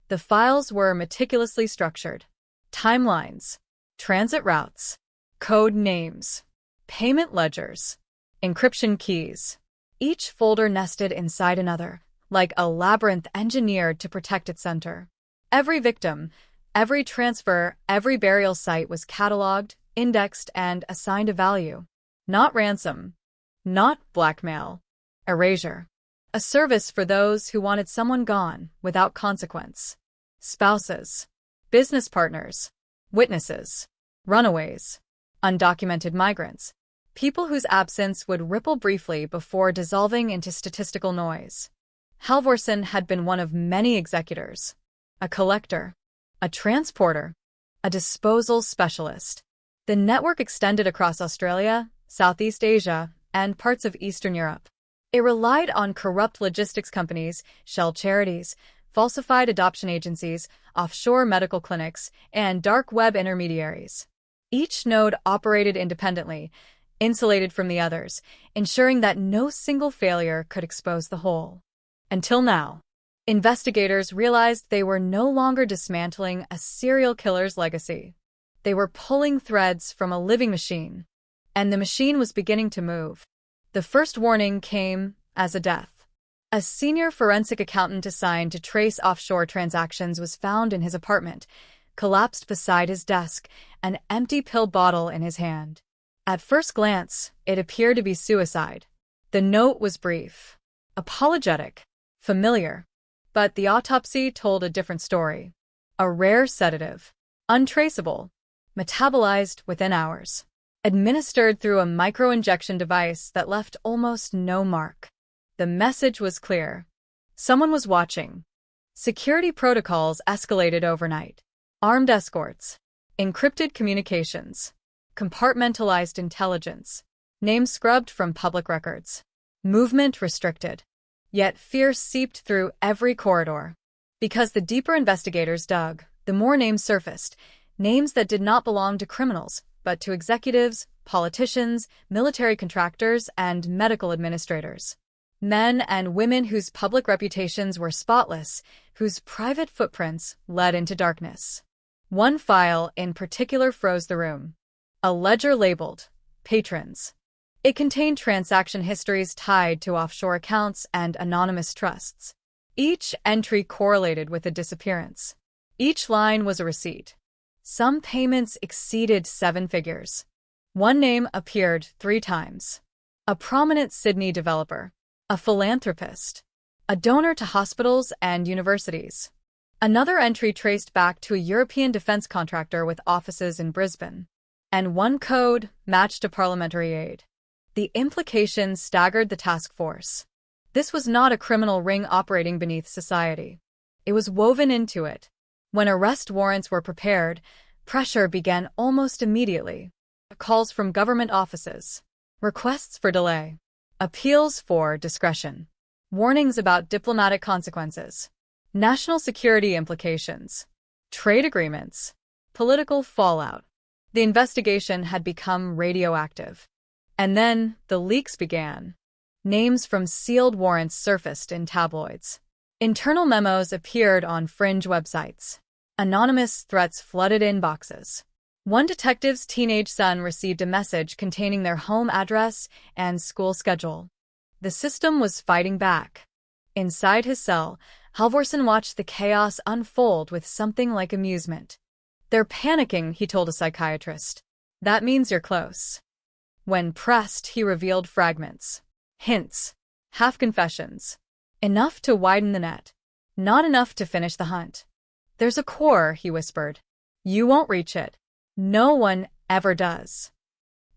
The files were meticulously structured. Timelines, transit routes, code names, payment ledgers, encryption keys. Each folder nested inside another, like a labyrinth engineered to protect its center. Every victim, every transfer, every burial site was cataloged, indexed, and assigned a value. Not ransom, not blackmail, erasure. A service for those who wanted someone gone without consequence. Spouses, business partners, witnesses, runaways, undocumented migrants, people whose absence would ripple briefly before dissolving into statistical noise. Halvorsen had been one of many executors, a collector, a transporter, a disposal specialist. The network extended across Australia, Southeast Asia, and parts of Eastern Europe. It relied on corrupt logistics companies, shell charities, falsified adoption agencies, offshore medical clinics, and dark web intermediaries. Each node operated independently, insulated from the others, ensuring that no single failure could expose the whole. Until now, investigators realized they were no longer dismantling a serial killer's legacy. They were pulling threads from a living machine, and the machine was beginning to move. The first warning came as a death. A senior forensic accountant assigned to trace offshore transactions was found in his apartment, collapsed beside his desk, an empty pill bottle in his hand. At first glance, it appeared to be suicide. The note was brief, apologetic, familiar, but the autopsy told a different story. A rare sedative, untraceable, metabolized within hours, administered through a micro-injection device that left almost no mark. The message was clear. Someone was watching. Security protocols escalated overnight. Armed escorts, encrypted communications, compartmentalized intelligence, names scrubbed from public records, movement restricted. Yet fear seeped through every corridor. Because the deeper investigators dug, the more names surfaced, names that did not belong to criminals, but to executives, politicians, military contractors, and medical administrators. Men and women whose public reputations were spotless, whose private footprints led into darkness. One file in particular froze the room. A ledger labeled Patrons. It contained transaction histories tied to offshore accounts and anonymous trusts. Each entry correlated with a disappearance. Each line was a receipt. Some payments exceeded 7 figures. One name appeared 3 times. A prominent Sydney developer, a philanthropist, a donor to hospitals and universities. Another entry traced back to a European defense contractor with offices in Brisbane. And one code matched a parliamentary aide. The implications staggered the task force. This was not a criminal ring operating beneath society. It was woven into it. When arrest warrants were prepared, pressure began almost immediately. Calls from government offices, requests for delay, appeals for discretion, warnings about diplomatic consequences, national security implications, trade agreements, political fallout. The investigation had become radioactive. And then the leaks began. Names from sealed warrants surfaced in tabloids. Internal memos appeared on fringe websites. Anonymous threats flooded inboxes. One detective's teenage son received a message containing their home address and school schedule. The system was fighting back. Inside his cell, Halvorsen watched the chaos unfold with something like amusement. "They're panicking," he told a psychiatrist. "That means you're close." When pressed, he revealed fragments, hints, half-confessions. Enough to widen the net, not enough to finish the hunt. "There's a core," he whispered. "You won't reach it. No one ever does."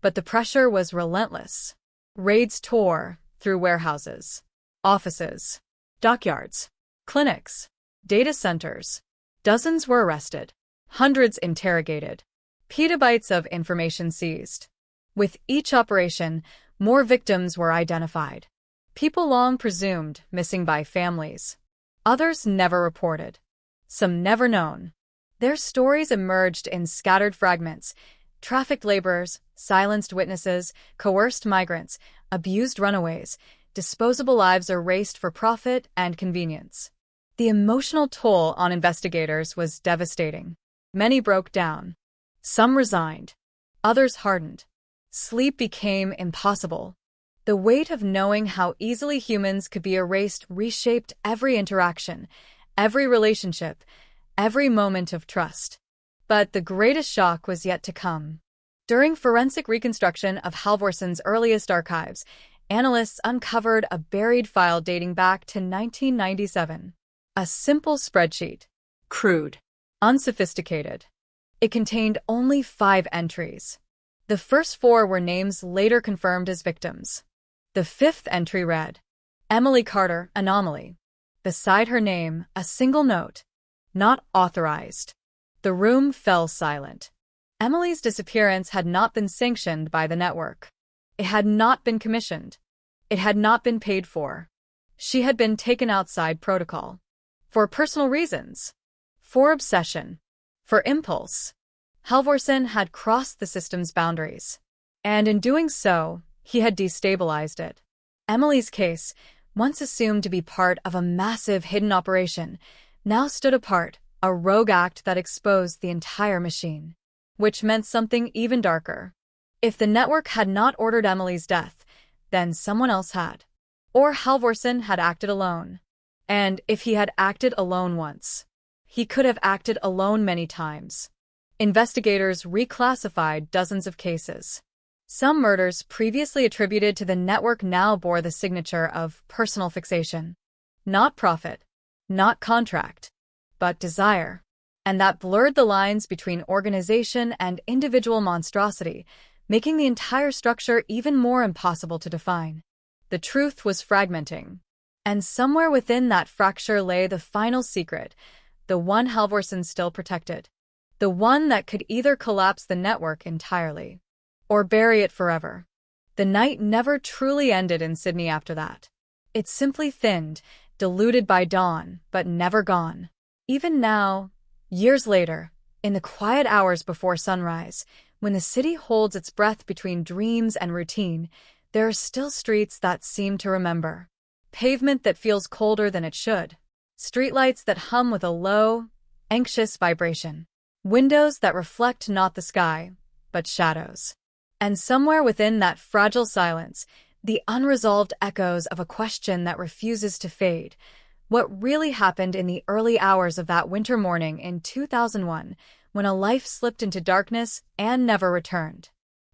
But the pressure was relentless. Raids tore through warehouses, offices, dockyards, clinics, data centers. Dozens were arrested, hundreds interrogated, petabytes of information seized. With each operation, more victims were identified. People long presumed missing by families. Others never reported. Some never known. Their stories emerged in scattered fragments: trafficked laborers, silenced witnesses, coerced migrants, abused runaways, disposable lives erased for profit and convenience. The emotional toll on investigators was devastating. Many broke down. Some resigned. Others hardened. Sleep became impossible. The weight of knowing how easily humans could be erased reshaped every interaction, every relationship, every moment of trust. But the greatest shock was yet to come. During forensic reconstruction of Halvorsen's earliest archives, analysts uncovered a buried file dating back to 1997. A simple spreadsheet. Crude. Unsophisticated. It contained only 5 entries. The first 4 were names later confirmed as victims. The 5th entry read, Emily Carter, Anomaly. Beside her name, a single note, not authorized. The room fell silent. Emily's disappearance had not been sanctioned by the network. It had not been commissioned. It had not been paid for. She had been taken outside protocol. For personal reasons. For obsession. For impulse. Halvorsen had crossed the system's boundaries. And in doing so, he had destabilized it. Emily's case, once assumed to be part of a massive hidden operation, now stood apart, a rogue act that exposed the entire machine. Which meant something even darker. If the network had not ordered Emily's death, then someone else had. Or Halvorsen had acted alone. And if he had acted alone once, he could have acted alone many times. Investigators reclassified dozens of cases. Some murders previously attributed to the network now bore the signature of personal fixation. Not profit, not contract, but desire. And that blurred the lines between organization and individual monstrosity, making the entire structure even more impossible to define. The truth was fragmenting. And somewhere within that fracture lay the final secret, the one Halvorsen still protected. The one that could either collapse the network entirely or bury it forever. The night never truly ended in Sydney after that. It simply thinned, diluted by dawn, but never gone. Even now, years later, in the quiet hours before sunrise, when the city holds its breath between dreams and routine, there are still streets that seem to remember. Pavement that feels colder than it should. Streetlights that hum with a low, anxious vibration. Windows that reflect not the sky, but shadows. And somewhere within that fragile silence, the unresolved echoes of a question that refuses to fade. What really happened in the early hours of that winter morning in 2001, when a life slipped into darkness and never returned?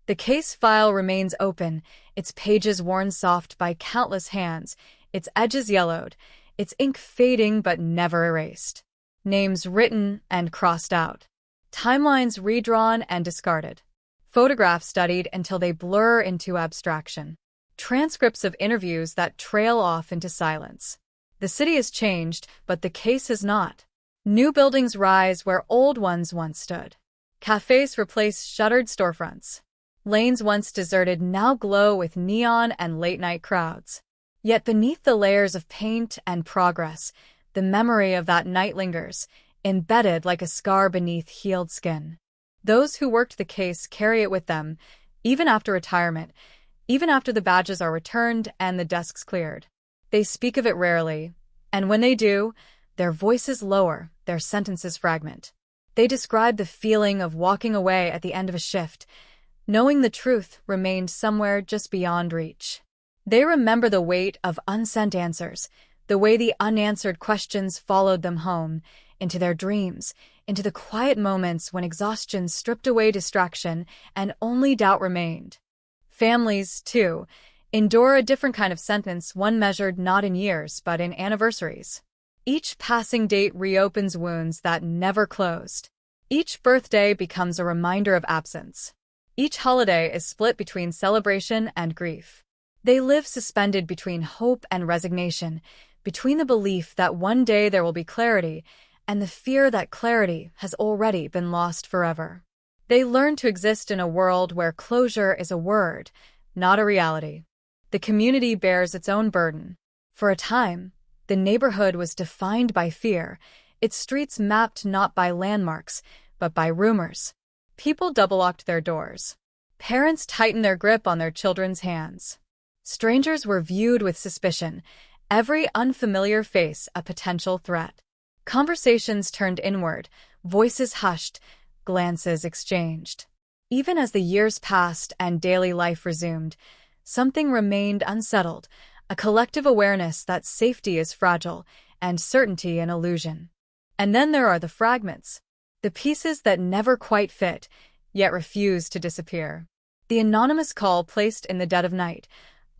The case file remains open, its pages worn soft by countless hands, its edges yellowed, its ink fading but never erased. Names written and crossed out. Timelines redrawn and discarded. Photographs studied until they blur into abstraction. Transcripts of interviews that trail off into silence. The city has changed, but the case has not. New buildings rise where old ones once stood. Cafes replace shuttered storefronts. Lanes once deserted now glow with neon and late-night crowds. Yet beneath the layers of paint and progress, the memory of that night lingers, embedded like a scar beneath healed skin. Those who worked the case carry it with them, even after retirement, even after the badges are returned and the desks cleared. They speak of it rarely, and when they do, their voices lower, their sentences fragment. They describe the feeling of walking away at the end of a shift, knowing the truth remained somewhere just beyond reach. They remember the weight of unsent answers, the way the unanswered questions followed them home, into their dreams, into the quiet moments when exhaustion stripped away distraction and only doubt remained. Families, too, endure a different kind of sentence, one measured not in years but in anniversaries. Each passing date reopens wounds that never closed. Each birthday becomes a reminder of absence. Each holiday is split between celebration and grief. They live suspended between hope and resignation, between the belief that one day there will be clarity and the fear that clarity has already been lost forever. They learn to exist in a world where closure is a word, not a reality. The community bears its own burden. For a time, the neighborhood was defined by fear, its streets mapped not by landmarks, but by rumors. People double-locked their doors. Parents tightened their grip on their children's hands. Strangers were viewed with suspicion, every unfamiliar face a potential threat. Conversations turned inward, voices hushed, glances exchanged. Even as the years passed and daily life resumed, something remained unsettled, a collective awareness that safety is fragile and certainty an illusion. And then there are the fragments, the pieces that never quite fit, yet refuse to disappear. The anonymous call placed in the dead of night,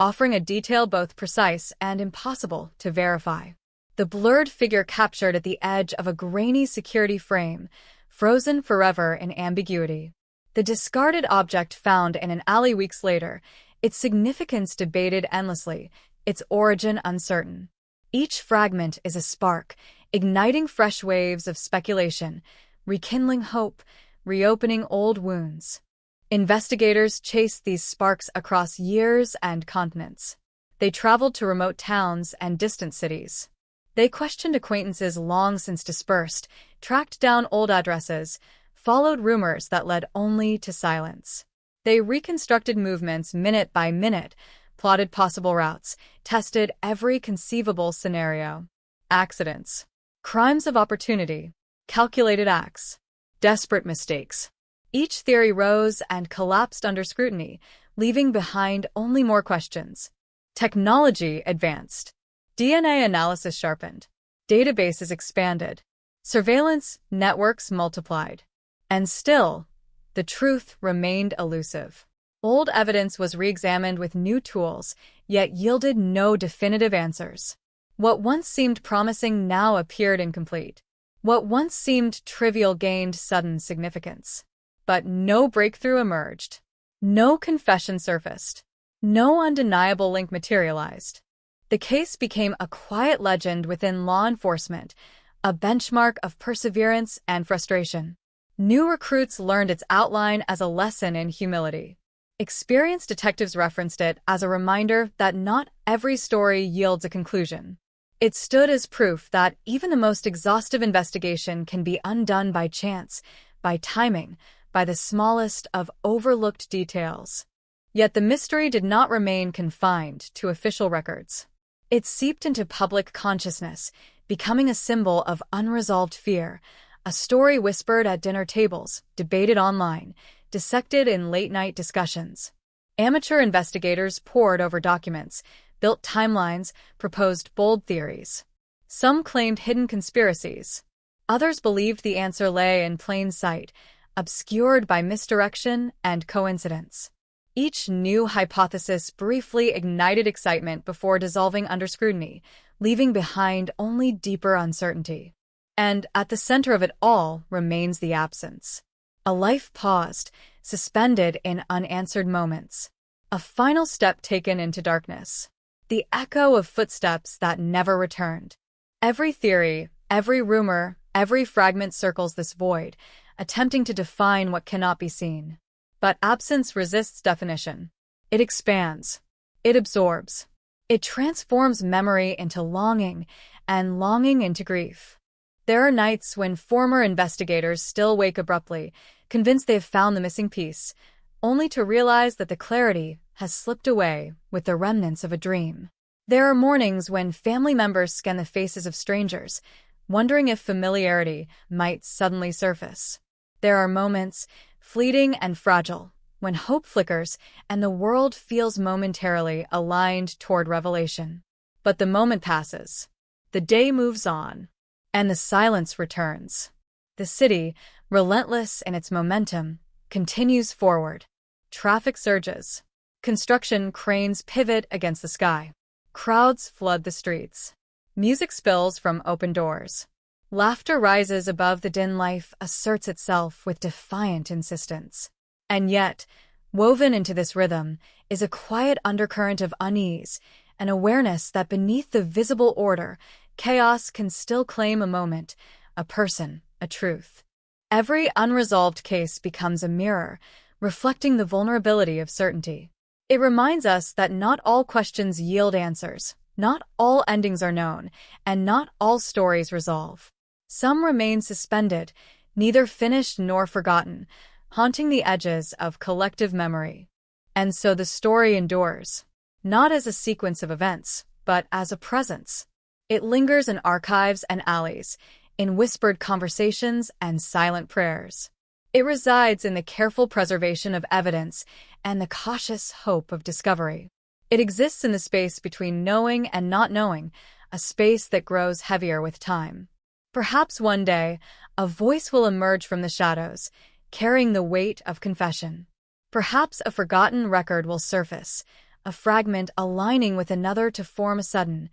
offering a detail both precise and impossible to verify. The blurred figure captured at the edge of a grainy security frame, frozen forever in ambiguity. The discarded object found in an alley weeks later, its significance debated endlessly, its origin uncertain. Each fragment is a spark, igniting fresh waves of speculation, rekindling hope, reopening old wounds. Investigators chased these sparks across years and continents. They traveled to remote towns and distant cities. They questioned acquaintances long since dispersed, tracked down old addresses, followed rumors that led only to silence. They reconstructed movements minute by minute, plotted possible routes, tested every conceivable scenario. Accidents, crimes of opportunity, calculated acts, desperate mistakes. Each theory rose and collapsed under scrutiny, leaving behind only more questions. Technology advanced. DNA analysis sharpened. Databases expanded. Surveillance networks multiplied. And still, the truth remained elusive. Old evidence was re-examined with new tools, yet yielded no definitive answers. What once seemed promising now appeared incomplete. What once seemed trivial gained sudden significance. But no breakthrough emerged. No confession surfaced. No undeniable link materialized. The case became a quiet legend within law enforcement, a benchmark of perseverance and frustration. New recruits learned its outline as a lesson in humility. Experienced detectives referenced it as a reminder that not every story yields a conclusion. It stood as proof that even the most exhaustive investigation can be undone by chance, by timing, by the smallest of overlooked details. Yet the mystery did not remain confined to official records. It seeped into public consciousness, becoming a symbol of unresolved fear, A story whispered at dinner tables, debated online, dissected in late-night discussions. Amateur investigators pored over documents, built timelines, proposed bold theories. Some claimed hidden conspiracies. Others believed the answer lay in plain sight, obscured by misdirection and coincidence. Each new hypothesis briefly ignited excitement before dissolving under scrutiny, leaving behind only deeper uncertainty. And at the center of it all remains the absence. A life paused, suspended in unanswered moments. A final step taken into darkness. The echo of footsteps that never returned. Every theory, every rumor, every fragment circles this void, attempting to define what cannot be seen. But absence resists definition. It expands. It absorbs. It transforms memory into longing, and longing into grief. There are nights when former investigators still wake abruptly, convinced they have found the missing piece, only to realize that the clarity has slipped away with the remnants of a dream. There are mornings when family members scan the faces of strangers, wondering if familiarity might suddenly surface. There are moments, fleeting and fragile, when hope flickers and the world feels momentarily aligned toward revelation. But the moment passes. The day moves on. And the silence returns. The city, relentless in its momentum, continues forward. Traffic surges. Construction cranes pivot against the sky. Crowds flood the streets. Music spills from open doors. Laughter rises above the din. Life asserts itself with defiant insistence. And yet, woven into this rhythm is a quiet undercurrent of unease, an awareness that beneath the visible order, chaos can still claim a moment, a person, a truth. Every unresolved case becomes a mirror, reflecting the vulnerability of certainty. It reminds us that not all questions yield answers, not all endings are known, and not all stories resolve. Some remain suspended, neither finished nor forgotten, haunting the edges of collective memory. And so the story endures, not as a sequence of events, but as a presence. It lingers in archives and alleys, in whispered conversations and silent prayers. It resides in the careful preservation of evidence and the cautious hope of discovery. It exists in the space between knowing and not knowing, a space that grows heavier with time. Perhaps one day, a voice will emerge from the shadows, carrying the weight of confession. Perhaps a forgotten record will surface, a fragment aligning with another to form a sudden,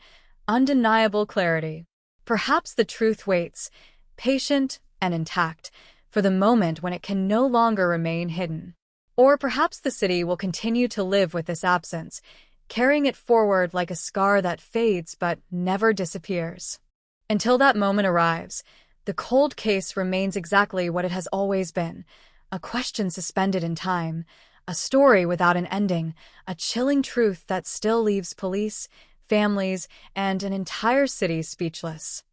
undeniable clarity. Perhaps the truth waits, patient and intact, for the moment when it can no longer remain hidden. Or perhaps the city will continue to live with this absence, carrying it forward like a scar that fades but never disappears. Until that moment arrives, the cold case remains exactly what it has always been, a question suspended in time, a story without an ending, a chilling truth that still leaves police, families, and an entire city speechless.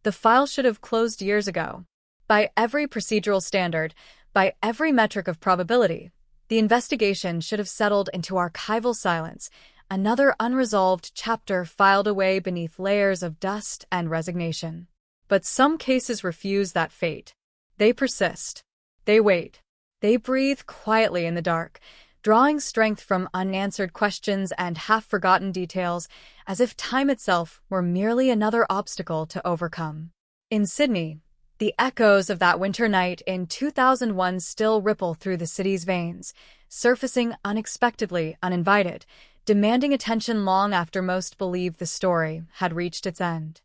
The file should have closed years ago. By every procedural standard, by every metric of probability, the investigation should have settled into archival silence, another unresolved chapter filed away beneath layers of dust and resignation. But some cases refuse that fate. They persist. They wait. They breathe quietly in the dark, drawing strength from unanswered questions and half-forgotten details, as if time itself were merely another obstacle to overcome. In Sydney, the echoes of that winter night in 2001 still ripple through the city's veins, surfacing unexpectedly, uninvited, demanding attention long after most believed the story had reached its end.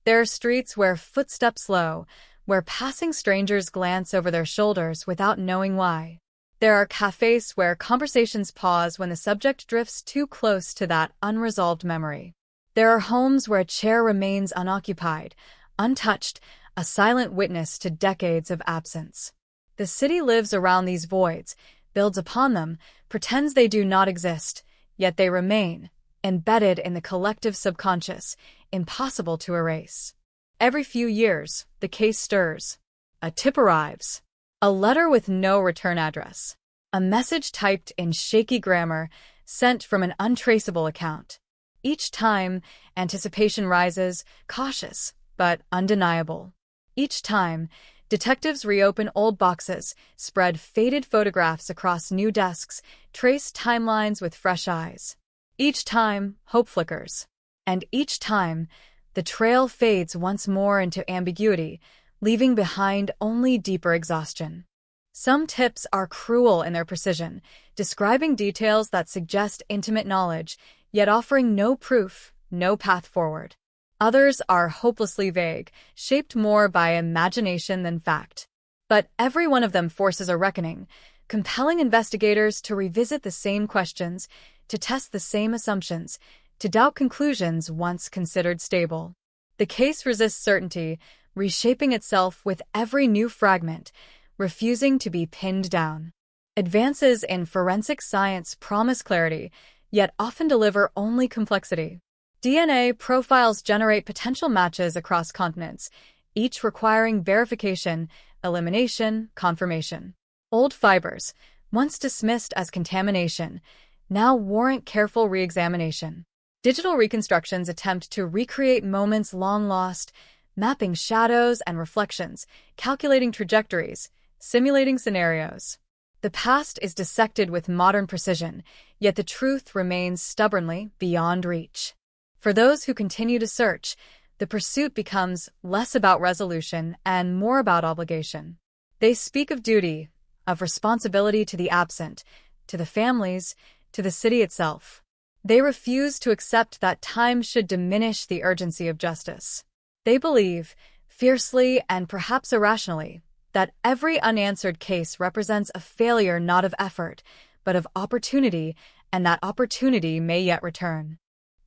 There are streets where footsteps slow, where passing strangers glance over their shoulders without knowing why. There are cafes where conversations pause when the subject drifts too close to that unresolved memory. There are homes where a chair remains unoccupied, untouched, a silent witness to decades of absence. The city lives around these voids, builds upon them, pretends they do not exist, yet they remain, embedded in the collective subconscious, impossible to erase. Every few years, the case stirs. A tip arrives. A letter with no return address. A message typed in shaky grammar, sent from an untraceable account. Each time, anticipation rises, cautious, but undeniable. Each time, Detectives reopen old boxes, spread faded photographs across new desks, trace timelines with fresh eyes. Each time, hope flickers. And each time, the trail fades once more into ambiguity, leaving behind only deeper exhaustion. Some tips are cruel in their precision, describing details that suggest intimate knowledge, yet offering no proof, no path forward. Others are hopelessly vague, shaped more by imagination than fact. But every one of them forces a reckoning, compelling investigators to revisit the same questions, to test the same assumptions, to doubt conclusions once considered stable. The case resists certainty, reshaping itself with every new fragment, refusing to be pinned down. Advances in forensic science promise clarity, yet often deliver only complexity. DNA profiles generate potential matches across continents, each requiring verification, elimination, confirmation. Old fibers, once dismissed as contamination, now warrant careful re-examination. Digital reconstructions attempt to recreate moments long lost, mapping shadows and reflections, calculating trajectories, simulating scenarios. The past is dissected with modern precision, yet the truth remains stubbornly beyond reach. For those who continue to search, the pursuit becomes less about resolution and more about obligation. They speak of duty, of responsibility to the absent, to the families, to the city itself. They refuse to accept that time should diminish the urgency of justice. They believe, fiercely and perhaps irrationally, that every unanswered case represents a failure not of effort, but of opportunity, and that opportunity may yet return.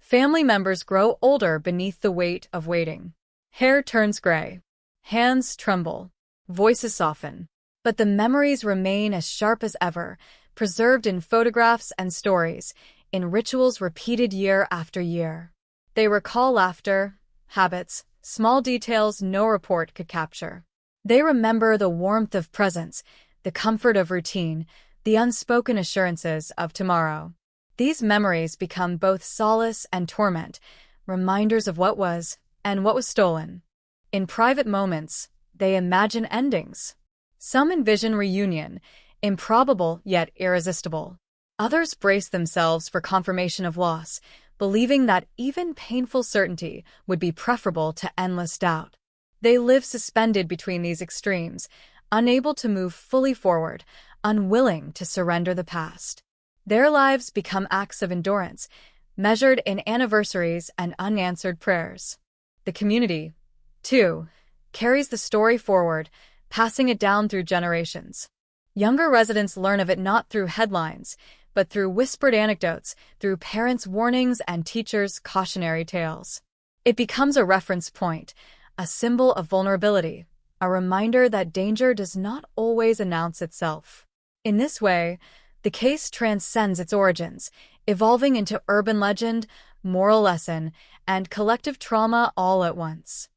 Family members grow older beneath the weight of waiting. Hair turns gray. Hands tremble. Voices soften. But the memories remain as sharp as ever, preserved in photographs and stories, in rituals repeated year after year. They recall laughter, habits, small details no report could capture. They remember the warmth of presence, the comfort of routine, the unspoken assurances of tomorrow. These memories become both solace and torment, reminders of what was and what was stolen. In private moments, they imagine endings. Some envision reunion, improbable yet irresistible. Others brace themselves for confirmation of loss, believing that even painful certainty would be preferable to endless doubt. They live suspended between these extremes, unable to move fully forward, unwilling to surrender the past. Their lives become acts of endurance, measured in anniversaries and unanswered prayers. The community, too, carries the story forward, passing it down through generations. Younger residents learn of it not through headlines, but through whispered anecdotes, through parents' warnings and teachers' cautionary tales. It becomes a reference point, a symbol of vulnerability, a reminder that danger does not always announce itself. In this way, the case transcends its origins, evolving into urban legend, moral lesson, and collective trauma all at once.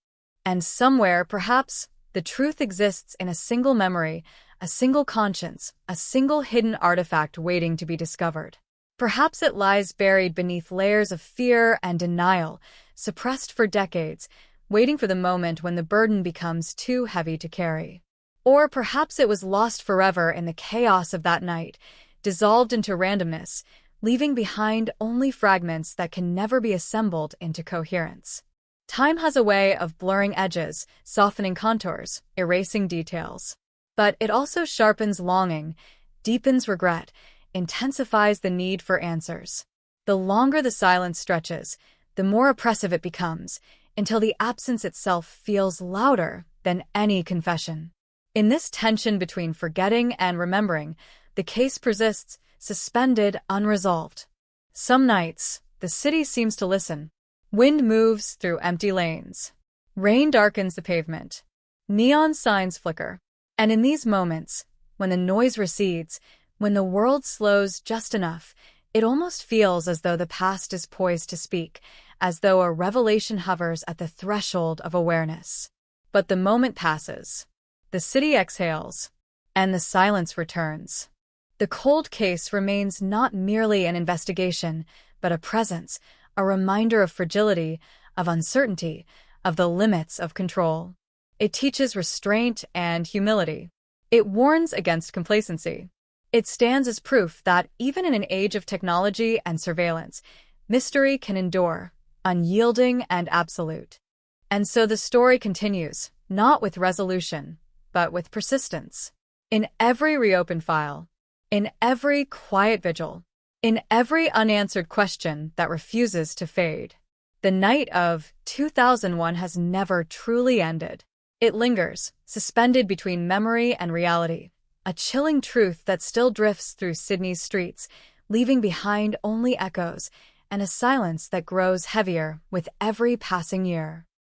And somewhere, perhaps, the truth exists in a single memory, a single conscience, a single hidden artifact waiting to be discovered. Perhaps it lies buried beneath layers of fear and denial, suppressed for decades, waiting for the moment when the burden becomes too heavy to carry. Or perhaps it was lost forever in the chaos of that night, dissolved into randomness, leaving behind only fragments that can never be assembled into coherence. Time has a way of blurring edges, softening contours, erasing details. But it also sharpens longing, deepens regret, intensifies the need for answers. The longer the silence stretches, the more oppressive it becomes, until the absence itself feels louder than any confession. In this tension between forgetting and remembering, the case persists, suspended, unresolved. Some nights, the city seems to listen. Wind moves through empty lanes. Rain darkens the pavement. Neon signs flicker. And in these moments, when the noise recedes, when the world slows just enough, it almost feels as though the past is poised to speak, as though a revelation hovers at the threshold of awareness. But the moment passes. The city exhales, and the silence returns. The cold case remains not merely an investigation, but a presence, a reminder of fragility, of uncertainty, of the limits of control. It teaches restraint and humility. It warns against complacency. It stands as proof that even in an age of technology and surveillance, mystery can endure, unyielding and absolute. And so the story continues, not with resolution, but with persistence. In every reopened file, in every quiet vigil, in every unanswered question that refuses to fade. The night of 2001 has never truly ended. It lingers, suspended between memory and reality, a chilling truth that still drifts through Sydney's streets, leaving behind only echoes and a silence that grows heavier with every passing year.